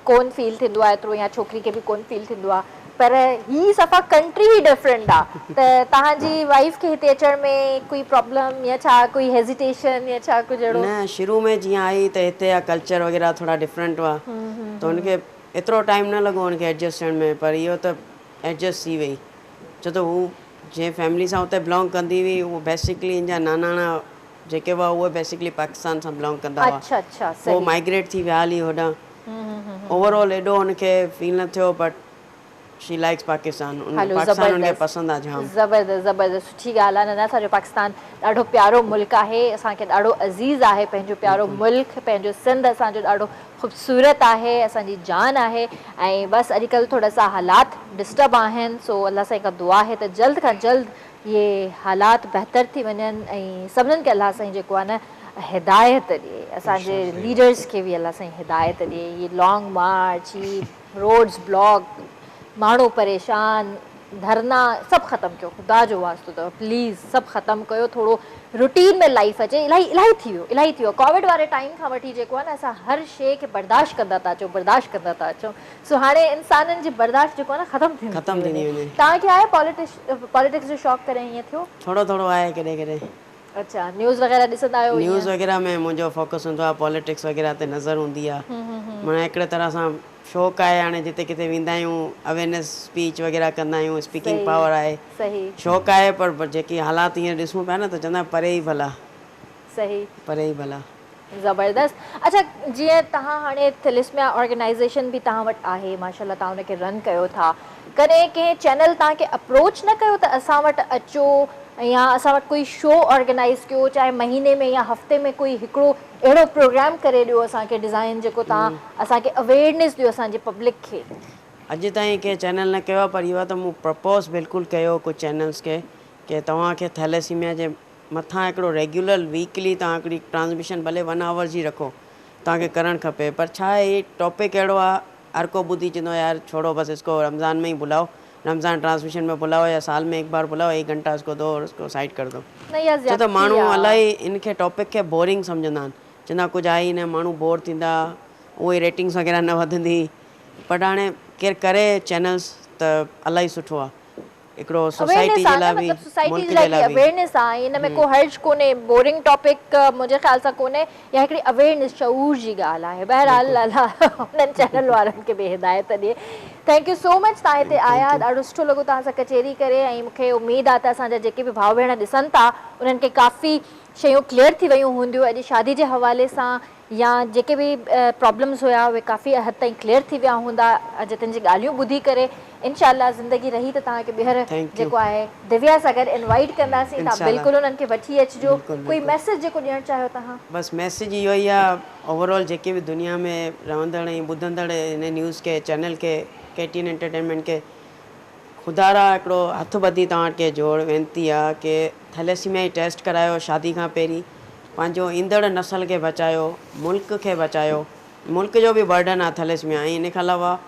कोन फील थींदो आहे एतिरो, या छोकिरी खे बि कोन फील थींदो आहे, पर ही सफ़ा कंट्री ई डिफरेंट आहे। त तव्हांजी वाइफ खे हिते अचण में कोई प्रॉब्लम या छा, कोई हेजिटेशन या छा कुझु अहिड़ो? न, शुरू में जीअं आई त हिते जा कल्चर वग़ैरह थोड़ा डिफरेंट हुआ, त हुनखे एतिरो टाइम न लॻो हुनखे एडजस्ट थियण में, पर इहो त एडजस्ट थी वई। छो त हू जंहिं फैमिली सां हुते बिलोंग कंदी हुई, उहो बेसिकली हिन जा नानाणा जेके हुआ उहे बेसिकली पाकिस्तान सां बिलोंग कंदा हुआ। अच्छा अच्छा, पोइ माइग्रेट थी विया हली होॾां। ओवरऑल एॾो हुनखे फील न थियो, but she likes Pakistan. Pakistan उनखे पसंदि आहे जाम। ज़बरदस्त ज़बरदस्त, सुठी ॻाल्हि आहे। न, असांजो पाकिस्तान ॾाढो प्यारो मुल्क आहे, असांखे ॾाढो अज़ीज़ आहे पंहिंजो प्यारो मुल्क। पंहिंजो सिंध असांजो ॾाढो ख़ूबसूरत आहे, असांजी जान आहे। ऐं बसि अॼुकल्ह थोरा सा हालात डिस्टर्ब आहिनि, सो अलाह साईं खां दुआ आहे त जल्द खां जल्द इहे हालात बहितर थी वञनि, ऐं सभिनीनि खे अलाह साईं जेको आहे न हिदायत ॾिए, असांजे लीडर्स खे बि अलाह साईं हिदायत ॾिए। ये लॉन्ग मार्च, ही रोड्स ब्लॉक, माण्हू परेशान, धरना सभु ख़तमु कयो, ख़ुदा जो वास्तो अथव, प्लीज़ सभु ख़तमु कयो, थोरो रूटीन में लाइफ अचे। इलाही थी वियो कोविड वारे टाइम खां वठी जेको आहे न, असां हर शइ खे बर्दाश्त कंदा था अचूं, सो हाणे इंसाननि जी बर्दाश्त जेको आहे न ख़तमु थी वञे। तव्हांखे आहे पॉलिटिक्स जो शौक़ु करे ईअं थियो? थोरो आहे कॾहिं कॾहिं। अच्छा, न्यूज़ वग़ैरह ॾिसंदा आहियो? न्यूज़ वग़ैरह में मुंहिंजो फोकस हूंदो आहे, पॉलिटिक्स वग़ैरह ते नज़र हूंदी आहे। माना हिकिड़े तरह सां शौक़ु आहे, हाणे जिते किथे वेंदा आहियूं अवेयरनेस स्पीच वग़ैरह कंदा आहियूं, स्पीकिंग पावर आहे, शौक़ु आहे, पर जेकी हालात हींअर ॾिसूं पिया न त चवंदा परे ई भला। सही, परे ई भला। ज़बरदस्त। अच्छा, जीअं तव्हां हाणे थिलिस्मिया ऑर्गेनाइज़ेशन बि तव्हां वटि आहे, माशाल्लाह तव्हां हुनखे रन कयो था, कॾहिं कंहिं चैनल तव्हांखे अप्रोच न कयो त असां वटि अचो या असां वटि कोई शो ऑर्गेनाइज़ कयो, चाहे महीने में या हफ़्ते में कोई हिकिड़ो अहिड़ो प्रोग्राम करे ॾियो असांखे डिज़ाइन, जेको तव्हां असांखे अवेयरनेस ॾियो असांजे पब्लिक खे? अॼु ताईं कंहिं चैनल न कयो आहे, पर इहो आहे त मूं प्रपोज़ बिल्कुलु कयो कुझु चैनल्स खे कि तव्हांखे थैलेसीमिया जे मथां हिकिड़ो रेगुलर वीकली तव्हां हिकिड़ी ट्रांसमिशन भले 1 आवर जी रखो, तव्हांखे करणु खपे। पर छा आहे, इहे टॉपिक अहिड़ो आहे, हर को ॿुधी चवंदो यार छोड़ो बस, इसको रमज़ान में ही बुलाओ, रमज़ान ट्रांसमिशन में बुलाओ, या साल में 1 बार बुलाओ, 1 घंटा उसको दो और उसको साइड कर दो। छो त माण्हू इलाही इनखे टॉपिक खे बोरिंग सम्झंदा आहिनि, चवंदा कुझु आहे ई न, माण्हू बोर थींदा, उहे रेटिंग्स वग़ैरह न वधंदी। पर हाणे केरु करे चैनल्स त इलाही सुठो आहे, हिकिड़ो सोसाइटी जे लाइ बि, मुल्क जे लाइ बि अवेयरनेस आहे। इन में को हर्ज कोन्हे, बोरिंग टॉपिक मुंहिंजे ख़्याल सां कोन्हे, या हिकिड़ी अवेयरनेस शऊर जी ॻाल्हि आहे। बहरहाल अलाह हुननि चैनल वारनि खे बि हिदायत ॾिए। थैंक यू सो मच, तव्हां हिते आया, ॾाढो सुठो लॻो तव्हां सां कचेरी करे, ऐं मूंखे उमेदु आहे त असांजा जेके बि भाउ भेण ॾिसनि था उन्हनि खे काफ़ी शयूं क्लियर थी वियूं हूंदियूं अॼु शादी जे हवाले सां, या जेके बि प्रॉब्लम्स हुया उहे काफ़ी हद ताईं क्लियर थी विया हूंदा अॼु तिन जी ॻाल्हियूं ॿुधी करे। इंशाअल्लाह ज़िंदगी रही त तव्हांखे ॿीहर जेको आहे दिव्या सां गॾु इनवाइट कंदासीं, तव्हां बिल्कुलु उन्हनि खे वठी अचिजो। कोई मैसेज जेको ॾियणु चाहियो तव्हां? बसि मैसेज इहो ई आहे, ओवरऑल जेके बि दुनिया में रहंदड़ ऐं ॿुधंदड़ हिन न्यूज़ के चैनल के KTN एंटरटेनमेंट के ख़ुदारा हिकिड़ो हथु ॿधी तव्हांखे जोड़ वेनिती आहे कि थैलेसीमिया जी टेस्ट करायो शादी खां पहिरीं, पंहिंजो ईंदड़ नसल खे बचायो, मुल्क खे बचायो। मुल्क जो बि बर्डन आहे थैलेसीमिया, ऐं इन खां अलावा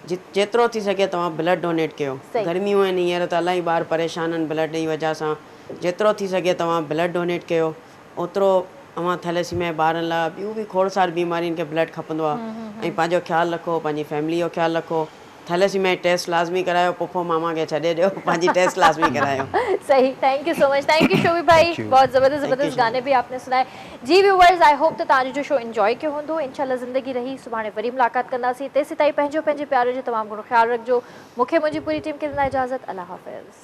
जेतिरो थी सघे तव्हां ब्लड डोनेट कयो। गर्मियूं आहिनि हींअर त इलाही ॿार परेशान आहिनि ब्लड जी वजह सां, जेतिरो थी सघे तव्हां ब्लड डोनेट कयो, ओतिरो अवां थैलेसीमिया जे ॿारनि लाइ ॿियूं बि खोड़ सार बीमारियुनि खे ब्लड खपंदो आहे। ऐं पंहिंजो ख़्यालु रखो, पंहिंजी फैमिली जो ख्यालु रखो, थैलेसीमिया जी टेस्ट लाज़मी करायो, पुफो मामा खे छॾे ॾियो, पंहिंजी टेस्ट लाज़मी करायो। सही, thank you so much, thank you Shobhi भाई, बहुत ज़बरदस्त गाने भी आपने सुनाए। जी व्यूअर्स, आई होप त तव्हांजो जो शो इंजॉय कयो हूंदो। इंशाल्लाह ज़िंदगी रही, सुभाणे वरी मुलाक़ात कंदासीं। तेसि ताईं पंहिंजे प्यार जो तमामु घणो ख़्यालु रखिजो। मूंखे मुंहिंजी पूरी टीम खे ॾिना इजाज़त। अल्लाह हाफ़िज़।